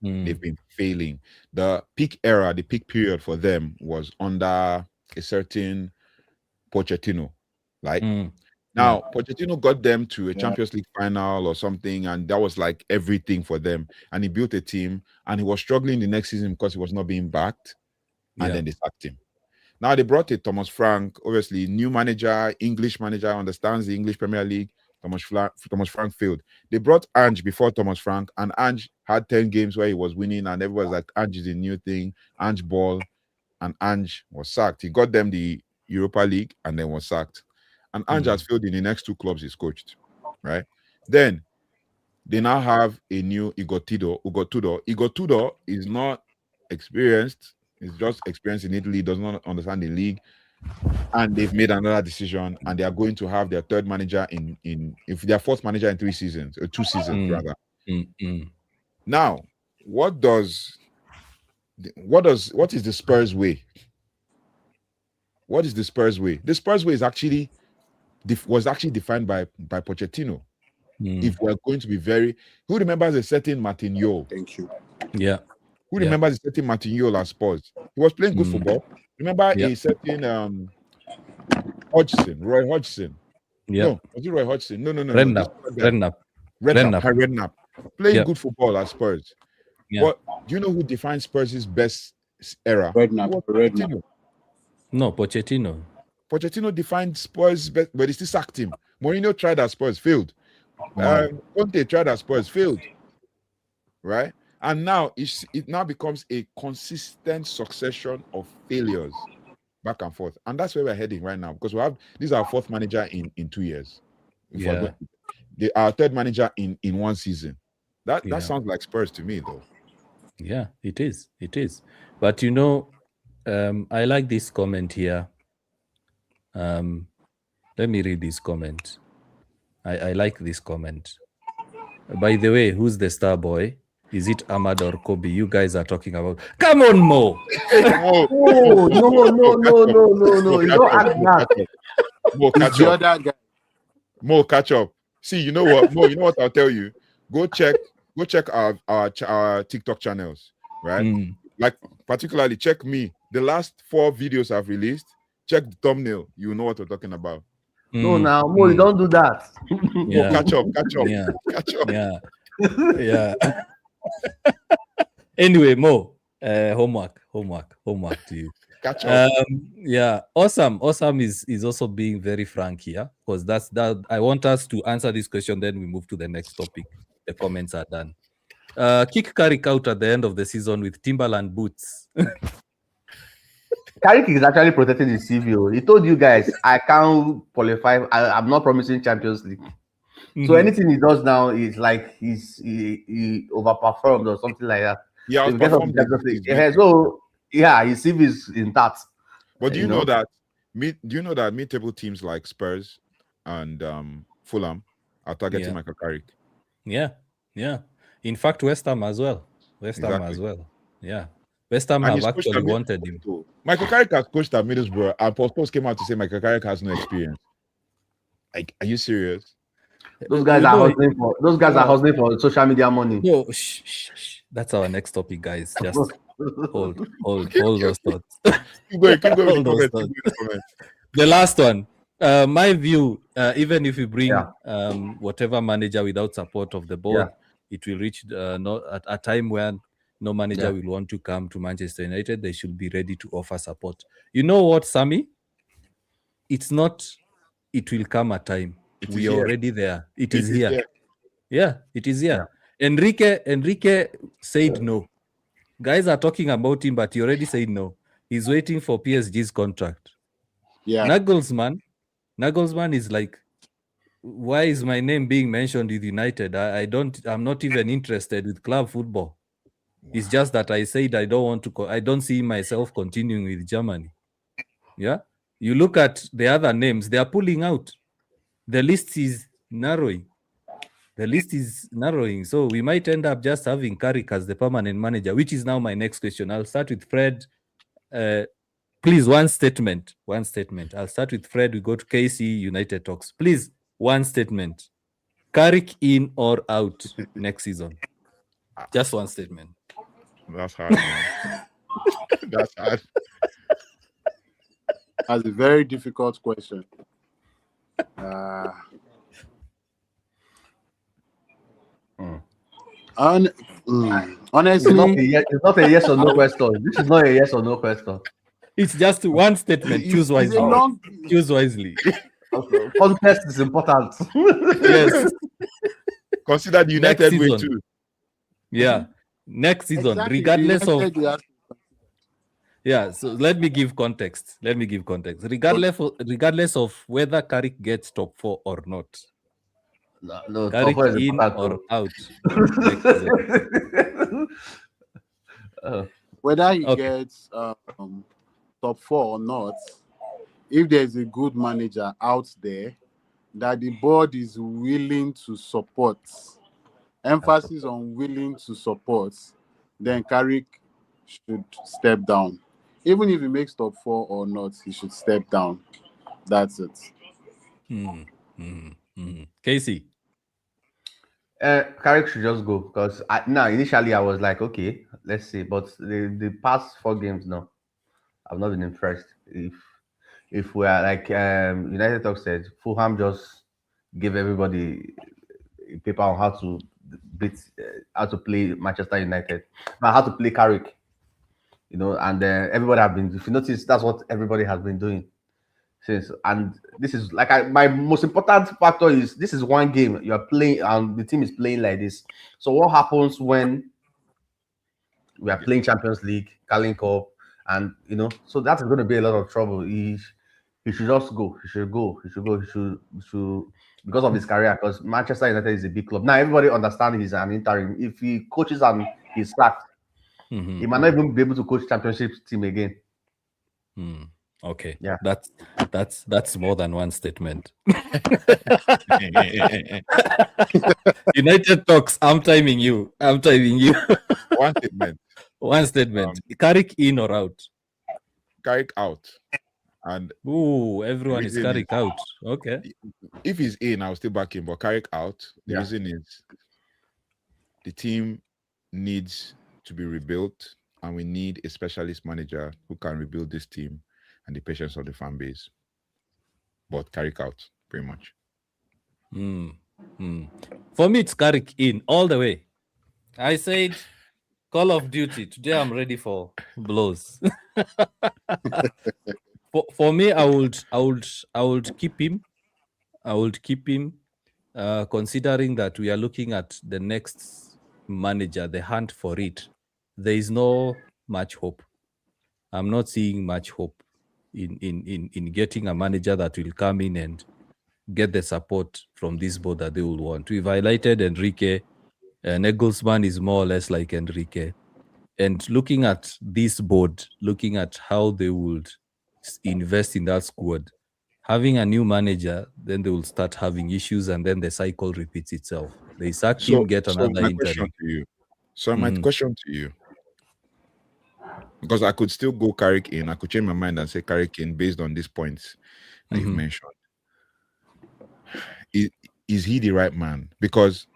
They've been failing. The peak era, the peak period for them was under a certain Pochettino. Now, Pochettino got them to a Champions League final or something, and that was like everything for them. And he built a team, and he was struggling the next season because he was not being backed, and then they sacked him. Now they brought in Thomas Frank, obviously new manager, English manager, understands the English Premier League. Thomas Frank failed. They brought Ange before Thomas Frank, and Ange had 10 games where he was winning, and everybody was like, Ange is a new thing, Ange ball, and Ange was sacked. He got them the Europa League and then was sacked. And Ange has failed in the next 2 clubs he's coached, right? Then they now have a new Igor Tudor. Igor Tudor is not experienced. He's just experienced in Italy, does not understand the league. And they've made another decision, and they are going to have their third manager if their fourth manager in 3 seasons, or 2 seasons rather. Now, what is the Spurs way? What is the Spurs way? The Spurs way is was actually defined by Pochettino. If we're going to be who remembers a certain Martin Yol? Thank you. Yeah. Who remembers a certain Martin Yol at Spurs? He was playing good football. Remember a certain Roy Hodgson. Yeah. No, was it Roy Hodgson? No. Redknapp. Playing good football at Spurs. Yeah. But do you know who defines Spurs' best era? Redknapp. No, Pochettino. Pochettino defined Spurs best, but he still sacked him. Mourinho tried at Spurs, failed. Conte tried at Spurs, failed. Right? And now it now becomes a consistent succession of failures back and forth. And that's where we're heading right now, because this is our 4th manager in 2 years. Our 3rd manager in 1 season. That sounds like Spurs to me, though. Yeah, it is. But I like this comment here. Let me read this comment. I like this comment. By the way, who's the star boy? Is it Ahmad or Kobe? You guys are talking about. Come on, Mo. No. You don't act that. Mo, catch up. Mo, catch up. See, you know what, Mo? You know what I'll tell you. Go check our TikTok channels, right? Like particularly check me. The last 4 videos I've released. Check the thumbnail. You know what we're talking about. No, now Mo, you don't do that. Yeah. Catch up. Yeah. Anyway, Mo, Homework to you. Catch up. Yeah, awesome is also being very frank here, because that I want us to answer this question, then we move to the next topic. The comments are done. Kick Carrick out at the end of the season with Timberland boots. Carrick is actually protecting his CV. He told you guys, I can't qualify. I'm not promising Champions League. So anything he does now is like he overperformed or something like that. Yeah, So if he gets off the outperformed Champions his League, so yeah, his CV is intact. But do you know that mid-table teams like Spurs and Fulham are targeting Michael Carrick? Yeah. In fact, West Ham as well. Yeah. West Ham have actually wanted him. Michael Carrick has coached at Middlesbrough, and Paul Scholes came out to say Michael Carrick has no experience. Like, are you serious? Those guys are hustling for social media money. No, shh. That's our next topic, guys. Just hold those thoughts. Keep going. The last one. My view, even if you bring whatever manager without support of the board, it will reach at a time when no manager will want to come to Manchester United. They should be ready to offer support. You know what, Sammy? It's not. It will come a time. We are already there. It is here. Yeah, it is here. Yeah. Enrique said no. Guys are talking about him, but he already said no. He's waiting for PSG's contract. Yeah. Nagelsmann is like, why is my name being mentioned with United? I'm not even interested with club football. It's just that I said I don't want to. I don't see myself continuing with Germany. Yeah, you look at the other names; they are pulling out. The list is narrowing. So we might end up just having Carrick as the permanent manager, which is now my next question. I'll start with Fred. Please, one statement. I'll start with Fred. We go to KC United talks. Please, one statement. Carrick in or out next season? Just one statement. That's hard, man. That's hard. That's a very difficult question. Honestly, it's not a yes or no question. This is not a yes or no question. It's just one statement. Choose wisely. Choose wisely. Context is important. Yes. Consider the United way too. Yeah. Next season, regardless of. Yeah, so let me give context. Regardless of whether Carrick gets top 4 or not. No, Carrick in or out. Whether he gets top 4 or not, if there's a good manager out there that the board is willing to support, emphasis on willing to support, then Carrick should step down. Even if he makes top 4 or not, he should step down. That's it. Casey? Carrick should just go, because initially I was like, okay, let's see. But the past 4 games, no, I've not been impressed. If we are like United Talk said, Fulham just gave everybody a paper on how to play Manchester United, how to play Carrick, and everybody have been. If you notice, that's what everybody has been doing since. And this is like my most important factor is this is one game you are playing, and the team is playing like this. So what happens when we are playing Champions League, Carling Cup, and so that's going to be a lot of trouble. He should just go. He should because of his career. Because Manchester United is a big club now. Everybody understands he's an interim. If he coaches and he's sacked, he might not even be able to coach championship team again. Okay. Yeah. That's more than one statement. United Talks. I'm timing you. One statement. Carrick in or out? Carrick out. And everyone is Carrick out. Okay. If he's in, I'll still back him. But Carrick out. The reason is the team needs to be rebuilt, and we need a specialist manager who can rebuild this team and the patience of the fan base. But Carrick out, pretty much. For me, it's Carrick in all the way. I said Call of Duty. Today I'm ready for blows. For me, I would keep him. I would keep him, considering that we are looking at the next manager, the hunt for it. There is no much hope. I'm not seeing much hope in getting a manager that will come in and get the support from this board that they will want. We've highlighted Enrique. Nagelsmann is more or less like Enrique. And looking at this board, looking at how they would invest in that squad, having a new manager, then they will start having issues, and then the cycle repeats itself. They sack him, get another my question interim. to you. So my question to you, because I could still go Carrick in, I could change my mind and say Carrick in based on these points that you've mentioned. Is he the right man? Because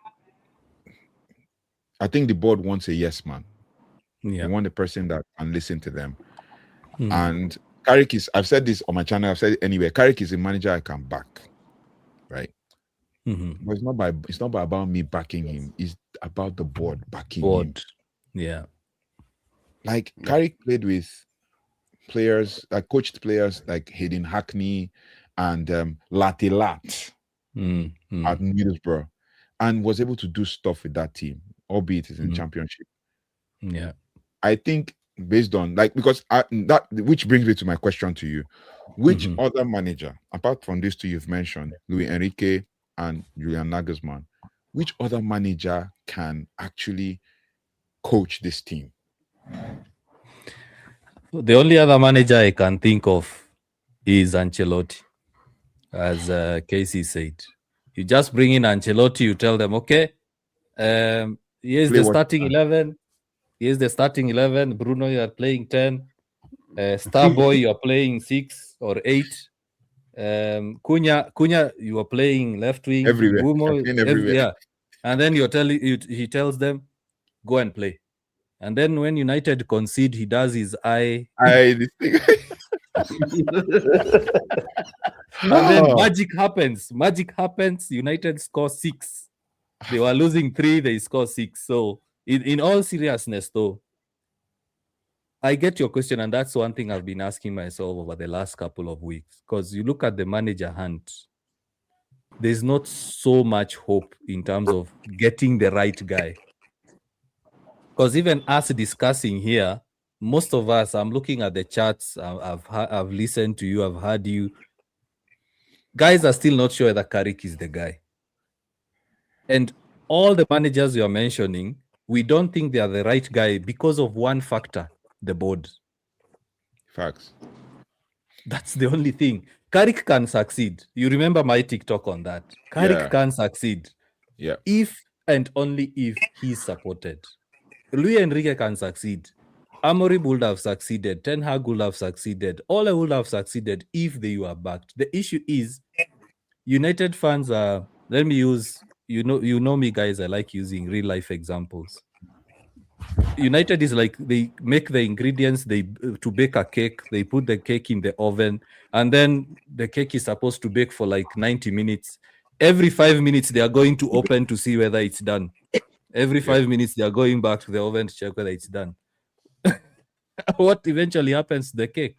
I think the board wants a yes man. Yeah. They want a person that can listen to them. And Carrick is, I've said this on my channel, I've said it anywhere, Carrick is a manager I can back. Right? But it's not about me backing him. It's about the board backing him. Yeah. Like Carrick played with players, coached players like Hayden Hackney and Latilat at Middlesbrough, and was able to do stuff with that team, albeit it's in championship. Yeah. I think based on because that, which brings me to my question to you. Which other manager, apart from these two you've mentioned, Luis Enrique and Julian Nagelsmann, which other manager can actually coach this team? The only other manager I can think of is Ancelotti, as Casey said. You just bring in Ancelotti, you tell them, okay, here's the starting 11. Here's the starting 11. Bruno, you are playing 10. Starboy, you are playing 6 or 8. Cunha, you are playing left wing. Everywhere. Bumo, yeah. And then he tells them, go and play. And then when United concede, he does his eye. This thing. And then magic happens. United score 6. They were losing 3. They score 6. So in all seriousness, though, I get your question, and that's one thing I've been asking myself over the last couple of weeks. Because you look at the manager hunt, there's not so much hope in terms of getting the right guy. Because even us discussing here, most of us, I'm looking at the charts, I've listened to you, I've heard you. Guys are still not sure that Carrick is the guy. And all the managers you're mentioning, we don't think they are the right guy because of one factor, the board. Facts. That's the only thing. Carrick can succeed. You remember my TikTok on that. Carrick can succeed. Yeah. If and only if he's supported. Luis Enrique can succeed. Amorim would have succeeded. Ten Hag would have succeeded. Ole would have succeeded if they were backed. The issue is United fans are, let me use, you know me guys, I like using real life examples. United is like, they make the ingredients to bake a cake, they put the cake in the oven, and then the cake is supposed to bake for like 90 minutes. Every 5 minutes they are going to open to see whether it's done. Every 5 minutes they are going back to the oven to check whether it's done. What eventually happens to the cake?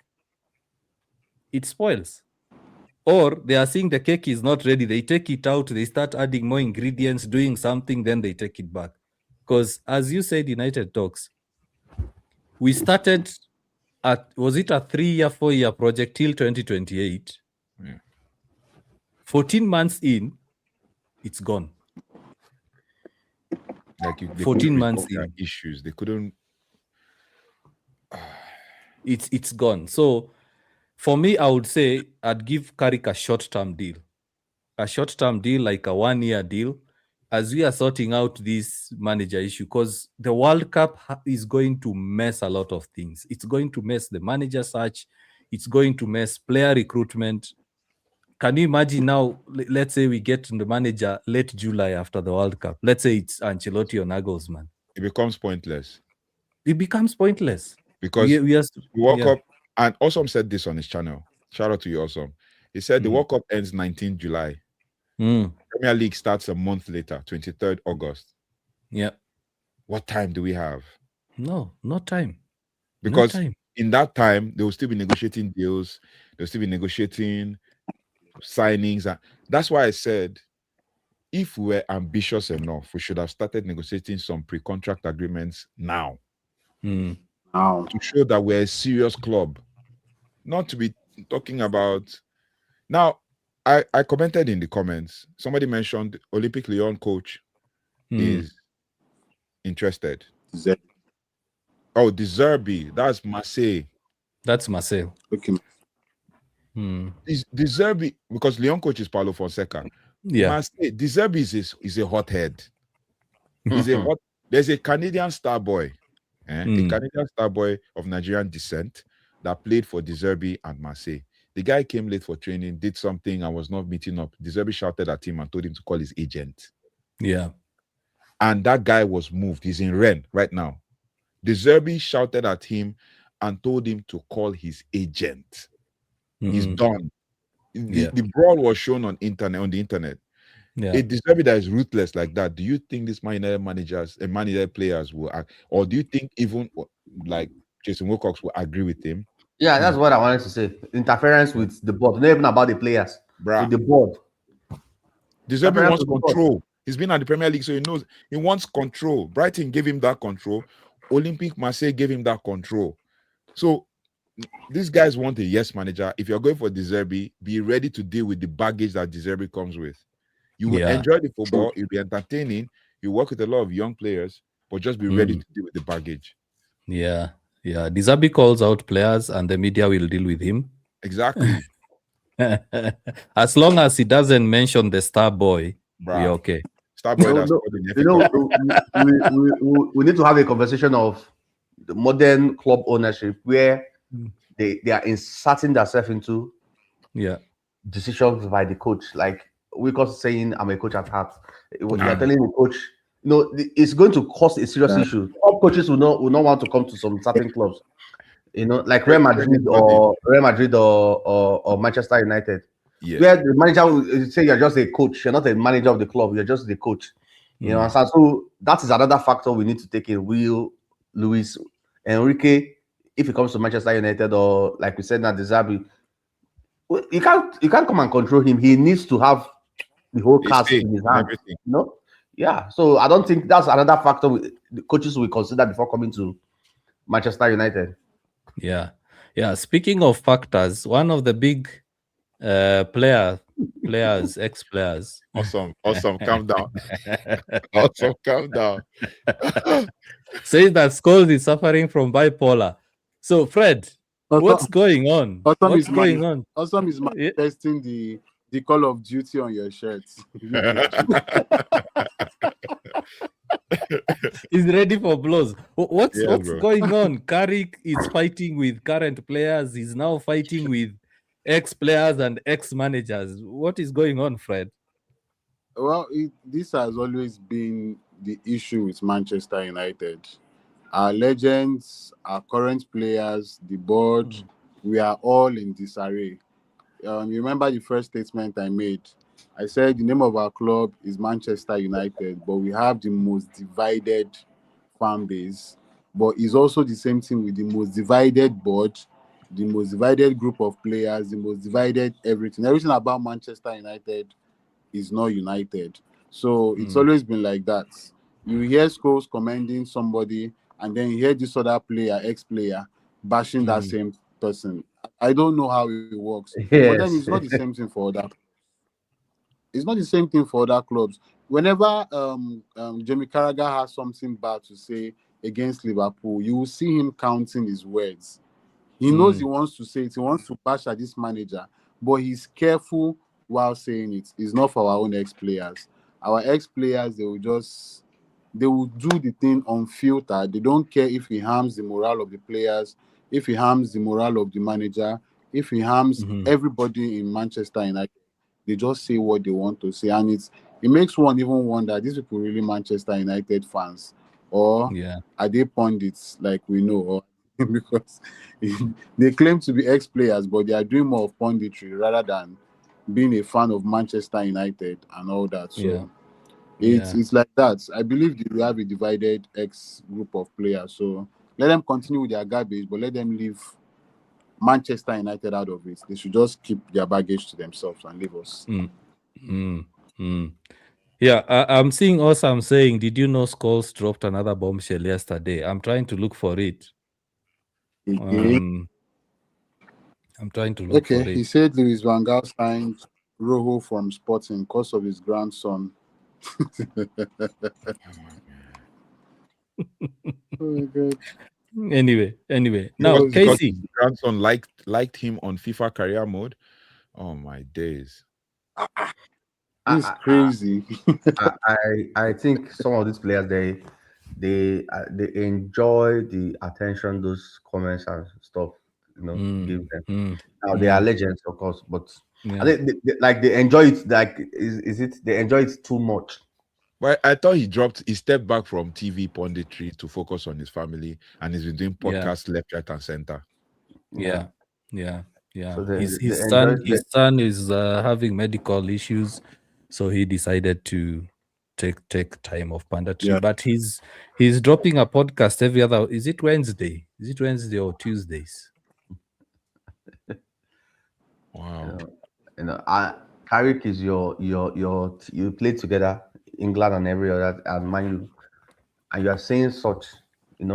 It spoils. Or they are seeing the cake is not ready, they take it out, they start adding more ingredients, doing something, then they take it back. Because as you said, United Talks, we started was it a 3-year, 4-year project till 2028? Yeah. 14 months in, it's gone. Like 14 months in. Issues. They couldn't. It's gone. So for me, I would say I'd give Carrick a short-term deal. A short-term deal, like a 1-year deal, as we are sorting out this manager issue, because the World Cup is going to mess a lot of things. It's going to mess the manager search. It's going to mess player recruitment. Can you imagine now, let's say we get the manager late July after the World Cup. Let's say it's Ancelotti or Nagelsmann. It becomes pointless. It becomes pointless. Because we woke up, and Awesome said this on his channel. Shout out to you, Awesome. He said the World Cup ends 19 July. Premier League starts a month later, 23rd August. Yeah. What time do we have? No time. Because No time. in that time, they will still be negotiating deals, they'll still be negotiating signings. And that's why I said, if we were ambitious enough, we should have started negotiating some pre-contract agreements now Mm. Now, to show that we're a serious club, not to be talking about. Now, I commented in the comments. Somebody mentioned Olympic Lyon coach Mm. is interested. Z- Oh, De Zerbi, that's Marseille. That's Marcel. okay. Mm. De Zerbi, because Lyon coach is Paulo Fonseca. Yeah. Marseille, De Zerbi is a hothead. He's a hot. There's a Canadian star boy, a Canadian star boy of Nigerian descent that played for De Zerbi and Marseille. The guy came late for training, did something, and was not meeting up. De Zerbi shouted at him and told him to call his agent. Yeah. And that guy was moved. He's in Rennes right now. De Zerbi shouted at him and told him to call his agent. He's done. The brawl was shown on the internet. Yeah. A De Zerbi that is ruthless like that, do you think this Man United managers and Man United players will act, or do you think even like Jason Wilcox will agree with him? Yeah, that's what I wanted to say. Interference with the board, not even about the players, with the board. De Zerbi wants control. He's been at the Premier League, so he knows he wants control. Brighton gave him that control. Olympique Marseille gave him that control. So these guys want a yes manager. If you're going for De Zerbi, be ready to deal with the baggage that De Zerbi comes with. You will enjoy the football, you'll be entertaining, you work with a lot of young players, but just be ready to deal with the baggage. Yeah. De Zerbi calls out players and the media will deal with him. Exactly. As long as he doesn't mention the star boy, we're okay. Star boy, we need to have a conversation of the modern club ownership where they are inserting themselves into decisions by the coach. Like Wilcox saying, "I'm a coach at heart." You're telling the coach, it's going to cause a serious issue. All coaches will not want to come to some certain clubs, like Real Madrid or Manchester United, where the manager will say you're just a coach, you're not a manager of the club, you're just the coach. And so that is another factor we need to take in. Will Luis Enrique, if he comes to Manchester United, or like we said now, De Zerbi, you can't come and control him. He needs to have the whole cast in his hand. Yeah. So I don't think that's another factor the coaches will consider before coming to Manchester United. Yeah. Speaking of factors, one of the big ex-players. Awesome. Calm down. Awesome. Calm down. Says that Scholes is suffering from bipolar. So, Fred, what's going on? Awesome is manifesting the Call of Duty on your shirt. He's ready for blows. What's going on? Carrick is fighting with current players. He's now fighting with ex-players and ex-managers. What is going on, Fred? Well, this has always been the issue with Manchester United. Our legends, our current players, the board, we are all in disarray. You remember the first statement I made? I said the name of our club is Manchester United, but we have the most divided fan base. But it's also the same thing with the most divided board, the most divided group of players, the most divided everything. Everything about Manchester United is not united. So it's always been like that. You hear Scholes commending somebody, and then you hear this other player, ex-player, bashing that same person. I don't know how it works. Yes. But then it's not the same thing for other. It's not the same thing for other clubs. Whenever Jamie Carragher has something bad to say against Liverpool, you will see him counting his words. He knows he wants to say it. He wants to bash at this manager, but he's careful while saying it. It's not for our own ex-players. Our ex-players, they will do the thing unfiltered. They don't care if he harms the morale of the players, if he harms the morale of the manager, if he harms everybody in Manchester United. They just say what they want to say, and it makes one even wonder: these people really Manchester United fans, or are they pundits like we know? Or because they claim to be ex-players, but they are doing more of punditry rather than being a fan of Manchester United and all that. So It's like that. I believe they will have a divided X group of players. So let them continue with their garbage, but let them leave Manchester United out of it. They should just keep their baggage to themselves and leave us. Yeah, I'm seeing also. I'm saying, did you know Scholes dropped another bombshell yesterday? I'm trying to look for it. Again. I'm trying to look for it. He said Luis Van Gaal signed Rojo from Sporting because of his grandson. Oh my God. Anyway. Now, because Casey, his grandson liked him on FIFA career mode. Oh my days! It's crazy. I think some of these players they enjoy the attention those comments and stuff give them. Now they are legends, of course, but I think they enjoy it. Like is it they enjoy it too much? But I thought he stepped back from TV punditry to focus on his family, and he's been doing podcasts left, right, and center. Yeah. So His son is having medical issues, so he decided to take time off punditry. Yeah. But he's dropping a podcast every other. Is it Wednesday? Is it Wednesday or Tuesdays? Wow. Carrick is your you played together, England and every other, and Man U, and you are saying such, I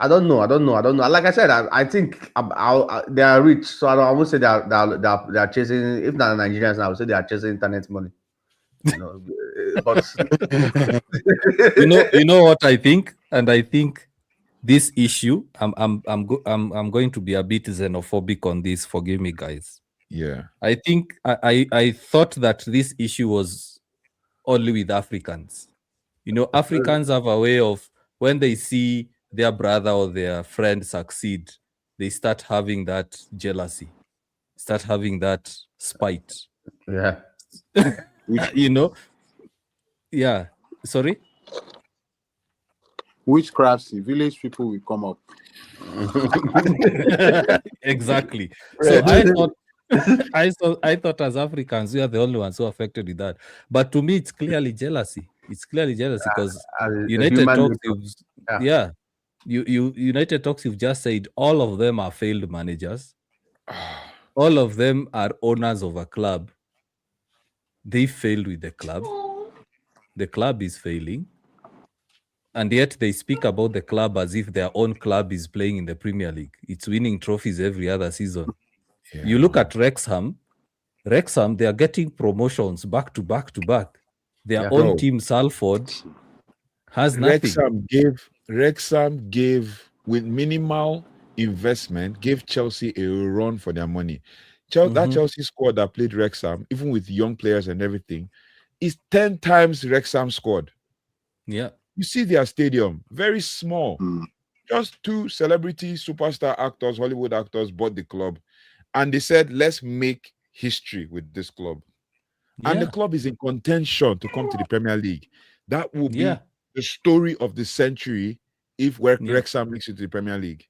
don't know. Like I said, I think they are rich, so I won't say they are chasing. If not Nigerians, I would say they are chasing internet money. But you know what I think, and I think this issue, I'm going to be a bit xenophobic on this. Forgive me, guys. Yeah. I think I thought that this issue was only with Africans. Africans have a way of, when they see their brother or their friend succeed, they start having that jealousy, start having that spite. Yeah. Yeah. Sorry? Witchcrafty, village people will come up. Exactly. So I thought as Africans, we are the only ones who are affected with that. But to me, it's clearly jealousy. It's clearly jealousy because United Talks, United Talks, you've just said all of them are failed managers. All of them are owners of a club. They failed with the club. The club is failing. And yet they speak about the club as if their own club is playing in the Premier League. It's winning trophies every other season. Yeah. You look at Wrexham, they are getting promotions back to back to back. Their own team, Salford, has nothing. Wrexham gave, with minimal investment, gave Chelsea a run for their money. That Chelsea squad that played Wrexham, even with young players and everything, is 10 times Wrexham squad. Yeah. You see their stadium, very small. Just 2 celebrity superstar actors, Hollywood actors bought the club. And they said, let's make history with this club. Yeah. And the club is in contention to come to the Premier League. That will be the story of the century if Wrexham makes it to the Premier League.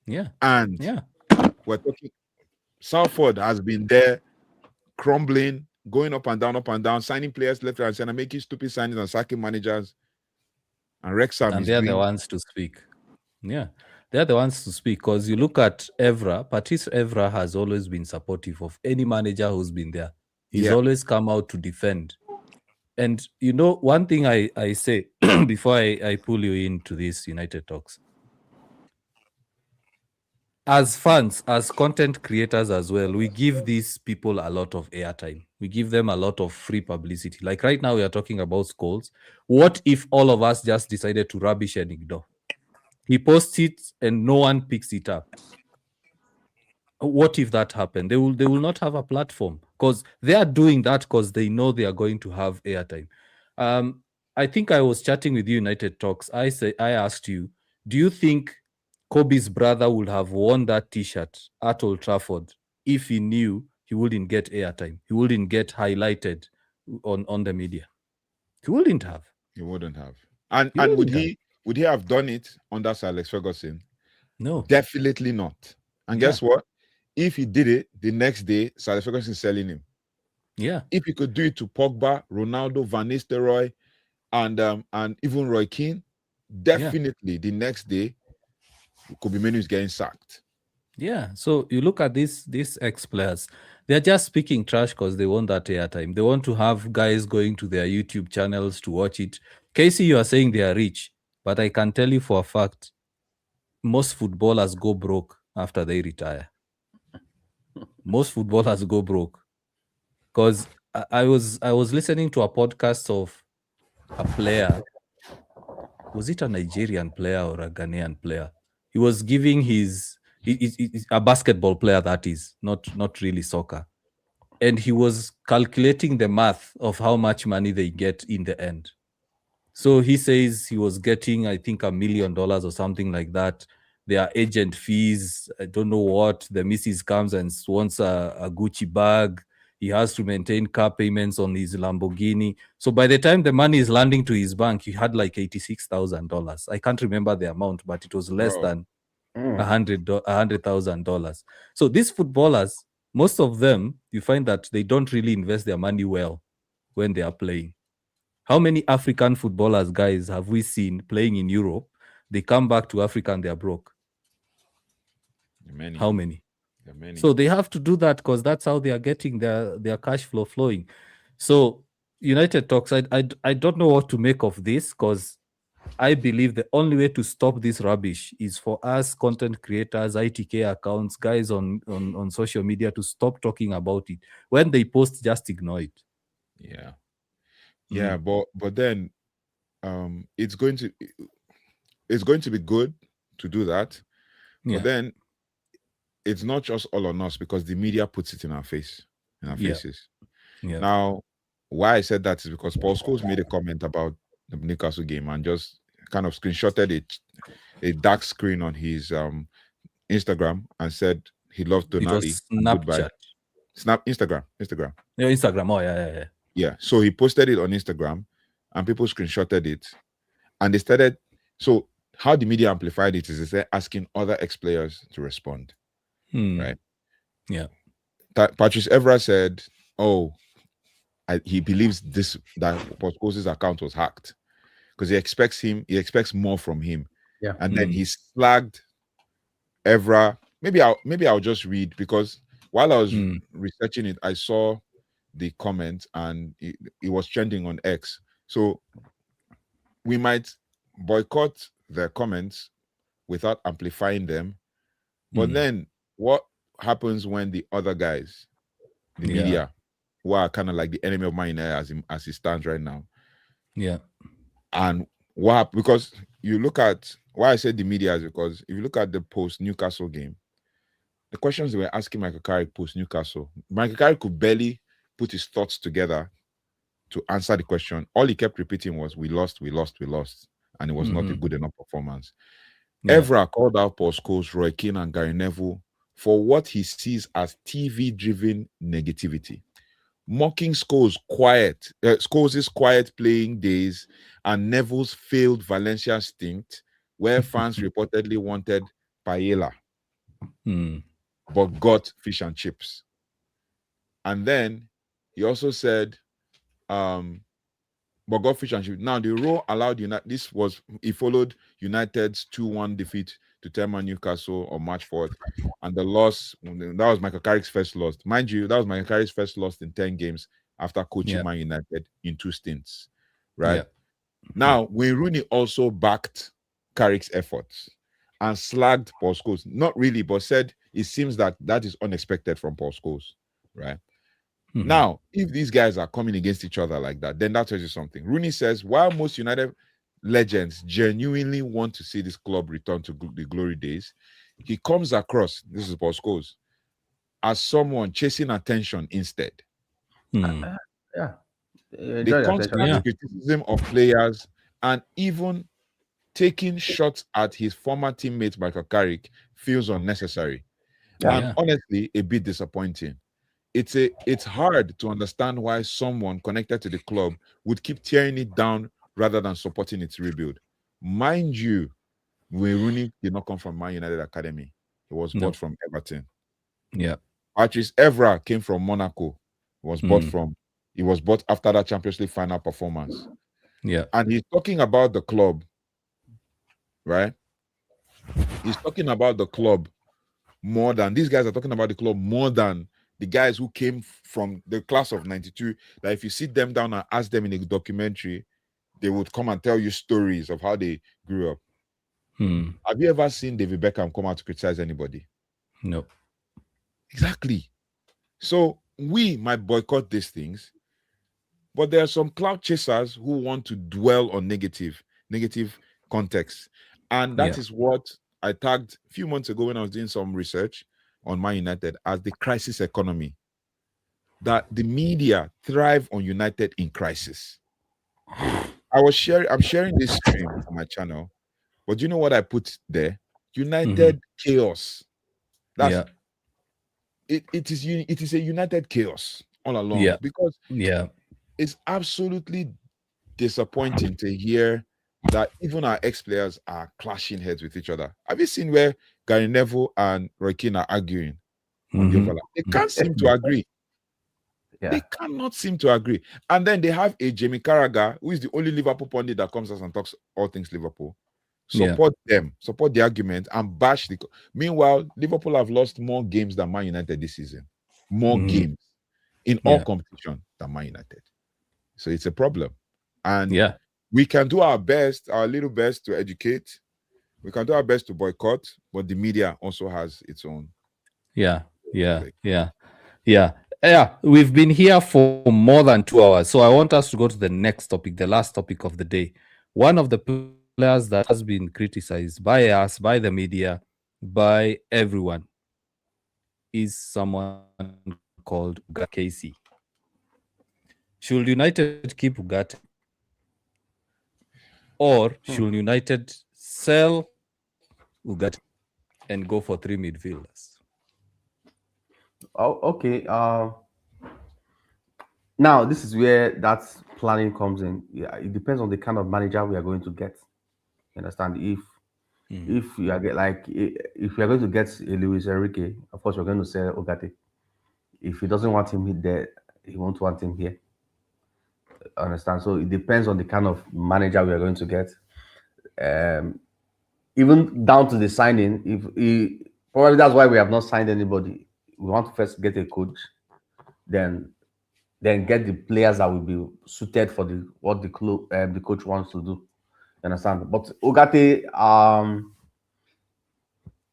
Yeah. And we're talking, Salford has been there crumbling, going up and down, signing players left and center, making stupid signings and sacking managers. And Wrexham they're the ones to speak. Yeah, they're the ones to speak because you look at Evra. Patrice Evra has always been supportive of any manager who's been there. He's always come out to defend. And one thing I say before I pull you into this United Talks. As fans, as content creators as well, we give these people a lot of airtime. We give them a lot of free publicity. Like right now, we are talking about Scholes. What if all of us just decided to rubbish and ignore? He posts it and no one picks it up. What if that happened? They will not have a platform because they are doing that because they know they are going to have airtime. I think I was chatting with you, United Talks. I asked you, do you think Kobe's brother would have worn that T-shirt at Old Trafford if he knew he wouldn't get airtime? He wouldn't get highlighted on the media. He wouldn't have. He wouldn't have. And would he have done it under Sir Alex Ferguson? No. Definitely not. And guess what? If he did it, the next day, Sir Alex Ferguson is selling him. Yeah. If he could do it to Pogba, Ronaldo, Van Nistelrooy, and even Roy Keane, definitely the next day Kobe Menu is getting sacked. Yeah. So you look at these ex players, they're just speaking trash because they want that airtime. They want to have guys going to their YouTube channels to watch it. Casey, you are saying they are rich, but I can tell you for a fact, most footballers go broke after they retire. Most footballers go broke because I was listening to a podcast of a player. Was it a Nigerian player or a Ghanaian player? He was giving a basketball player, that is not really soccer, and he was calculating the math of how much money they get in the end. So he says he was getting, I think, $1 million or something like that. Their agent fees, I don't know what. The missus comes and wants a Gucci bag. He has to maintain car payments on his Lamborghini. So by the time the money is landing to his bank, he had like $86,000. I can't remember the amount, but it was less Bro. than $100,000. So these footballers, most of them, you find that they don't really invest their money well when they are playing. How many African footballers, guys, have we seen playing in Europe? They come back to Africa and they're broke. Many. How many? Many. So they have to do that because that's how they are getting their cash flow flowing. So United Talks, I don't know what to make of this because I believe the only way to stop this rubbish is for us content creators, ITK accounts, guys on social media to stop talking about it. When they post, just ignore it. Yeah. Yeah, but then it's going to be good to do that. Yeah. But then it's not just all on us because the media puts it in our faces. Yeah. Now, why I said that is because Paul Scholes made a comment about the Newcastle game and just kind of screenshotted a dark screen on his Instagram and said he loved It was Tonali and goodbye. Snapchat. Instagram. Yeah, Instagram. Oh, yeah. Yeah. So he posted it on Instagram and people screenshotted it. And they started. So how the media amplified it is they're asking other ex-players to respond. Right? Yeah. Patrice Evra said, "Oh, he believes that Paul Scholes' account was hacked because he expects more from him." Yeah. And then he slagged Evra. Maybe I'll just read because while I was researching it, I saw the comment and it was trending on X. So we might boycott their comments without amplifying them. But then what happens when the other guys, the media, who are kind of like the enemy of Man United as he stands right now? Yeah. And because you look at why I said the media is because if you look at the post Newcastle game, the questions they were asking Michael Carrick post Newcastle, Michael Carrick could barely put his thoughts together to answer the question. All he kept repeating was, "We lost, we lost, we lost," and it was not a good enough performance. Yeah. Evra called out Paul Scholes, Roy Keane, and Gary Neville for what he sees as TV-driven negativity, mocking Scholes' quiet playing days and Neville's failed Valencia stint, where fans reportedly wanted paella, but got fish and chips. And then he also said, but got fish and chips. Now the rule allowed United. He followed United's 2-1 defeat to Tema Newcastle on March 4th, and the loss, that was Michael Carrick's first loss. Mind you, that was Michael Carrick's first loss in 10 games after coaching Man United in 2 stints. Right? Now, Wayne Rooney also backed Carrick's efforts and slagged Paul Scholes. Not really, but said it seems that is unexpected from Paul Scholes. Right? Now, if these guys are coming against each other like that, then that tells you something. Rooney says, while most United legends genuinely want to see this club return to the glory days, he comes across, this is Paul Scholes, as someone chasing attention instead. Yeah. The constant criticism of players and even taking shots at his former teammate Michael Carrick feels unnecessary. And honestly, a bit disappointing. It's hard to understand why someone connected to the club would keep tearing it down rather than supporting its rebuild. Mind you, Wayne Rooney did not come from Man United Academy. He was bought from Everton. Yeah. Patrice Evra came from Monaco, was bought from. He was bought after that Champions League final performance. Yeah. And he's talking about the club, right? He's talking about the club more than these guys are talking about the club more than the guys who came from the class of 92. That if you sit them down and ask them in a documentary, they would come and tell you stories of how they grew up. Have you ever seen David Beckham come out to criticize anybody? No. Exactly. So we might boycott these things, but there are some cloud chasers who want to dwell on negative context. And that is what I tagged a few months ago when I was doing some research on Man United as the crisis economy. That the media thrive on United in crisis. I'm sharing this stream on my channel, but you know what I put there? United chaos. That's it is a United chaos all along, because it's absolutely disappointing to hear that even our ex-players are clashing heads with each other. Have you seen where Gary Neville and Roy Keane are arguing on the overlap? They can't seem to agree. They cannot seem to agree. And then they have a Jamie Carragher, who is the only Liverpool pundit that comes out and talks all things Liverpool. Support them, support the argument, and bash the. Meanwhile, Liverpool have lost more games than Man United this season. More games in all competition than Man United. So it's a problem. And we can do our best, our little best to educate. We can do our best to boycott, but the media also has its own. Yeah. We've been here for more than 2 hours. So I want us to go to the next topic, the last topic of the day. One of the players that has been criticized by us, by the media, by everyone, is someone called Ugarte. Should United keep Ugarte? Or should United sell Ugarte and go for 3 midfielders? Oh, okay. Now this is where that planning comes in. Yeah, it depends on the kind of manager we are going to get. You understand? If you are if we are going to get a Luis Enrique, of course we're going to sell Ugarte. If he doesn't want him there, he won't want him here. Understand? So it depends on the kind of manager we are going to get. Even down to the signing, probably that's why we have not signed anybody. We want to first get a coach, then get the players that will be suited for what the coach wants to do. You understand? But Ugarte,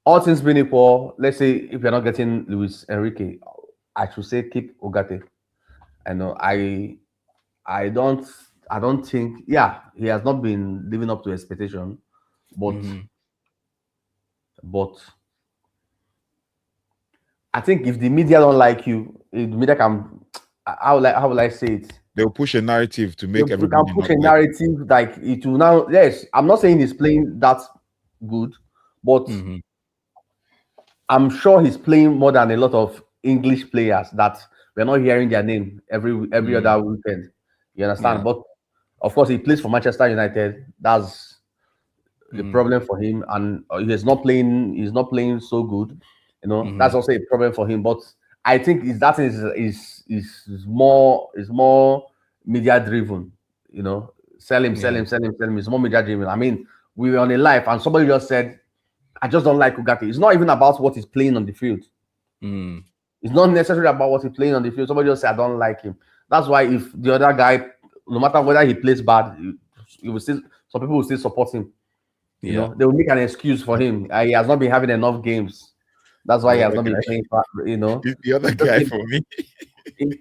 all things being equal, let's say if you're not getting Luis Enrique, I should say keep Ugarte. I know I don't think he has not been living up to expectation, but I think if the media don't like you, if the media can, how will I say it? They'll push a narrative to make everybody. Can push a narrative like it will now. Yes, I'm not saying he's playing that good, but I'm sure he's playing more than a lot of English players that we're not hearing their name every other weekend. You understand? Yeah. But of course, he plays for Manchester United. That's the problem for him, and he's not playing so good. You know, that's also a problem for him. But I think that is more media driven. You know, sell him. It's more media driven. I mean, we were on a live, and somebody just said, "I just don't like Ugarte." It's not even about what he's playing on the field. It's not necessarily about what he's playing on the field. Somebody just said, "I don't like him." That's why if the other guy, no matter whether he plays bad, some people will still support him. You know, they will make an excuse for him. He has not been having enough games. That's why he has not been playing. You know, he's the other guy for me.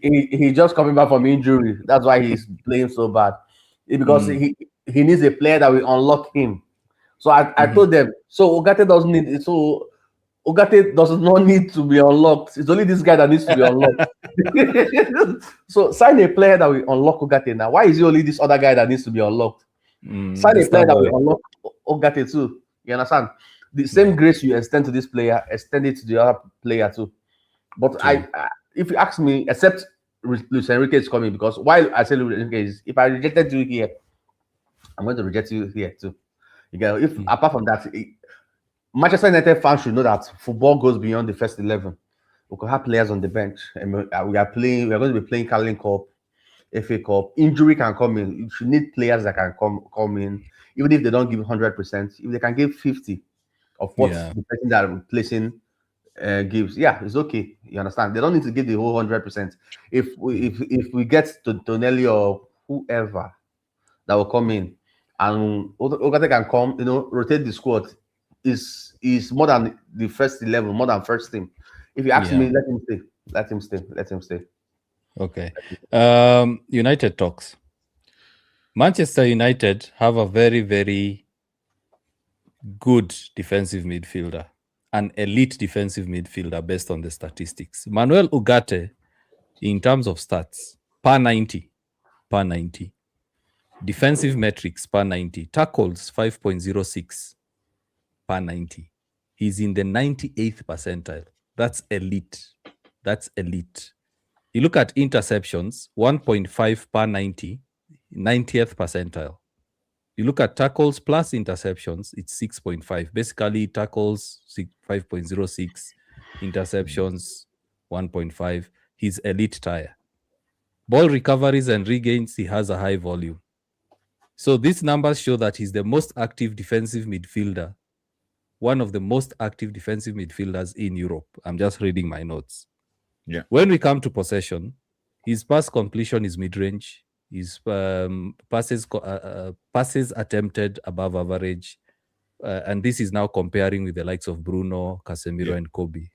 He's just coming back from injury. That's why he's playing so bad. Because he needs a player that will unlock him. So I told them. So Ugarte doesn't need it. So Ugarte does not need to be unlocked. It's only this guy that needs to be unlocked. So sign a player that will unlock Ugarte now. Why is it only this other guy that needs to be unlocked? Sign a player that will unlock Ugarte too. You understand? The same grace you extend to this player, extend it to the other player too. But if you ask me, except Luis Enrique is coming, because while I say Luis Enrique is, if I rejected you here, I'm going to reject you here too. If apart from that, Manchester United fans should know that football goes beyond the first 11. We could have players on the bench. And we are going to be playing Carling Cup, FA Cup. Injury can come in. You should need players that can come in, even if they don't give 100%. If they can give 50 of what Yeah. the person that are replacing gives, yeah, it's okay. You understand? They don't need to give the whole 100%. If we get to Tonelli or whoever that will come in, and Ugarte can come, rotate the squad, is more than the first 11, more than first team. If you ask Yeah. me, let him stay. Let him stay. Let him stay. Okay. United talks. Manchester United have a very, very good defensive midfielder, an elite defensive midfielder based on the statistics. Manuel Ugarte, in terms of stats, per 90. Defensive metrics per 90. Tackles 5.06 per 90. He's in the 98th percentile. That's elite. You look at interceptions, 1.5 per 90, 90th percentile. You look at tackles plus interceptions, it's 6.5. Basically, tackles 5.06, interceptions 1.5. He's elite tier. Ball recoveries and regains, he has a high volume. So these numbers show that he's the most active defensive midfielder, one of the most active defensive midfielders in Europe. I'm just reading my notes. Yeah. When we come to possession, his pass completion is mid-range. His passes attempted above average. And this is now comparing with the likes of Bruno, Casemiro, and Kobe.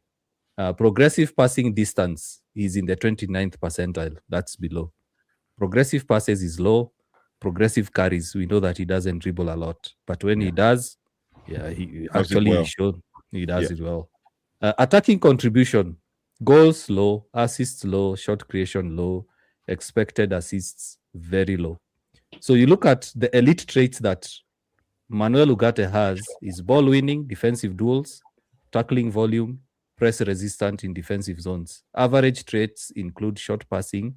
Progressive passing distance is in the 29th percentile. That's below. Progressive passes is low. Progressive carries, we know that he doesn't dribble a lot. But when he does, he Does it well. showed he does it well. Attacking contribution, goals low, assists low, shot creation low, expected assists very low. So you look at the elite traits that Manuel Ugarte has is ball winning, defensive duels, tackling volume, press resistant in defensive zones. Average traits include short passing,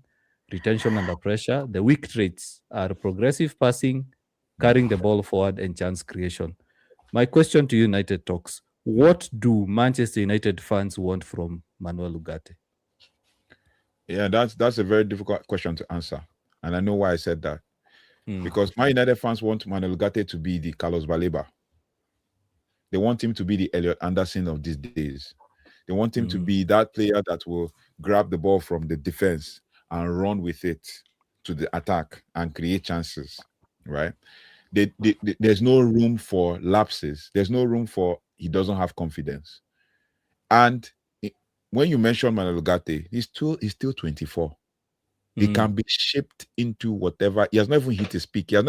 retention under pressure. The weak traits are progressive passing, carrying the ball forward, and chance creation. My question to United Talks, what do Manchester United fans want from Manuel Ugarte? Yeah, that's a very difficult question to answer. And I know why I said that. Because my United fans want Manuel Ugarte to be the Carlos Baleba. They want him to be the Elliot Anderson of these days. They want him to be that player that will grab the ball from the defense and run with it to the attack and create chances, right? There's no room for lapses. There's no room for he doesn't have confidence. And when you mention Manuel Ugarte, he's still 24. He can be shaped into whatever. He has not even hit his peak. He has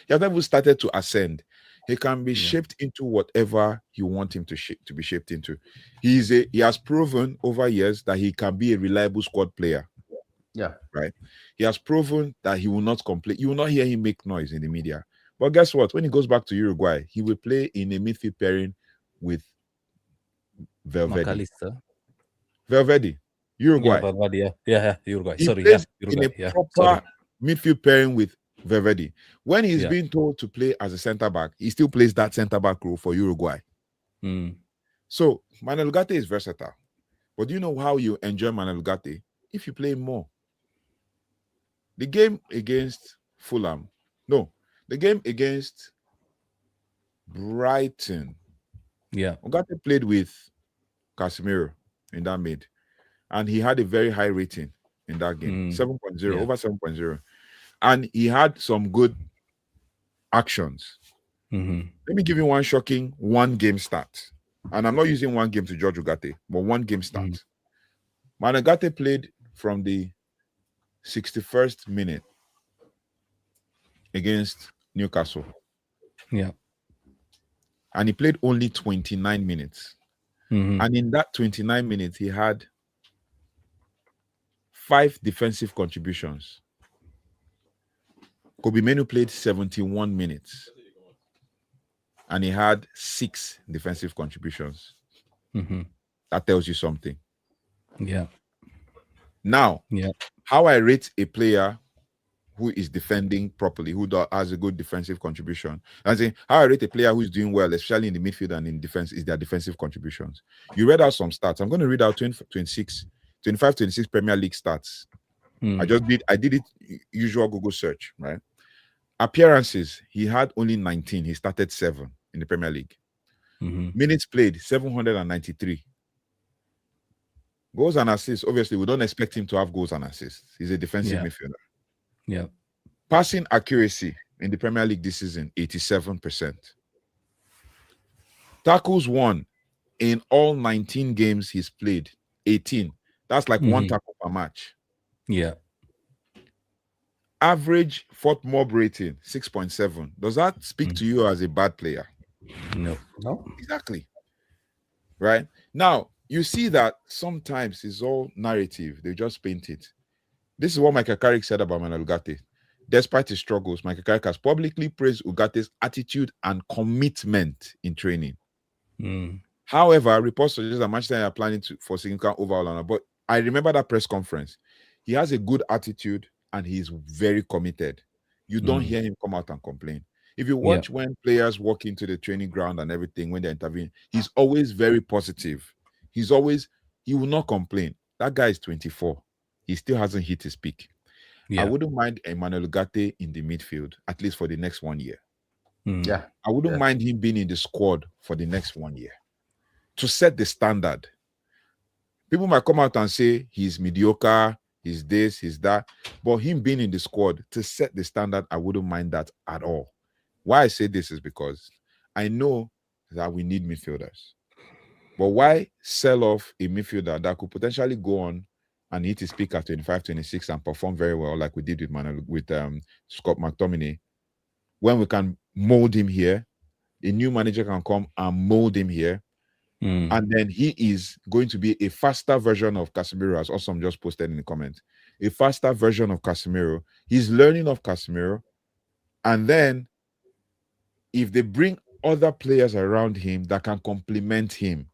never started to ascend. He can be shaped into whatever you want him to be shaped into. He has proven over years that he can be a reliable squad player. Yeah. Right. He has proven that he will not complain. You will not hear him make noise in the media. But guess what? When he goes back to Uruguay, he will play in a midfield pairing with Valverde. Uruguay. Uruguay. He Sorry, plays Uruguay. in a proper midfield pairing with Valverde. When he's being told to play as a centre back, he still plays that centre back role for Uruguay. So Manuel Ugarte is versatile. But do you know how you enjoy Manuel Ugarte? If you play more. The game against Fulham, the game against Brighton. Yeah. Ugarte played with Casemiro in that mid. And he had a very high rating in that game, 7.0, over 7.0. And he had some good actions. Let me give you one shocking one-game stat. And I'm not using one game to judge Ugarte, but one game stat. Manuel Ugarte played from the 61st minute against Newcastle. Yeah. And he played only 29 minutes. And in that 29 minutes, he had 5 defensive contributions. Kobe Menu played 71 minutes. And he had 6 defensive contributions. That tells you something. Yeah. Now, how I rate a player who is defending properly, who has a good defensive contribution. I say how I rate a player who is doing well, especially in the midfield and in defense, is their defensive contributions. You read out some stats. I'm going to read out 25, 26 Premier League stats. I did it usual Google search, right? Appearances, he had only 19. He started 7 in the Premier League. Minutes played, 793. Goals and assists, obviously, we don't expect him to have goals and assists. He's a defensive midfielder. Yeah. Passing accuracy in the Premier League this season, 87%. Tackles won in all 19 games he's played, 18. That's like one tackle per match. Yeah. Average fourth mob rating, 6.7. Does that speak to you as a bad player? No. Exactly. Right? Now, you see that sometimes it's all narrative. They just paint it. This is what Michael Carrick said about Manuel Ugarte. Despite his struggles, Michael Carrick has publicly praised Ugarte's attitude and commitment in training. However, reports suggest that Manchester United are planning for significant overhaul on him. But I remember that press conference. He has a good attitude and he's very committed. You don't hear him come out and complain. If you watch when players walk into the training ground and everything, when they intervene, he's always very positive. He will not complain. That guy is 24. He still hasn't hit his peak. I wouldn't mind Emmanuel Ugarte in the midfield, at least for the next 1 year. Yeah. I wouldn't mind him being in the squad for the next 1 year to set the standard. People might come out and say he's mediocre, he's this, he's that, but him being in the squad to set the standard, I wouldn't mind that at all. Why I say this is because I know that we need midfielders. But why sell off a midfielder that could potentially go on and hit his peak at 25, 26 and perform very well, like we did with Scott McTominay, when we can mold him here? A new manager can come and mold him here, and then he is going to be a faster version of Casemiro, as Awesome just posted in the comments. A faster version of Casemiro. He's learning of Casemiro, and then if they bring other players around him that can complement him,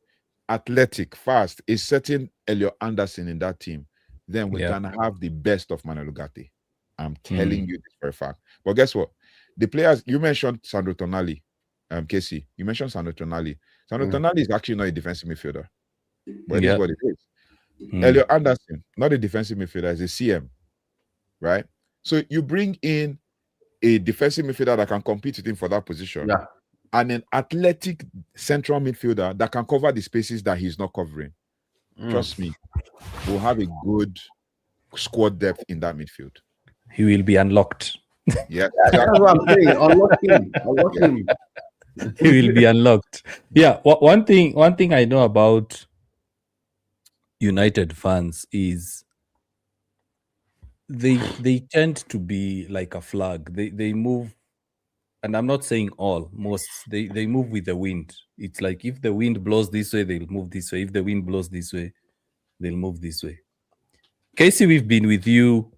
athletic, fast, a certain Elliot Anderson in that team, then we can have the best of Manuel Ugarte. I'm telling you this for a fact. But guess what? The players, you mentioned Sandro Tonali, Casey, you mentioned Sandro Tonali. Sandro Tonali is actually not a defensive midfielder, but it is what it is. Elliot Anderson, not a defensive midfielder, is a CM, right? So you bring in a defensive midfielder that can compete with him for that position, and an athletic central midfielder that can cover the spaces that he's not covering. Trust me, we'll have a good squad depth in that midfield. He will be unlocked. Yeah, that's what I'm saying. Unlock him. He will be unlocked. Yeah, one thing I know about United fans is they tend to be like a flag. They move, and I'm not saying all, most they move with the wind. It's like if the wind blows this way, they'll move this way. If the wind blows this way, they'll move this way. Casey, we've been with you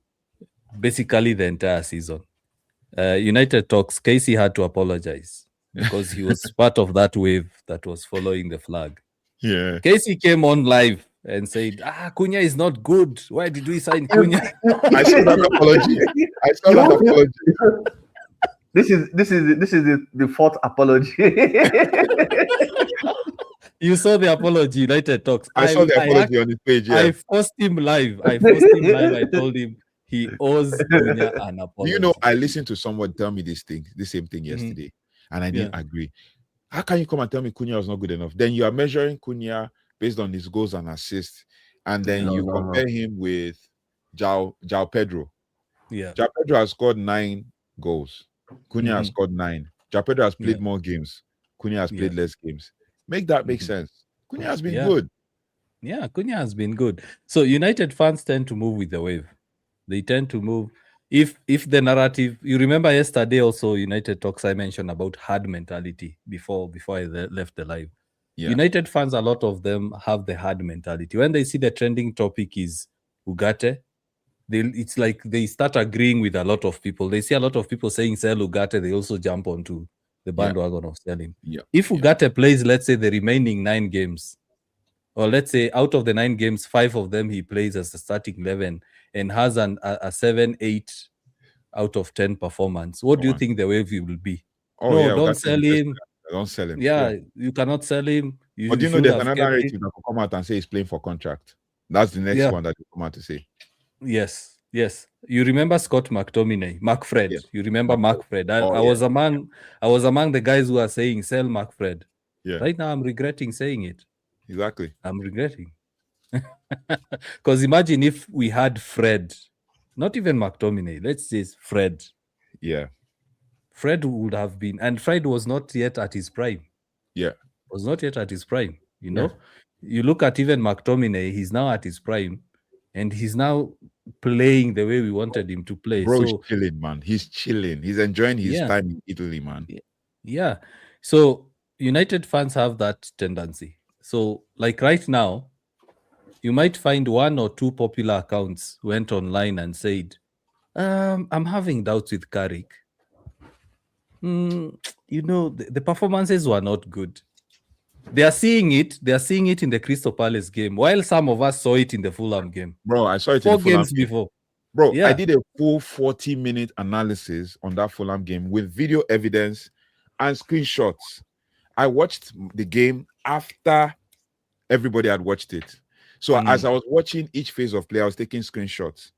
basically the entire season. United Talks, Casey had to apologize because he was part of that wave that was following the flag. Yeah. Casey came on live and said, Cunha is not good. Why did we sign Cunha? I saw that apology. This is the fourth apology. You saw the apology, United Talks. I saw the apology on his page. Yeah. I forced him live. I told him he owes Cunha an apology. You know, I listened to someone tell me this same thing yesterday, and I didn't agree. How can you come and tell me Cunha was not good enough? Then you are measuring Cunha based on his goals and assists, and then you compare him with João Pedro. Yeah, João Pedro has scored 9 goals. Cunha has scored 9. João Pedro has played more games. Cunha has played less games. Make that make sense. Cunha has been good. Yeah, Cunha has been good. So United fans tend to move with the wave. They tend to move. If the narrative, you remember yesterday also United Talks, I mentioned about hard mentality before I left the live. Yeah. United fans, a lot of them have the hard mentality. When they see the trending topic is Ugarte, it's like they start agreeing with a lot of people. They see a lot of people saying sell Ugarte, they also jump onto the bandwagon of selling. Yeah. If Ugarte plays, let's say, the remaining 9 games, or let's say out of the 9 games, 5 of them he plays as the starting 11 and has a 7-8 out of 10 performance, what do you think the wave will be? Oh No, yeah, don't Ugarte sell is just- him. don't sell him. Yeah, you cannot sell him. But do you know should there's have another kept narrative him. that will come out and say he's playing for contract. That's the next Yeah. one that will come out to say. Yes. You remember Scott McTominay, McFred. Yeah. You remember McFred. I Oh, was among the guys who are saying sell McFred. Yeah, Right now, I'm regretting saying it. exactly. I'm regretting. Because imagine if we had Fred, not even McTominay, let's say Fred. Yeah, Fred would have been, and Fred was not yet at his prime. yeah. Was not yet at his prime. You know, you look at even McTominay, he's now at his prime, and he's now playing the way we wanted him to play. Bro is So chilling, man. He's chilling. He's enjoying his Yeah. time in Italy, man. yeah. So United fans have that tendency. So like right now, you might find one or two popular accounts went online and said, I'm having doubts with Carrick. The performances were not good. They are seeing it. They are seeing it in the Crystal Palace game, while some of us saw it in the Fulham game. Bro, I saw it 4 in the Fulham games game. before. Bro, Yeah. I did a full 40-minute analysis on that Fulham game with video evidence and screenshots. I watched the game after everybody had watched it. So as I was watching each phase of play, I was taking screenshots.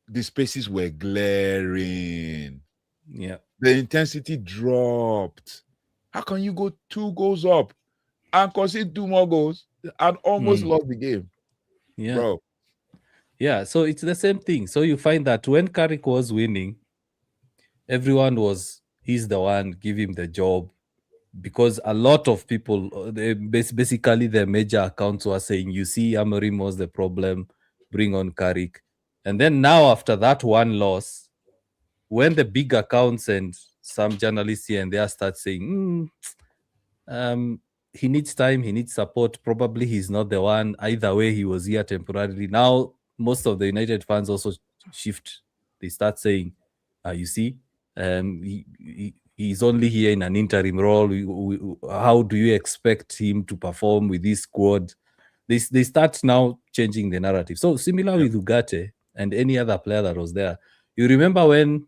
The spaces were glaring. Yeah. The intensity dropped. How can you go 2 goals up and concede 2 more goals and almost lost the game? Yeah. Bro. Yeah. So it's the same thing. So you find that when Carrick was winning, everyone he's the one, give him the job. Because a lot of people, basically the major accounts were saying, you see, Amorim was the problem, bring on Carrick. And then now after that one loss, when the big accounts and some journalists here and there start saying, he needs time, he needs support, probably he's not the one. Either way, he was here temporarily. Now, most of the United fans also shift. They start saying, you see, he's only here in an interim role. How do you expect him to perform with this squad? They start now changing the narrative. So similar with Ugarte and any other player that was there. You remember when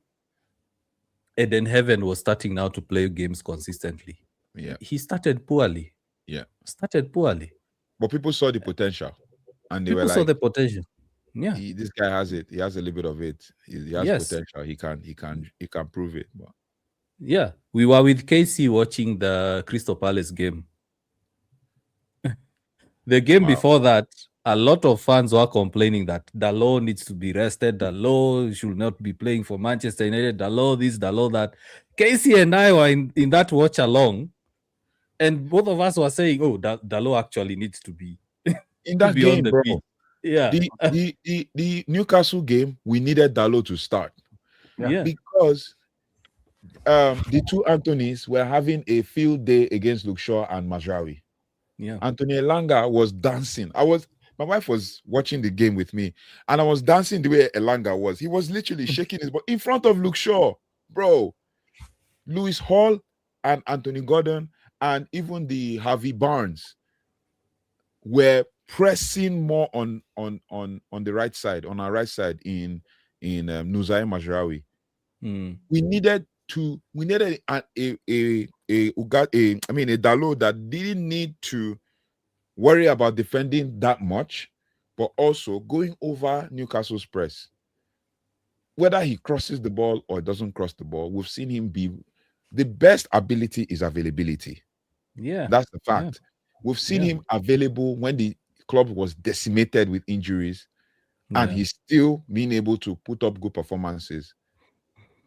Eden Heaven was starting now to play games consistently? Yeah. He started poorly. Yeah. But people saw the potential. And they people were saw like, the potential. Yeah. This guy has it. He has a little bit of it. He has potential. He can prove it. But yeah. We were with Casey watching the Crystal Palace game. The game before that, a lot of fans were complaining that Dalot needs to be rested. Dalot should not be playing for Manchester United. Dalot this, Dalot that. Casey and I were in that watch along, and both of us were saying, "Oh, Dalot actually needs to be in that game, bro. pitch." Yeah. The Newcastle game, we needed Dalot to start. Yeah. Because the two Anthonys were having a field day against Luke Shaw and Mazraoui. Yeah. Anthony Elanga was dancing. My wife was watching the game with me, and I was dancing the way Elanga was. He was literally shaking his butt in front of Luke Shaw, bro. Lewis Hall and Anthony Gordon and even the Harvey Barnes were pressing more on the right side, on our right side in Nuzai Mazraoui. We needed a Dalot that didn't need to worry about defending that much, but also going over Newcastle's press. Whether he crosses the ball or doesn't cross the ball, we've seen him be the best ability is availability. Yeah, that's the fact. Yeah. We've seen him available when the club was decimated with injuries, and he's still being able to put up good performances.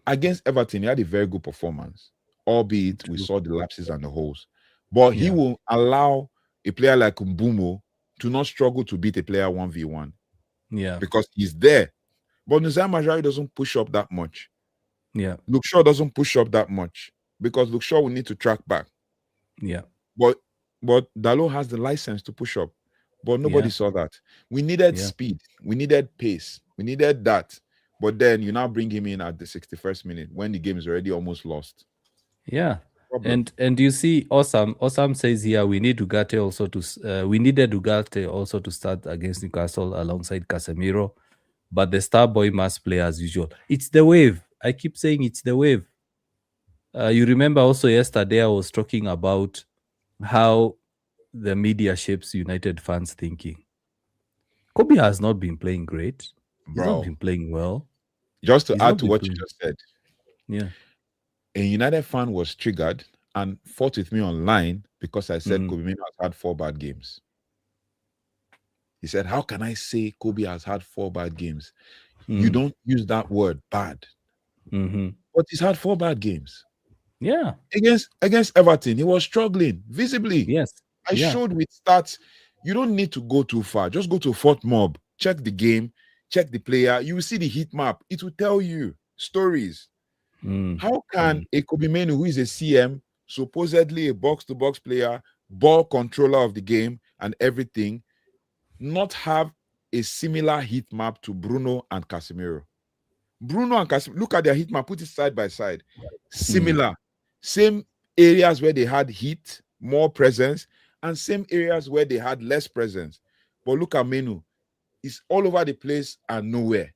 Against Everton, he had a very good performance, albeit we saw the lapses and the holes. But he will allow a player like Mbumo to not struggle to beat a player 1v1. Yeah. Because he's there. But Nuzai Mazraoui doesn't push up that much. Yeah. Luke Shaw doesn't push up that much because Luke Shaw will need to track back. Yeah. But Dalot has the license to push up. But nobody saw that. We needed speed. We needed pace. We needed that. But then you now bring him in at the 61st minute when the game is already almost lost. Yeah. And you see, Osam says here we need Ugarte also we needed Ugarte also to start against Newcastle alongside Casemiro. but the star boy must play as usual. It's the wave. I keep saying it's the wave. You remember also yesterday I was talking about how the media shapes United fans' thinking. Kobe has not been playing great. He's not Bro. been playing well. Just to He's add not to been what you playing. just said, Yeah. a United fan was triggered and fought with me online because I said Kobe Mino has had 4 bad games. He said, how can I say Kobe has had 4 bad games? You don't use that word, bad. But he's had 4 bad games. Yeah. Against Everton, he was struggling visibly. Yes. I showed with stats. You don't need to go too far. Just go to Fort Mob, check the game, check the player. You will see the heat map. It will tell you stories. How can a Kobe Menu, who is a CM, supposedly a box-to-box player, ball controller of the game and everything, not have a similar heat map to Bruno and Casemiro? Bruno and Casemiro, look at their heat map, put it side by side. Similar. Same areas where they had heat, more presence, and same areas where they had less presence. But look at Menu. It's all over the place and nowhere.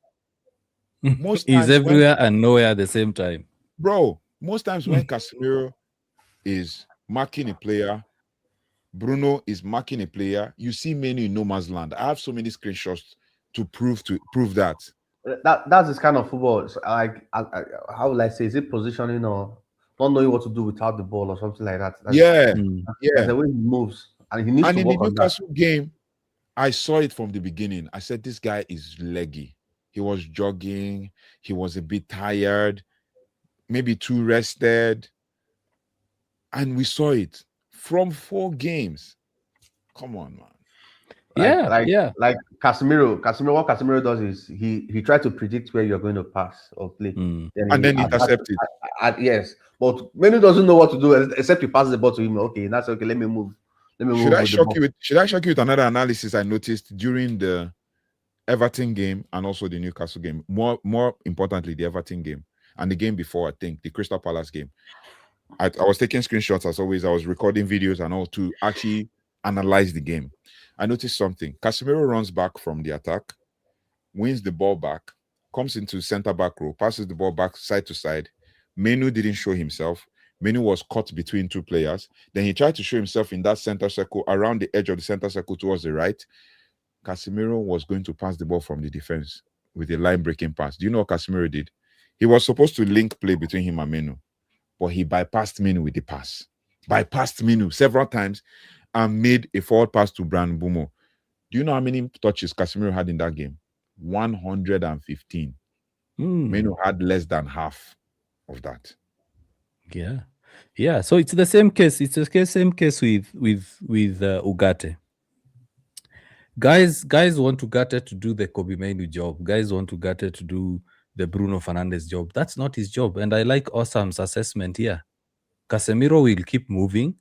He's everywhere and nowhere at the same time. Bro, most times when Casemiro is marking a player, Bruno is marking a player, you see Menu in no man's land. I have so many screenshots to prove that. That's this kind of football. So how will I say? Is it positioning or not knowing what to do without the ball or something like that? That's the way he moves, and he needs to work on that. Newcastle game, I saw it from the beginning. I said, this guy is leggy. He was jogging. He was a bit tired, maybe too rested. And we saw it from 4 games. Come on, man. Like Casemiro. What Casemiro does is he tries to predict where you're going to pass or play, and then intercept it. Yes, but Menu doesn't know what to do except he passes the ball to him. Okay, that's okay. Let me move. Should I shock you with another analysis I noticed during the Everton game and also the Newcastle game? More importantly, the Everton game and the game before, I think, the Crystal Palace game. I was taking screenshots as always. I was recording videos and all to actually analyze the game. I noticed something. Casemiro runs back from the attack, wins the ball back, comes into center back row, passes the ball back side to side. Menu didn't show himself. Menu was caught between 2 players. Then he tried to show himself in that center circle, around the edge of the center circle towards the right. Casemiro was going to pass the ball from the defense with a line-breaking pass. Do you know what Casemiro did? He was supposed to link play between him and Menu, but he bypassed Menu with the pass. Bypassed Menu several times and made a forward pass to Brand Bumo. Do you know how many touches Casemiro had in that game? 115. Menu had less than half of that. Yeah. So it's the same case. It's the same case with Ugarte. Guys want Ugarte to do the Kobe Menu job. Guys want Ugarte to do the Bruno Fernandes job. That's not his job. And I like Awesome's assessment here. Casemiro will keep moving.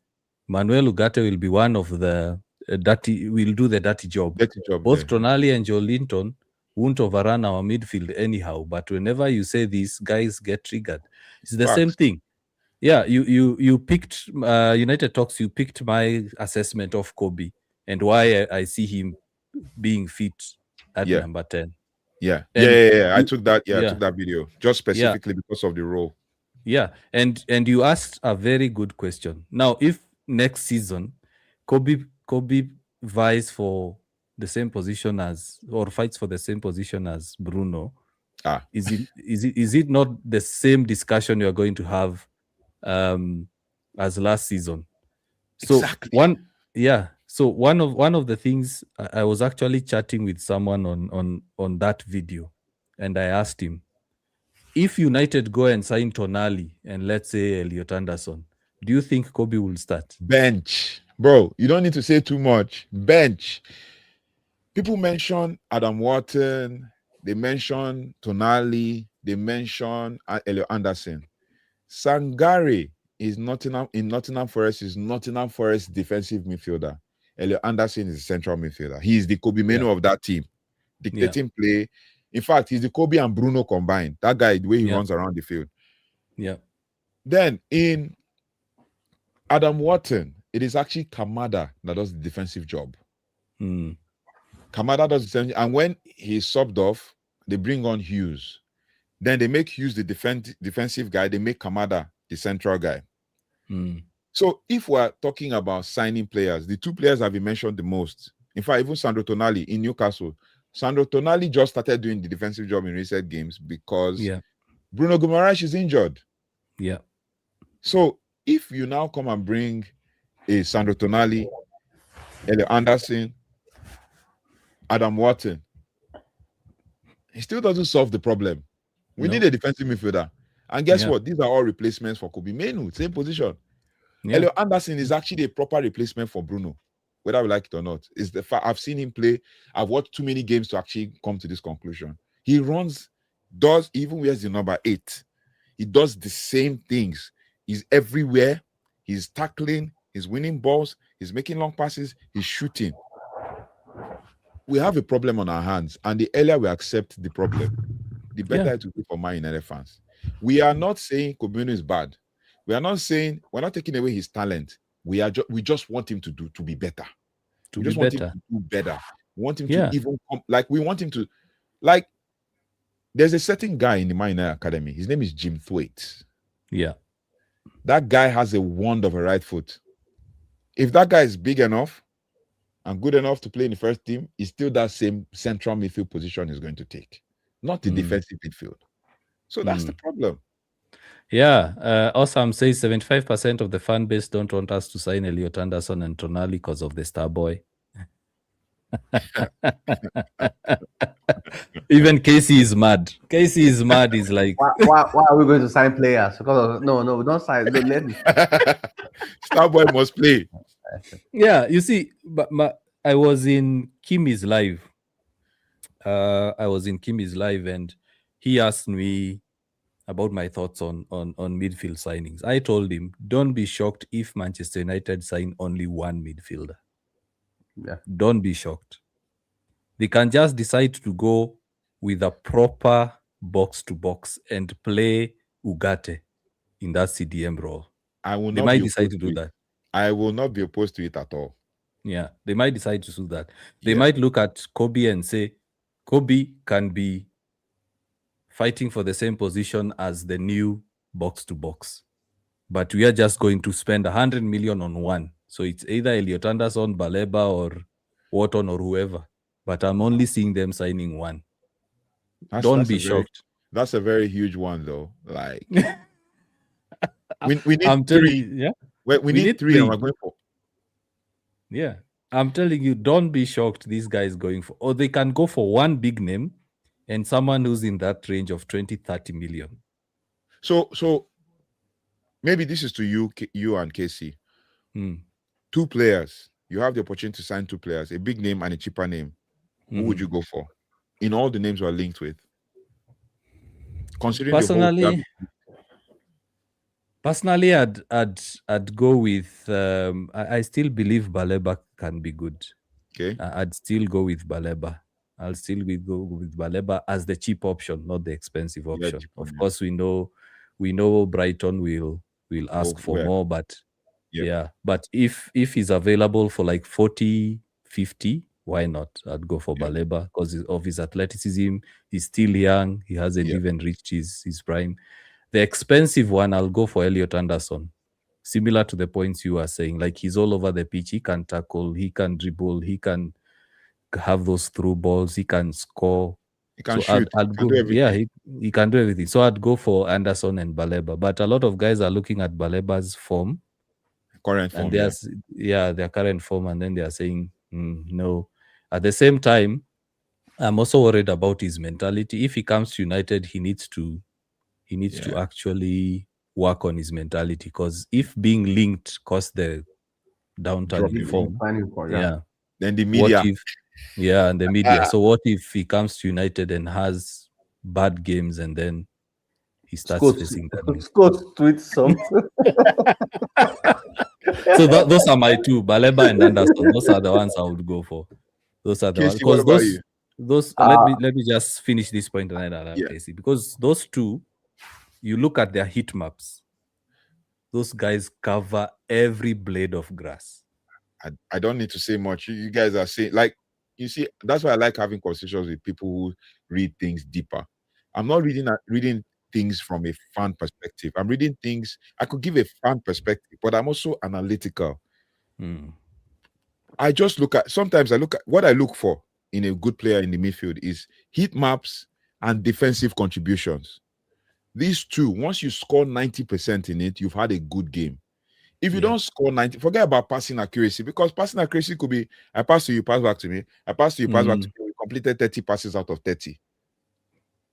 Manuel Ugarte will be one of the will do the dirty job. Both Tonali and Joelinton won't overrun our midfield anyhow. But whenever you say this, guys get triggered. It's the same thing. Yeah, you picked United Talks. You picked my assessment of Kobe and why I see him being fit at number 10. Yeah. I took that. I took that video just specifically because of the role. Yeah, and you asked a very good question. Now, if next season Kobe vies for the same position as or fights for the same position as Bruno, is it not the same discussion you are going to have as last season? So exactly. So one of the things I was actually chatting with someone on that video, and I asked him, if United go and sign Tonali and let's say Elliot Anderson, do you think Kobe will start? Bench. Bro, you don't need to say too much. Bench. People mention Adam Wharton, they mention Tonali, they mention Elliot Anderson. Sangare is Nottingham Forest is Nottingham Forest defensive midfielder. Elliot Anderson is a central midfielder. He is the Kobe Menu of that team, dictating play. In fact, he's the Kobe and Bruno combined. That guy, the way he runs around the field. Yeah. Then in Adam Wharton, it is actually Kamada that does the defensive job. Kamada does the same, and when he's subbed off, they bring on Hughes. Then they make Hughes the defensive guy. They make Kamada the central guy. So if we're talking about signing players, the two players have been mentioned the most. In fact, even Sandro Tonali in Newcastle. Sandro Tonali just started doing the defensive job in recent games because Bruno Guimaraes is injured. Yeah. So if you now come and bring a Sandro Tonali, Elliot Anderson, Adam Watson, it still doesn't solve the problem. We need a defensive midfielder. And guess what? These are all replacements for Kobe Menu, same position. Elliot Anderson is actually a proper replacement for Bruno, whether we like it or not. Is the fact I've seen him play. I've watched too many games to actually come to this conclusion. He even wears the number 8. He does the same things. He's everywhere. He's tackling. He's winning balls. He's making long passes. He's shooting. We have a problem on our hands, and the earlier we accept the problem, the better it will be for Man United fans. We are not saying Kobe Menu is bad. We are not saying, we're not taking away his talent. We just want him to be better. We just want him to do better. We want him to even we want him to, like, there's a certain guy in the Man United Academy. His name is Jim Thwaite. Yeah. That guy has a wand of a right foot. If that guy is big enough and good enough to play in the first team, it's still that same central midfield position he's going to take, not the defensive midfield. So that's the problem. Yeah. Awesome says 75% of the fan base don't want us to sign Elliot Anderson and Tonali because of the star boy. Even Casey is mad. Casey is mad. He's like, why are we going to sign players? Because no, we don't sign. Don't let me. Starboy must play. Yeah, you see, but I was in Kimi's live. And he asked me about my thoughts on midfield signings. I told him, don't be shocked if Manchester United sign only one midfielder. Yeah. Don't be shocked. They can just decide to go with a proper box-to-box and play Ugarte in that CDM role. They might decide to do that. I will not be opposed to it at all. Yeah, they might decide to do that. They might look at Kobe and say, Kobe can be fighting for the same position as the new box-to-box. But we are just going to spend 100 million on one. So it's either Elliot Anderson, Baleba, or Wharton, or whoever. But I'm only seeing them signing one. Don't be shocked. That's a very huge one, though. Like, we need I'm three. You, yeah. We need three, and we're going for. Yeah. I'm telling you, don't be shocked this guy is going for. Or they can go for one big name and someone who's in that range of 20, 30 million. So maybe this is to you and Casey. 2 players. You have the opportunity to sign 2 players, a big name and a cheaper name. Who would you go for? In all the names we're linked with. Considering personally, I'd go with. I still believe Baleba can be good. Okay. I'd still go with Baleba. I'll still go with Baleba as the cheap option, not the expensive option. Of course, we know Brighton will ask for more, but but if he's available for like 40, 50, why not? I'd go for Baleba because of his athleticism. He's still young. He hasn't even reached his prime. The expensive one, I'll go for Elliot Anderson. Similar to the points you were saying, like he's all over the pitch. He can tackle, he can dribble, he can have those through balls, he can score. He can shoot. I'd go, he can do everything. So I'd go for Anderson and Baleba. But a lot of guys are looking at Baleba's form. Current form. And their current form, and then they are saying, no. At the same time, I'm also worried about his mentality. If he comes to United, he needs to actually work on his mentality, because if being linked caused the downturn in form, then the media, and the media. So what if he comes to United and has bad games and then he starts facing them? Scholes tweets something. So those are my 2, Baleba and Anderson. Those are the ones I would go for. Those are the ones, because those. Let me just finish this point and then Casey, because those 2. You look at their heat maps, those guys cover every blade of grass. I don't need to say much. You guys are saying, like, you see, that's why I like having conversations with people who read things deeper. I'm not reading things from a fan perspective. I'm reading things. I could give a fan perspective, but I'm also analytical. I just sometimes I look at what I look for in a good player in the midfield is heat maps and defensive contributions. These two, once you score 90% in it, you've had a good game. If you don't score 90, forget about passing accuracy, because passing accuracy could be I pass to you, pass back to me. I pass to you, pass back to me. We completed 30 passes out of 30.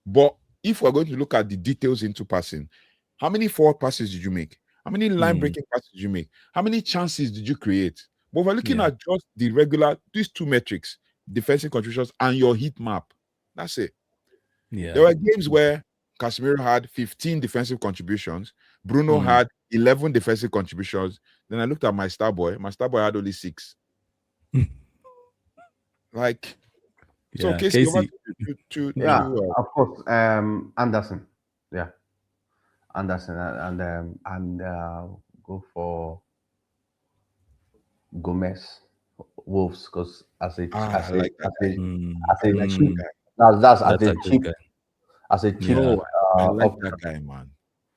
But if we're going to look at the details into passing, how many forward passes did you make? How many line breaking passes did you make? How many chances did you create? But we're looking at just the regular, these two metrics, defensive contributions and your heat map. That's it. Yeah. There were games where Casemiro had 15 defensive contributions. Bruno had 11 defensive contributions. Then I looked at my star boy. My star boy had only 6. Like, so Casey, of course, Anderson. Yeah, Anderson and go for Gomez, Wolves, because as a cheap, that's a cheap guy. As a cheap, I like that guy, man.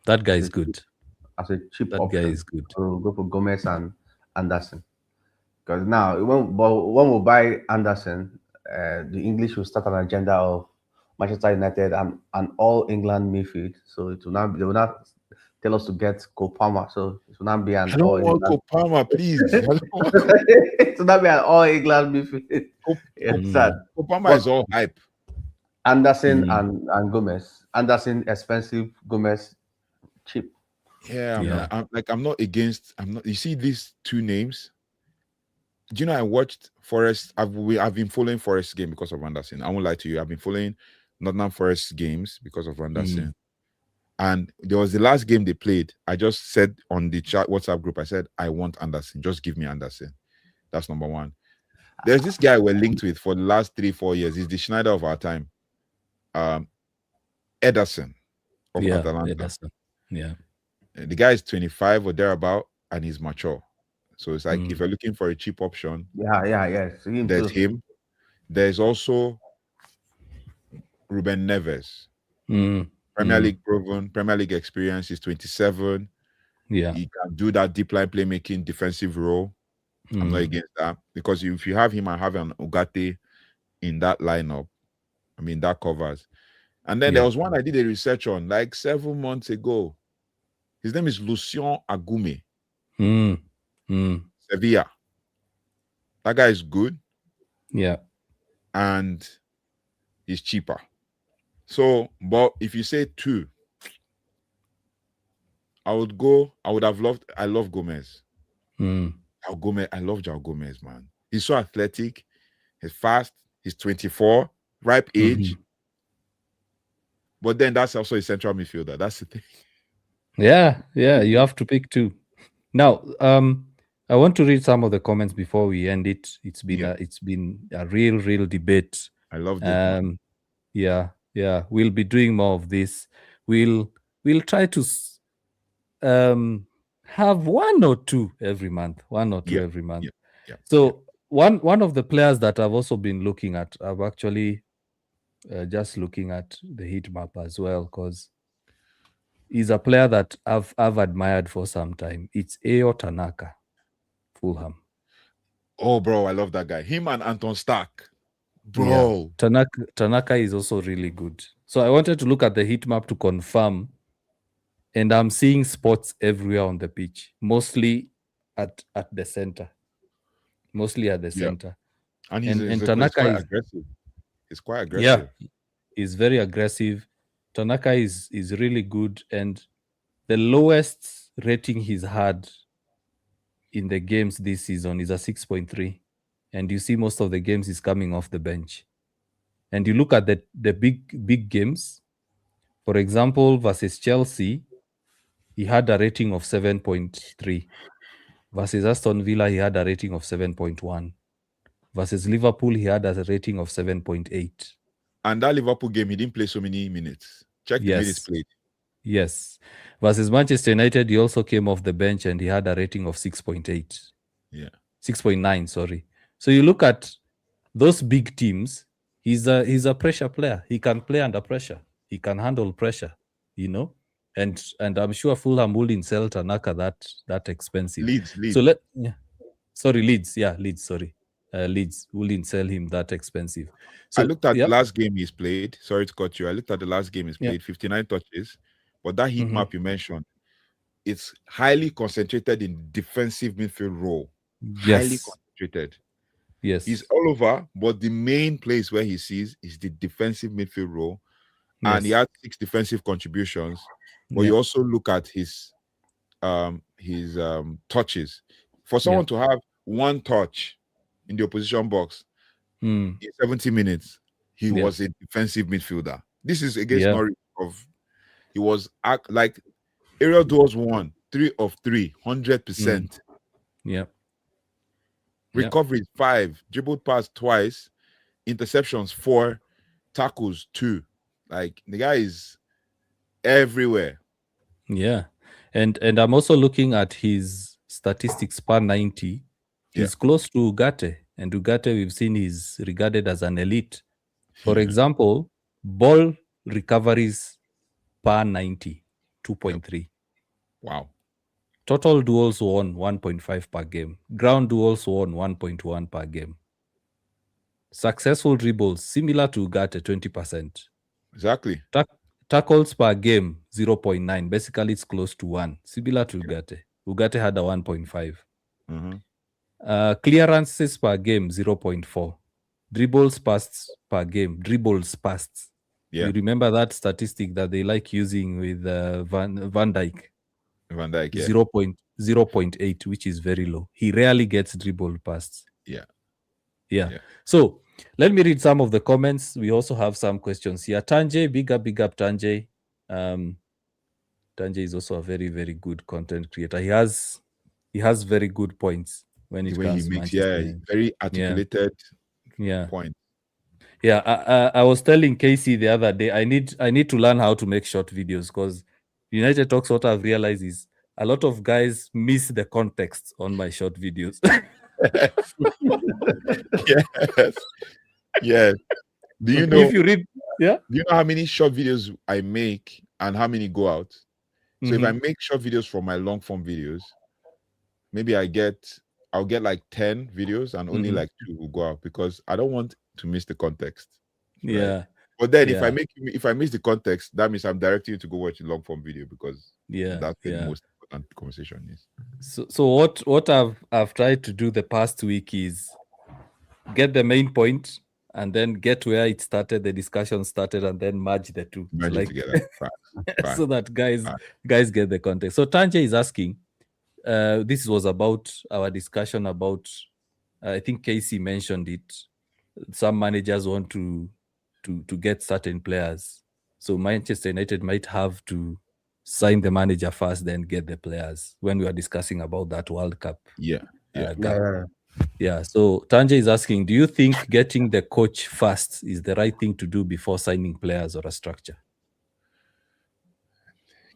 That guy is good. As a cheap that option, guy is good. So go for Gomez and Anderson. Because now, when we buy Anderson, the English will start an agenda of Manchester United and all England midfield. So it will not. They will not tell us to get Cole Palmer. So it will not be an. I don't want Cole Palmer, please. It will not be an all England midfield. Cole Palmer is all hype. Anderson and Gomez. Anderson expensive, Gomez cheap. Yeah. I'm not against. You see these two names. Do you know I watched Forest? I've been following Forest game because of Anderson. I won't lie to you. I've been following Nottingham Forest games because of Anderson. And there was the last game they played. I just said on the chat WhatsApp group, I said, I want Anderson. Just give me Anderson. That's number one. There's this guy we're linked with for the last 3-4 years. He's the Schneider of our time. Ederson of Atalanta. Ederson. Yeah. The guy is 25 or thereabout, and he's mature. So it's like if you're looking for a cheap option, yes. There's him. There's also Ruben Neves. Premier League proven, Premier League experience. He's 27. Yeah. He can do that deep line playmaking defensive role. I'm not against that. Because if you have him and have an Ugarte in that lineup, I mean, that covers. And then there was one I did a research on like 7 months ago. His name is Lucien Agume. Sevilla. That guy is good. Yeah. And he's cheaper. So, but if you say 2, I love Gomez. I love João Gomez, man. He's so athletic. He's fast. He's 24, ripe age. But then that's also a central midfielder. That's the thing. Yeah. You have to pick 2. Now, I want to read some of the comments before we end it. It's been a real debate. I love it. Yeah. We'll be doing more of this. We'll try to have 1 or 2 every month. 1 or 2 every month. So one of the players that I've also been looking at, I've actually just looking at the heat map as well, because he's a player that I've admired for some time. It's Ayo Tanaka, Fulham. Oh, bro, I love that guy. Him and Anton Stark. Bro. Yeah. Tanaka is also really good. So I wanted to look at the heat map to confirm, and I'm seeing spots everywhere on the pitch, mostly at the center. And Tanaka is aggressive. He's quite aggressive. Yeah, he's very aggressive. Tanaka is really good, and the lowest rating he's had in the games this season is a 6.3. And you see most of the games he's coming off the bench. And you look at the big games, for example, versus Chelsea, he had a rating of 7.3. Versus Aston Villa, he had a rating of 7.1. Versus Liverpool, he had a rating of 7.8. And that Liverpool game, he didn't play so many minutes. Check the minutes played. Yes. Versus Manchester United, he also came off the bench and he had a rating of 6.8. Yeah. 6.9, sorry. So you look at those big teams, he's a pressure player. He can play under pressure. He can handle pressure, and I'm sure Fulham wouldn't sell Tanaka that expensive. Leeds. So sorry, Leeds. Yeah, Leeds. Sorry, Leeds wouldn't sell him that expensive. So I looked at yeah, the last game he's played. Sorry to cut you. I looked at the last game he's yeah, played, 59 touches. But that heat Mhm. map you mentioned, it's highly concentrated in defensive midfield role. Highly yes, concentrated. yes, He's all over, but the main place where he sees is the defensive midfield role. And he yes, had 6 defensive contributions. But yeah, you also look at his touches. For someone to have one touch in the opposition box Mm, in 70 minutes, he yeah, was a defensive midfielder. This is against yeah, Norwich. He was like aerial duels won 3 of 3, 100%. yeah, yeah, Recoveries 5, dribbled past twice, interceptions 4, tackles 2. Like the guy is everywhere. yeah. And I'm also looking at his statistics per 90. He's close to Ugarte, and Ugarte we've seen is regarded as an elite. For example, ball recoveries per 90, 2.3. Wow. Total duels won 1.5 per game. Ground duels won 1.1 per game. Successful dribbles similar to Ugarte, 20%. Exactly. Tackles per game 0.9. Basically, it's close to 1, similar to Ugarte. Ugarte had a 1.5. Clearances per game 0.4. Dribbles passed per game. Dribbles passed. Yeah. You remember that statistic that they like using with Van Dijk? Van Dijk, yeah. 0.8, which is very low. He rarely gets dribbled past. Yeah. So let me read some of the comments. We also have some questions here. Tanjay, big up Tanjay. Tanjay is also a very, very good content creator. He has very good points when it comes to Manchester United. Very articulated point. Yeah, I was telling Casey the other day, I need to learn how to make short videos, because United Talks, what I've realized is a lot of guys miss the context on my short videos. Yes. Do you know if you read, do you know how many short videos I make and how many go out? So if I make short videos for my long form videos, maybe I'll get like 10 videos and only like 2 will go out, because I don't want to miss the context. Yeah. Right? But then if I miss the context, that means I'm directing you to go watch a long form video, because that's the most important conversation is. So what I've tried to do the past week is get the main point and then get where it started, the discussion started, and then merge the two. Merge it together. So that guys get the context. So Tanjay is asking, this was about our discussion about, I think Casey mentioned it. Some managers want to get certain players. So Manchester United might have to sign the manager first, then get the players, when we are discussing about that World Cup. Yeah. So Tanjay is asking, do you think getting the coach first is the right thing to do before signing players or a structure?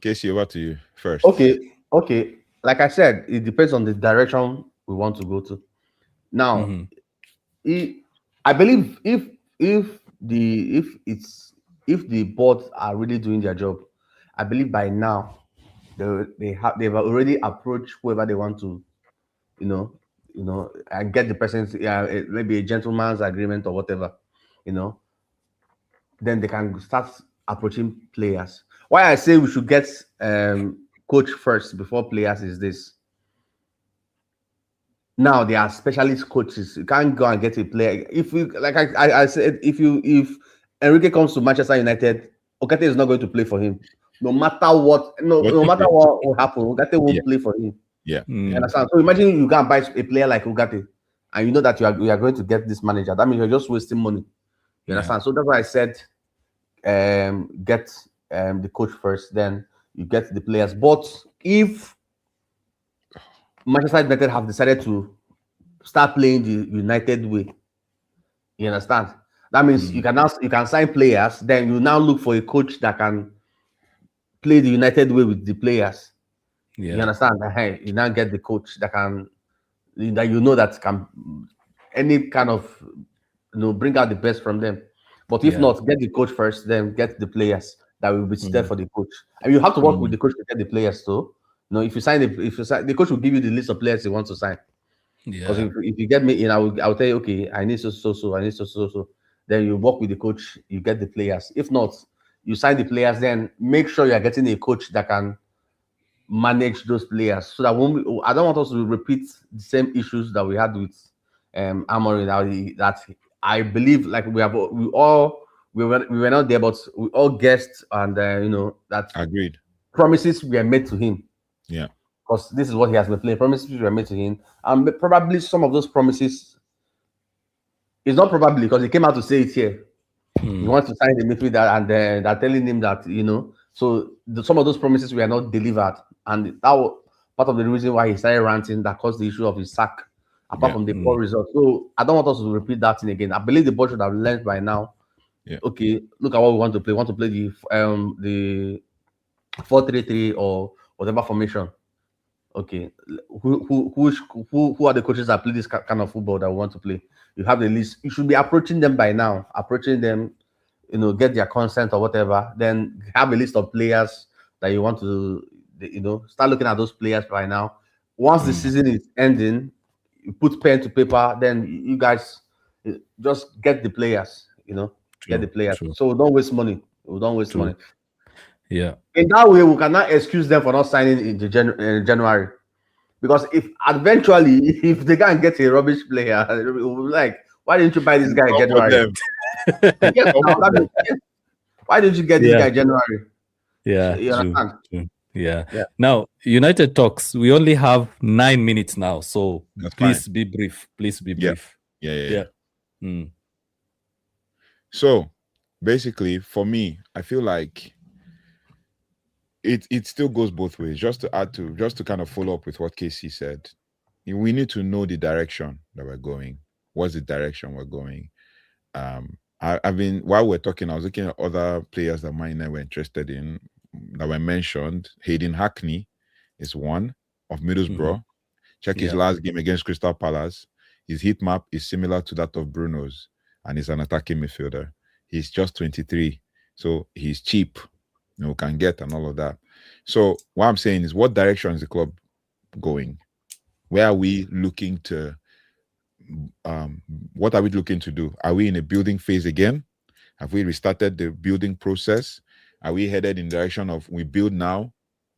Casey, over to you first. Okay. Like I said, it depends on the direction we want to go to. Now, I believe if the boards are really doing their job, I believe by now they've already approached whoever they want to, and get the person's maybe a gentleman's agreement or whatever, then they can start approaching players. Why I say we should get coach first before players is this. Now they are specialist coaches. You can't go and get a player. If you like, I said, if Enrique comes to Manchester United, Ugarte is not going to play for him. No matter what, no matter what will happen, Ugarte won't play for him. Yeah. You understand? So imagine you can buy a player like Ugarte, and you know that you are going to get this manager. That means you're just wasting money. You understand? So that's why I said, get the coach first, then you get the players. But if Manchester United have decided to start playing the United way, you understand? That means you can sign players, then you now look for a coach that can play the United way with the players. You understand? Hey, you now get the coach that can, that can any kind of bring out the best from them. But if Yeah. not, get the coach first, then get the players that will be there Mm. for the coach. And you have to work with Mm. the coach to get the players too. If you sign, if you sign, the coach will give you the list of players he wants to sign. Because Yeah. if you get me in, I will tell you, okay, I need so, I need so. Then you work with the coach, you get the players. If not, you sign the players, then make sure you are getting a coach that can manage those players, so that I don't want us to repeat the same issues that we had with Amorim. That I believe, like we were not there, but we all guessed, and that Agreed. promises were made to him, Yeah. because this is what he has been playing. Promises were made to him, and probably some of those promises is not probably, because he came out to say it here. He Mm. wants to sign the midfielder, and they're telling him that, so some of those promises were not delivered, and that was part of the reason why he started ranting, that caused the issue of his sack, apart Yeah. from the poor results. So I don't want us to repeat that thing again. I believe the board should have learned by now. Yeah. Okay, look at what we want to play. We want to play the 4-3-3 or whatever formation. Okay, who are the coaches that play this kind of football that we want to play? You have the list. You should be approaching them by now. Approaching them, get their consent or whatever. Then have a list of players that you want to, start looking at those players by now. Once the season is ending, you put pen to paper. Then you guys just get the players. Get the players. True. So don't waste money. We don't waste True. money. Yeah. In that way, we cannot excuse them for not signing in January. Because if eventually, if they can't get a rubbish player, we'll be like, why didn't you buy this guy in Some of January? them. Yes, Some of them. why did you get this Yeah. guy in January? Yeah. You True. understand? True. Yeah. Yeah. Now, United Talks, we only have 9 minutes now. So That's please be brief. Please be Yeah. brief. Yeah. Yeah. Mm. So basically, for me, I feel like it still goes both ways. Just to kind of follow up with what KC said, we need to know the direction that we're going. What's the direction we're going? I've been, while we're talking, I was looking at other players that mine were interested in, that were mentioned. Hayden Hackney is one of Middlesbrough. Check his last game against Crystal Palace. His heat map is similar to that of Bruno's, and he's an attacking midfielder. He's just 23, so he's cheap, can get and all of that. So what I'm saying is, what direction is the club going? Where are we looking to? What are we looking to do? Are we in a building phase again? Have we restarted the building process? Are we headed in the direction of we build now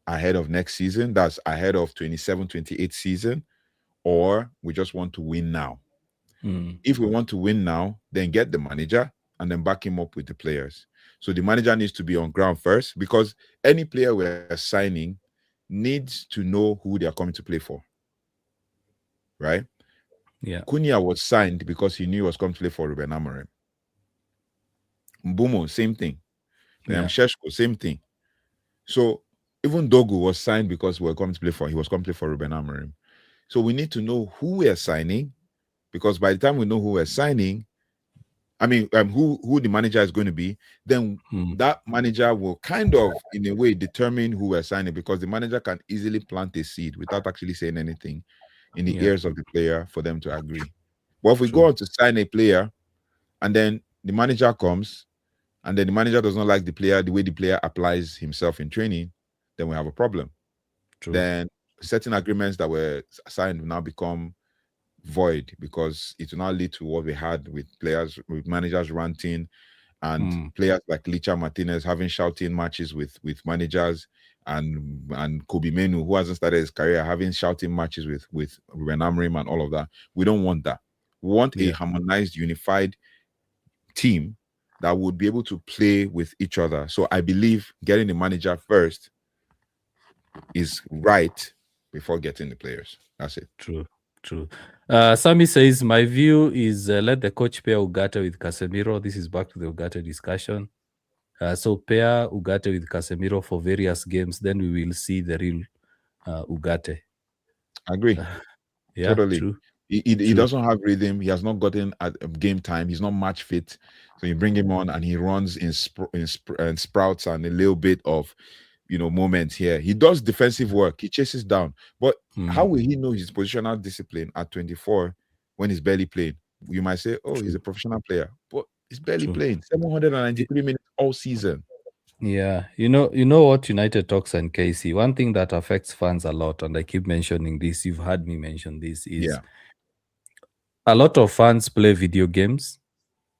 ahead of next season? That's ahead of 27-28 season, or we just want to win now? If we want to win now, then get the manager and then back him up with the players. So the manager needs to be on ground first, because any player we're signing needs to know who they are coming to play for. Right? Yeah. Cunha was signed because he knew he was coming to play for Ruben Amorim. Mbumo, same thing. Sheshko, same thing. So even Dogu was signed because he was coming to play for Ruben Amorim. So we need to know who we are signing, because by the time we know who we're signing, who the manager is going to be, then that manager will kind of, in a way, determine who we're signing, because the manager can easily plant a seed without actually saying anything in the ears of the player for them to agree. But if we go on to sign a player, and then the manager comes, and then the manager does not like the player, the way the player applies himself in training, then we have a problem. Then certain agreements that were signed will now become void, because it will now lead to what we had with managers ranting, and players like Licha Martinez having shouting matches with managers, and Kobe Menu, who hasn't started his career, having shouting matches with Ruben Amorim and all of that. We don't want that. We want a harmonized, unified team that would be able to play with each other. So I believe getting the manager first is right before getting the players. That's it. True. Sammy says, my view is let the coach pair Ugarte with Casemiro. This is back to the Ugarte discussion. So pair Ugarte with Casemiro for various games, then we will see the real Ugarte. Agree. Yeah, totally. True. He doesn't have rhythm. He has not gotten at game time. He's not match fit. So you bring him on and he runs in sprouts and a little bit of, moments here. He does defensive work. He chases down. But how will he know his positional discipline at 24 when he's barely playing? you might say, oh, he's a professional player, but he's barely True. playing 793 minutes all season. Yeah, you know what United talks and Casey. One thing that affects fans a lot, and I keep mentioning this. You've heard me mention this. Is Yeah. a lot of fans play video games.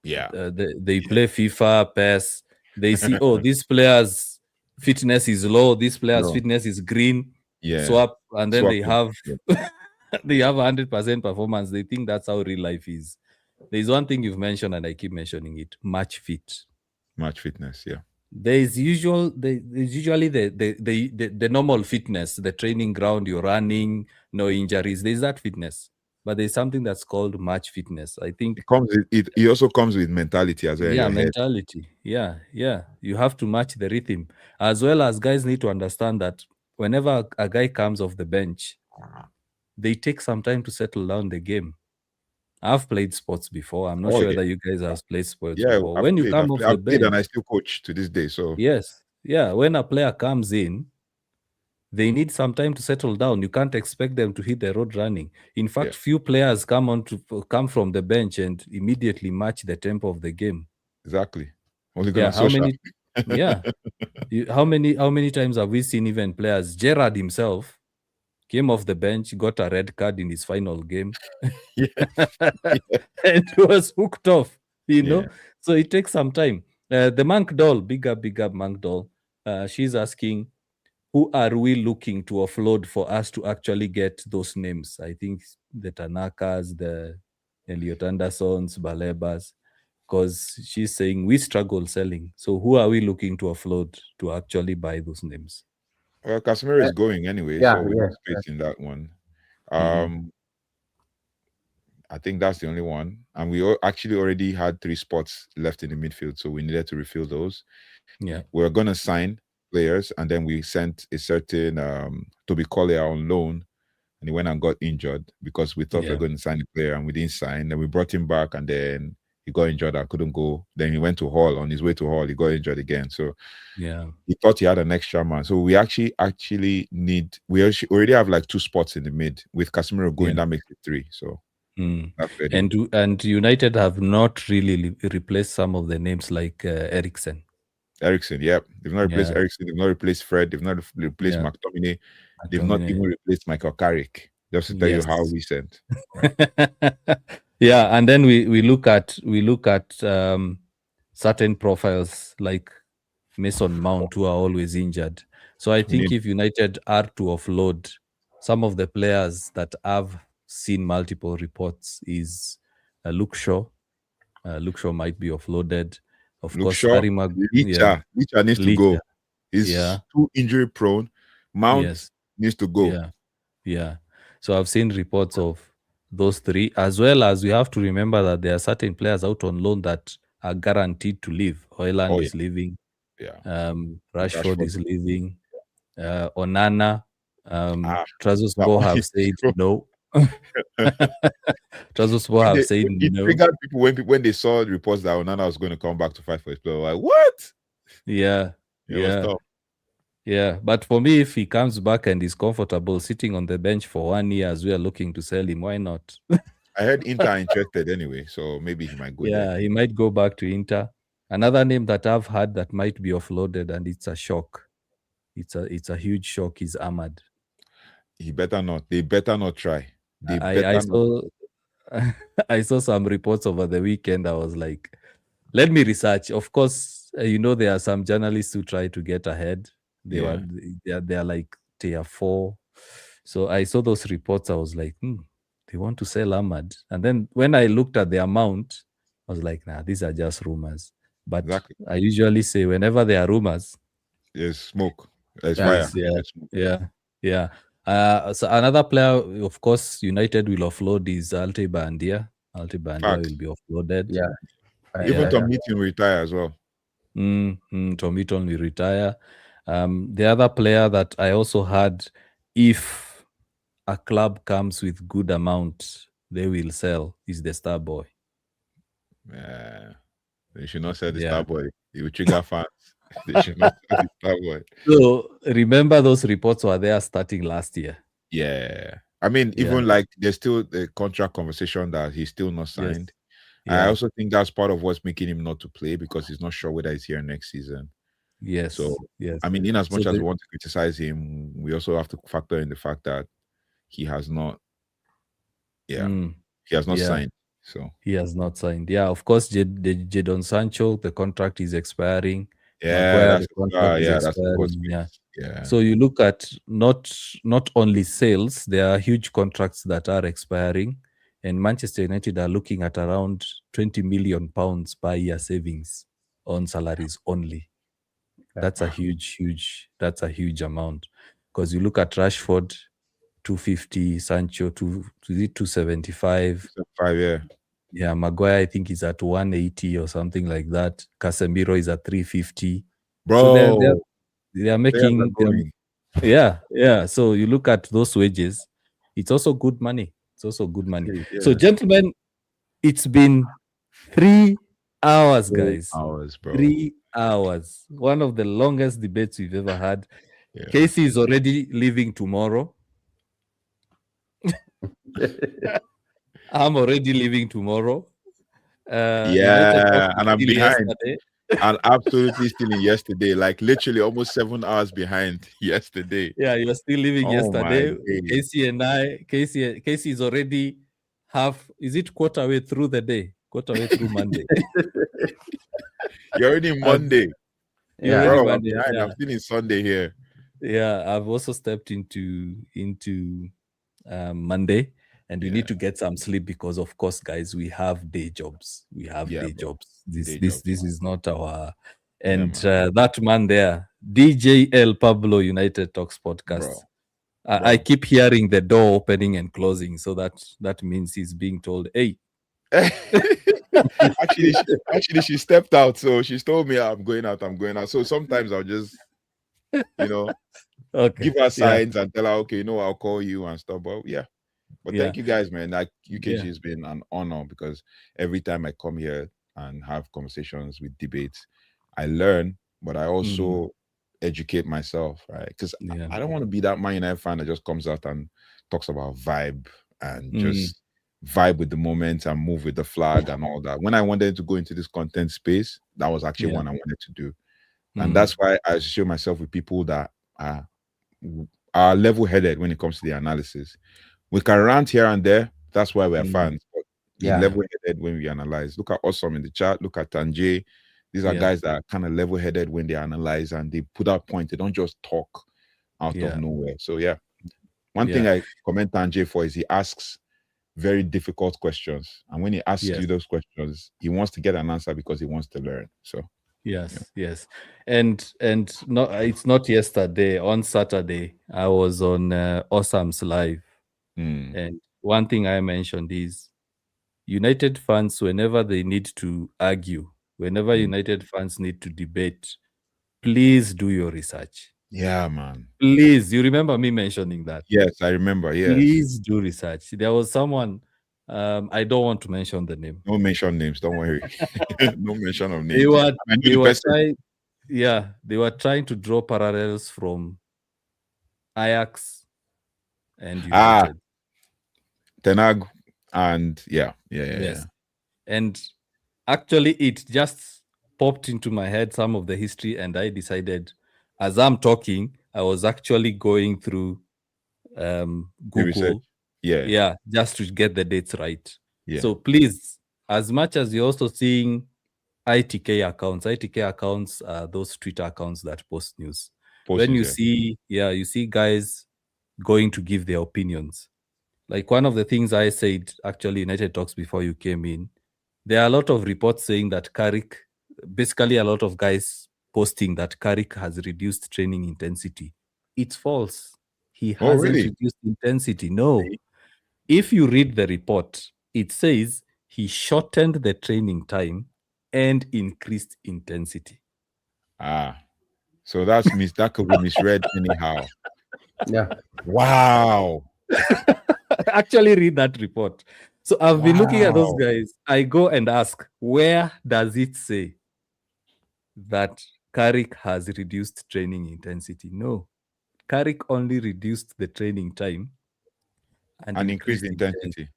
Yeah. They play FIFA, PES. They see, oh, this player's fitness is low. This player's No. fitness is green. Yeah. Swap, and then they Swap have it. they have 100% performance. They think that's how real life is. There's one thing you've mentioned, and I keep mentioning it: match fit. Match fitness. Yeah. There's usually the normal fitness, the training ground, you're running, no injuries. There's that fitness, but there's something that's called match fitness. I think It also comes with mentality as well. yeah, In your head. mentality. Yeah. You have to match the rhythm, as well as guys need to understand that whenever a guy comes off the bench, they take some time to settle down the game. I've played sports before. I'm not Oh, sure yeah. whether you guys have played sports Yeah, before. When you come off the I've played bench, and I still coach to this day. So yes, yeah. When a player comes in, they need some time to settle down. You can't expect them to hit the road running. In fact, few players come from the bench and immediately match the tempo of the game. exactly. Only good Yeah, on how social. many? Yeah, how many times have we seen even players? Gerrard himself came off the bench, got a red card in his final game, and was hooked off. You know, so it takes some time. The Monk Doll, big up Monk Doll. She's asking, who are we looking to offload for us to actually get those names? I think the Tanakas, the Elliot Andersons, Balebas, because she's saying we struggle selling. So who are we looking to offload to actually buy those names? Well, Casemiro is going anyway, Yeah, so we yeah, don't space in that one. Mhm. I think that's the only one, and we actually already had 3 spots left in the midfield, so we needed to refill those. Yeah, We're gonna sign players, and then we sent a certain Toby Collier on loan, and he went and got injured because we thought we yeah, were going to sign a player and we didn't sign. Then we brought him back, and then he got injured and couldn't go. Then he went to Hull. On his way to Hull, he got injured again. So yeah. he thought he had an extra man. So we actually need. We already have like 2 spots in the mid with Casemiro going. Yeah. That makes it 3. So Mm. that's ready. And United have not really replaced some of the names like Eriksen. Eriksen, yep. They've not replaced Yeah. Eriksen. They've not replaced Fred. They've not replaced Yeah. McTominay. They've not even replaced Michael Carrick. Just to tell you how recent. Yeah, and then we look at certain profiles like Mason Mount, who are always injured. So I think if United are to offload some of the players that have seen multiple reports, is Luke Shaw. Luke Shaw might be offloaded. Of Luke course, Shaw, Harry Licha needs to go. He's too injury prone. Mount needs to go. Yeah. So I've seen reports of those 3, as well as we have to remember that there are certain players out on loan that are guaranteed to leave. Hoyland is leaving. Yeah. Rashford is leaving. Onana. Trabzonspor have said no. Trabzonspor have said no. It triggered people when they saw the reports that Onana was going to come back to fight for his player. Like, what? Yeah. But for me, if he comes back and is comfortable sitting on the bench for 1 year as we are looking to sell him, why not? I heard Inter are interested anyway, so maybe he might go there. Yeah, he might go back to Inter. Another name that I've heard that might be offloaded, and it's a shock. It's a huge shock, is Ahmad. He better not. They better not try. I saw some reports over the weekend. I was like, let me research. Of course, there are some journalists who try to get ahead. They are like tier 4. So I saw those reports. I was like, they want to sell Ahmad. And then when I looked at the amount, I was like, nah, these are just rumors. But I usually say whenever there are rumors, there's smoke. There's fire. Yeah. So another player, of course, United will offload is Alte Bandia. Alte Bandia will be offloaded. Yeah. Even Tom Heaton will retire as well. Tom Heaton will retire. The other player that I also had, if a club comes with good amount, they will sell, is the Star Boy. They should not sell the Star Boy. It will trigger fans. They should not sell the Star Boy. So remember, those reports were there starting last year. Yeah. I mean, Yeah. even like there's still the contract conversation that he's still not Yes. signed. I Yeah. also think that's part of what's making him not to play because he's not sure whether he's here next season. So, Yes. Yes. I mean, in as So much as we want to criticize him, we also have to factor in the fact that he has not, yeah, mm, he has not yeah. signed. So, He has not signed. Yeah, of course, Jadon Sancho, the contract is expiring. yeah, Maguire, the that's contract is that's the court expiring. Yeah. space. Yeah, So you look at not only sales, there are huge contracts that are expiring, and Manchester United are looking at around 20 million pounds per year savings on salaries only. That's a that's a huge amount. Because you look at Rashford, 250, Sancho, 275. so 5 year, Yeah, Maguire, I think, is at 180 or something like that. Casemiro is at 350. So bro. they are Players are making going. yeah. So you look at those wages, it's also good money. It's also good money. So, Yeah, gentlemen, it's been 3 hours, 3 guys. hours, bro. 3 hours. One of the longest debates we've ever had. Yeah, Casey is already leaving tomorrow. I'm already leaving tomorrow. United yeah, talked and I'm till behind. yesterday. And absolutely still in yesterday, like literally almost 7 hours behind yesterday. Yeah, you're still leaving Oh my yesterday. days. Casey is already is it quarter way through the day? Quarter way through Monday. You're already I've, Monday. you're Yeah. already Bro, I'm Monday. behind. Yeah. I'm still in Sunday here. Yeah. I've also stepped into Monday, and we Yeah. need to get some sleep because, of course, guys, we have day jobs. We have Yeah, day bro. jobs. This Day this jobs. this is not our. Yeah, And man. that man there, DJ El Pablo, United Talks podcast. Bro. I keep hearing the door opening and closing, so that means he's being told, "Hey." actually, she stepped out, so she's told me I'm going out. I'm going out. So sometimes I'll just, you know, Okay. give her Yeah. signs and tell her, okay, no, I'll call you and stuff. But yeah. But Yeah. thank you guys, man. Like UKG Yeah. has been an honor because every time I come here and have conversations with debates, I learn, but I also educate myself, right? Because Yeah. I don't want to be that Man United fan that just comes out and talks about vibe and just vibe with the moment and move with the flag and all that. When I wanted to go into this content space, that was actually Yeah. one I wanted to do. And that's why I associate myself with people that are level-headed when it comes to the analysis. We can rant here and there. That's why we're fans. But be Yeah. level-headed when we analyze. Look at Awesome in the chat. Look at Tanjay. These are Yeah. guys that are kind of level-headed when they analyze and they put out point. They don't just talk out Yeah. of nowhere. So yeah. One thing I commend Tanjay for is he asks very difficult questions. And when he asks you those questions, he wants to get an answer because he wants to learn. So yes. And no, it's not yesterday. On Saturday, I was on Awesome's live. And one thing I mentioned is United fans, whenever they need to argue, whenever United fans need to debate, please do your research. yeah, man. Please, you remember me mentioning that? Yes, I remember. Yes. Please do research. There was someone, I don't want to mention the name. No mention names, don't worry. No mention of names. They were person. they were trying to draw parallels from Ajax and United. Tenag and yes. And actually it just popped into my head some of the history, and I decided as I'm talking, I was actually going through Google. Yeah. Just to get the dates right. Yeah. So please, as much as you're also seeing ITK accounts are those Twitter accounts that post news. When you see guys going to give their opinions. Like one of the things I said, actually, United Talks before you came in, there are a lot of reports saying that Carrick, basically a lot of guys posting that Carrick has reduced training intensity. It's false. He hasn't reduced intensity. No. If you read the report, it says he shortened the training time and increased intensity. So that could be misread anyhow. Yeah. Wow. Actually read that report. So I've been looking at those guys. I go and ask, where does it say that Carrick has reduced training intensity? No. Carrick only reduced the training time and increased intensity.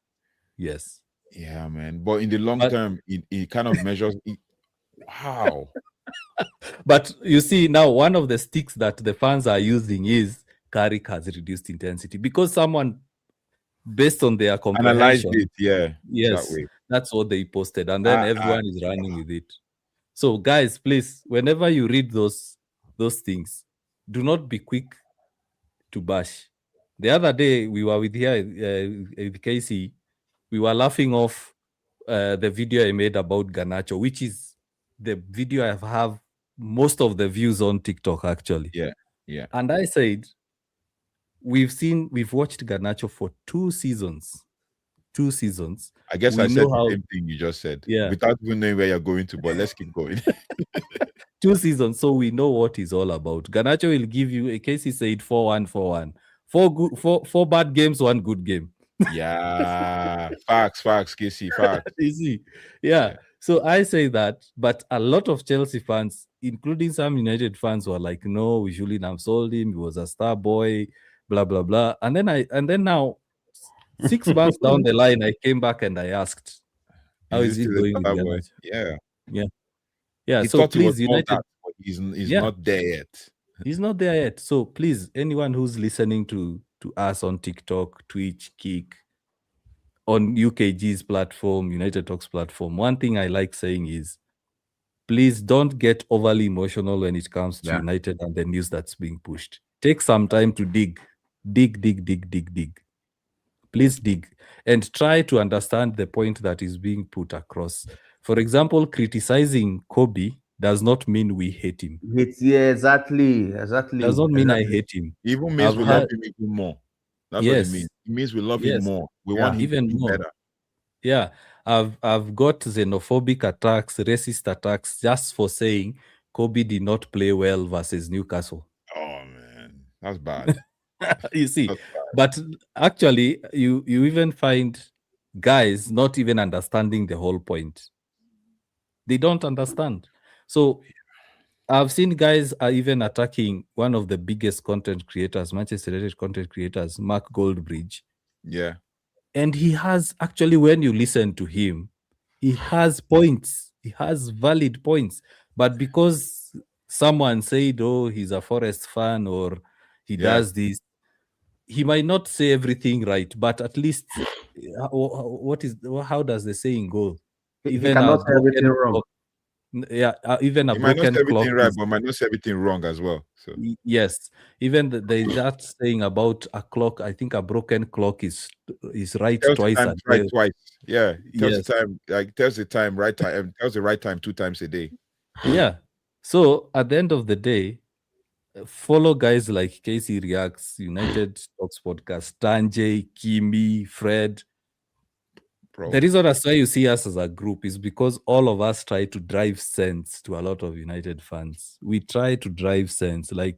Yes. Yeah, man. But in the long term, it kind of measures. Wow. But you see, now one of the sticks that the fans are using is Carrick has reduced intensity because someone, based on their Analyzed comprehension, it, yeah. yes, That way. that's what they posted, and then everyone is running with it. So, guys, please, whenever you read those things, do not be quick to bash. The other day, we were with Casey, we were laughing off the video I made about Garnacho, which is the video I have most of the views on TikTok, actually. Yeah, yeah. And I said, we've watched Garnacho for 2 seasons. 2 seasons. I guess I said the same thing you just said. Yeah. Without even knowing where you're going to, but let's keep going. 2 seasons, so we know what he's all about. Garnacho will give you, a case he said 4-1, 4-1. 4 bad games, 1 good game. Yeah. Facts, Casey, facts. You see? Yeah. So I say that, but a lot of Chelsea fans, including some United fans, were like, no, we shouldn't have sold him. He was a star boy, blah, blah, blah. And then now, 6 months down the line, I came back and I asked, how is it going with Garnacho? Yeah. Yeah. Yeah. He So thought please, he was United. that, but he's not there yet. He's not there yet. So please, anyone who's listening to us on TikTok, Twitch, Kick, on UKG's platform, United Talks platform, one thing I like saying is, please don't get overly emotional when it comes to United and the news that's being pushed. Take some time to dig. Please dig and try to understand the point that is being put across. For example, criticizing Kobe does not mean we hate him. Yeah, exactly. Does not mean I hate him. Even means we love him even more. That's what it means. It means we love him more. We want him even to do more. better. Yeah, I've got xenophobic attacks, racist attacks, just for saying Kobe did not play well versus Newcastle. Oh man, that's bad. You see, but actually, you even find guys not even understanding the whole point. They don't understand. So I've seen guys are even attacking one of the biggest content creators, Manchester United content creators, Mark Goldbridge. Yeah. And he has, actually, when you listen to him, he has points. He has valid points. But because someone said, oh, he's a Forest fan or he does this, he might not say everything right, but at least how does the saying go? Even cannot say everything wrong. Yeah, even a broken clock right, but might not say everything wrong as well. So yes, even there's that saying about a clock. I think a broken clock is right twice a day. Right twice. Yeah, tells the time, tells the time right time, tells the right time 2 times a day. Yeah. So at the end of the day, follow guys like Casey Reacts, United Talks Podcast, Tanjay, Kimi, Fred. Bro. The reason that's why you see us as a group is because all of us try to drive sense to a lot of United fans. We try to drive sense. Like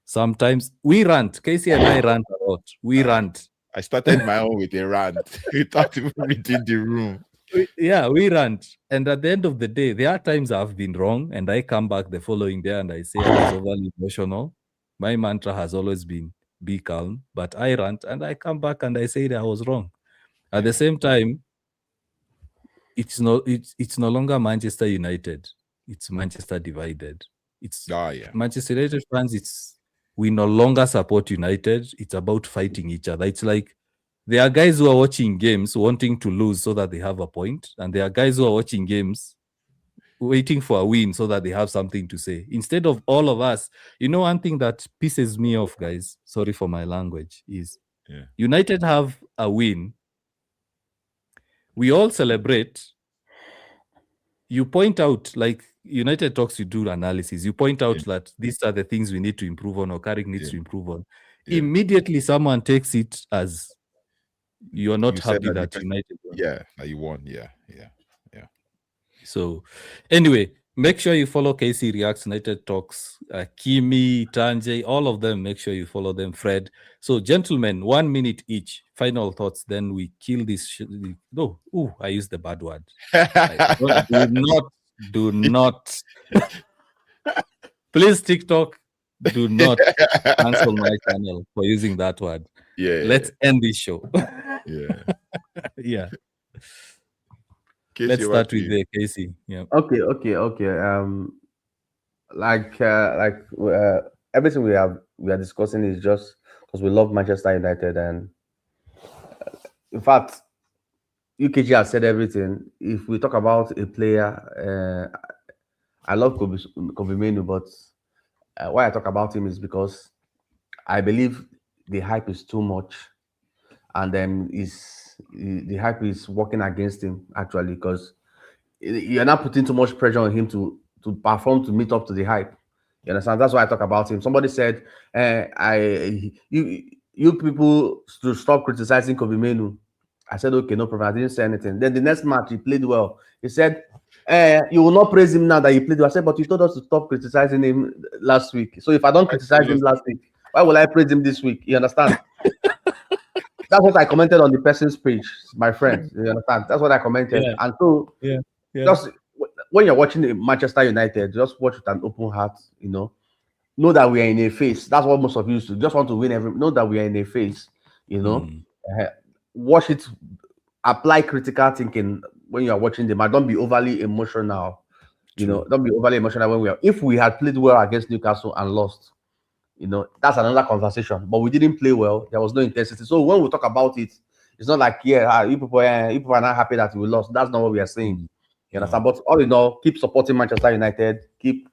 sometimes we rant. Casey and I rant a lot. We rant. I started my own with a rant without even reading the room. We rant. And at the end of the day, there are times I've been wrong and I come back the following day and I say I was overly emotional. My mantra has always been be calm, but I rant and I come back and I say that I was wrong. At the same time, it's no longer Manchester United. It's Manchester divided. It's Manchester United fans. We no longer support United. It's about fighting each other. It's like there are guys who are watching games wanting to lose so that they have a point, and there are guys who are watching games waiting for a win so that they have something to say. Instead of all of us, one thing that pisses me off, guys, sorry for my language, is United have a win. We all celebrate. You point out, like United Talks, you do analysis. You point out that these are the things we need to improve on, or Carrick needs to improve on. Immediately, someone takes it as you're not happy that United won. Yeah, that you won. Yeah. So, anyway, make sure you follow Casey Reacts, United Talks, Kimi, Tanjay, all of them. Make sure you follow them, Fred. So, gentlemen, 1 minute each. Final thoughts. Then we kill this. No, I used the bad word. Do not. Please, TikTok, do not cancel my channel for using that word. Yeah. Let's end this show. Yeah. Yeah. Casey, Let's over start to with you. the Casey. Yeah. Okay. Everything we are discussing is just because we love Manchester United, and in fact, UKG has said everything. If we talk about a player, I love Kobe Menu, but why I talk about him is because I believe the hype is too much, and then is the hype is working against him actually, because you're not putting too much pressure on him to perform to meet up to the hype. You understand? That's why I talk about him. Somebody said, "I you people to stop criticizing Kobe Menu." I said, "Okay, no problem." I didn't say anything. Then the next match he played well. He said, "You will not praise him now that he played well." I said, "But you told us to stop criticizing him last week. So if I don't I criticize told him us. last week, why will I praise him this week?" You understand? That's what I commented on the person's page, my friend. You understand? That's what I commented. Yeah. And so Yeah. Yeah. just when you're watching Manchester United, just watch with an open heart. Know that we are in a phase. That's what most of you used to just want to win every. Know that we are in a phase. You know, Mm, uh, watch it. Apply critical thinking when you are watching them. And don't be overly emotional. true. Don't be overly emotional when we are. If we had played well against Newcastle and lost, that's another conversation. But we didn't play well. There was no intensity. So when we talk about it, it's not like, you people are not happy that we lost. That's not what we are saying. Mm, You no. understand? But all in all, keep supporting Manchester United. Keep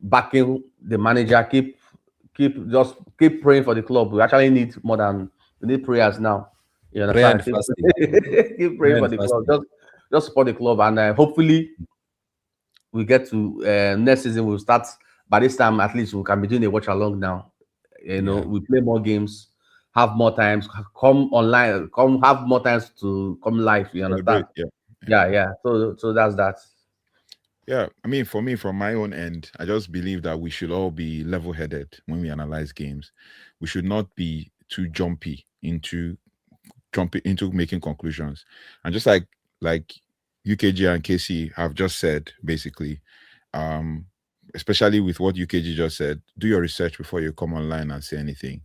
backing the manager. Keep praying for the club. We actually need more than we need prayers now. You Prayer understand? and fasting. Keep Prayer praying for and the club. fasting. Just support the club, and hopefully we get to next season. We'll start by this time. At least we can be doing a watch along now. Yeah. We play more games, have more times, come online, come have more times to come live. You understand? Celebrate. Yeah. Yeah. So that's that. Yeah, I mean, for me, from my own end, I just believe that we should all be level-headed when we analyze games. We should not be too jumping into making conclusions. And just like UKG and KC have just said, basically, um, especially with what UKG just said, do your research before you come online and say anything.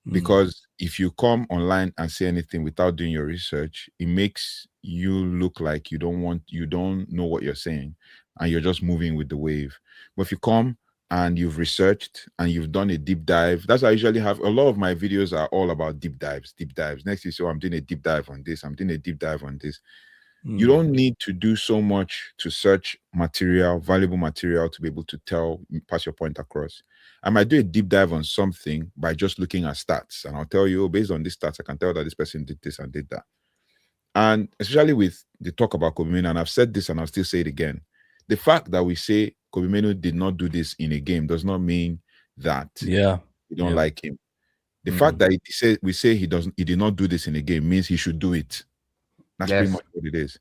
Mm, Because if you come online and say anything without doing your research, it makes you look like you don't know what you're saying, and you're just moving with the wave. But if you come and you've researched and you've done a deep dive, that's why I usually have a lot of my videos are all about deep dives. Next is, so I'm doing a deep dive on this, I'm doing a deep dive on this. You mm, don't need to do so much to search material, valuable material, to be able to pass your point across. I might do a deep dive on something by just looking at stats, and I'll tell you, oh, based on these stats, I can tell that this person did this and did that. And especially with the talk about Kobe Mino, and I've said this and I'll still say it again, the fact that we say Kobe Mino did not do this in a game does not mean that yeah. we don't Yeah. like him. The Mm, fact that we say he did not do this in a game means he should do it. That's pretty Yes. much what it is.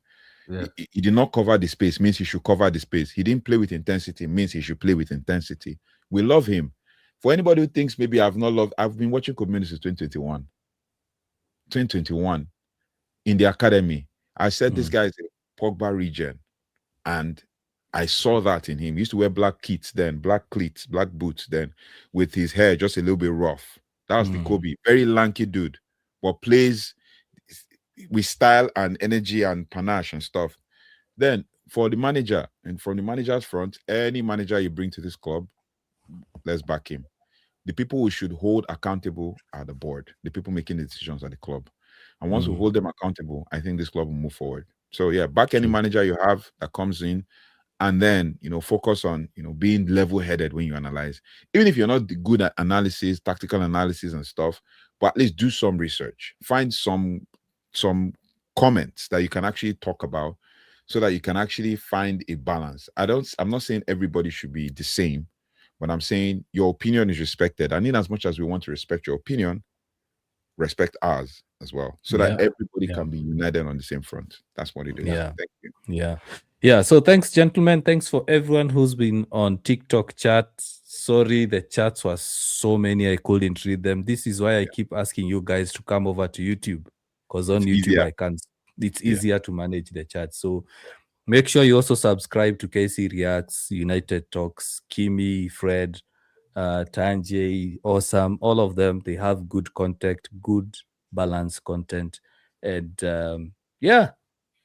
Yeah. He did not cover the space, means he should cover the space. He didn't play with intensity, means he should play with intensity. We love him. For anybody who thinks maybe I've been watching community since 2021. 2021 in the academy. I said this mm, guy is a Pogba regen, and I saw that in him. He used to wear black kits then, black cleats, black boots then, with his hair just a little bit rough. That was the mm, Kobe, very lanky dude, but plays with style and energy and panache and stuff. Then for the manager, and from the manager's front, any manager you bring to this club, let's back him. The people we should hold accountable are the board, the people making the decisions at the club. And once we mm, hold them accountable, I think this club will move forward. So yeah, back any true. manager you have that comes in, and then focus on being level-headed when you analyze. Even if you're not good at analysis, tactical analysis and stuff, but at least do some research. Find some comments that you can actually talk about, so that you can actually find a balance. I'm not saying everybody should be the same, but I'm saying your opinion is respected. And in as much as we want to respect your opinion, respect ours as well, so that Yeah. everybody Yeah. can be united on the same front. That's what it is. Yeah. Thank you. Yeah. So thanks, gentlemen. Thanks for everyone who's been on TikTok chat. Sorry, the chats was so many I couldn't read them. This is why I keep asking you guys to come over to YouTube, because on It's YouTube easier. I can't. It's Yeah. easier to manage the chat. So make sure you also subscribe to KC Reacts, United Talks, Kimi, Fred, Tanjay, Awesome, all of them, they have good content, good balanced content. And yeah,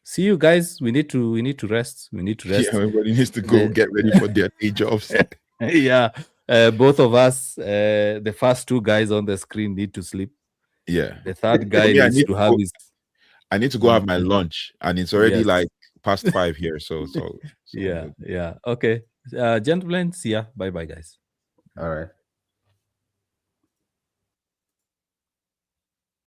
see you guys. We need to rest. We need to rest. Yeah, everybody needs to go get ready for their day jobs. Yeah. Both of us, the first two guys on the screen need to sleep. Yeah. The third guy Me, needs to have his I need to go have my lunch, and it's already Yes. like past 5 here. So yeah. Okay. Gentlemen, see ya. Bye bye, guys. All right.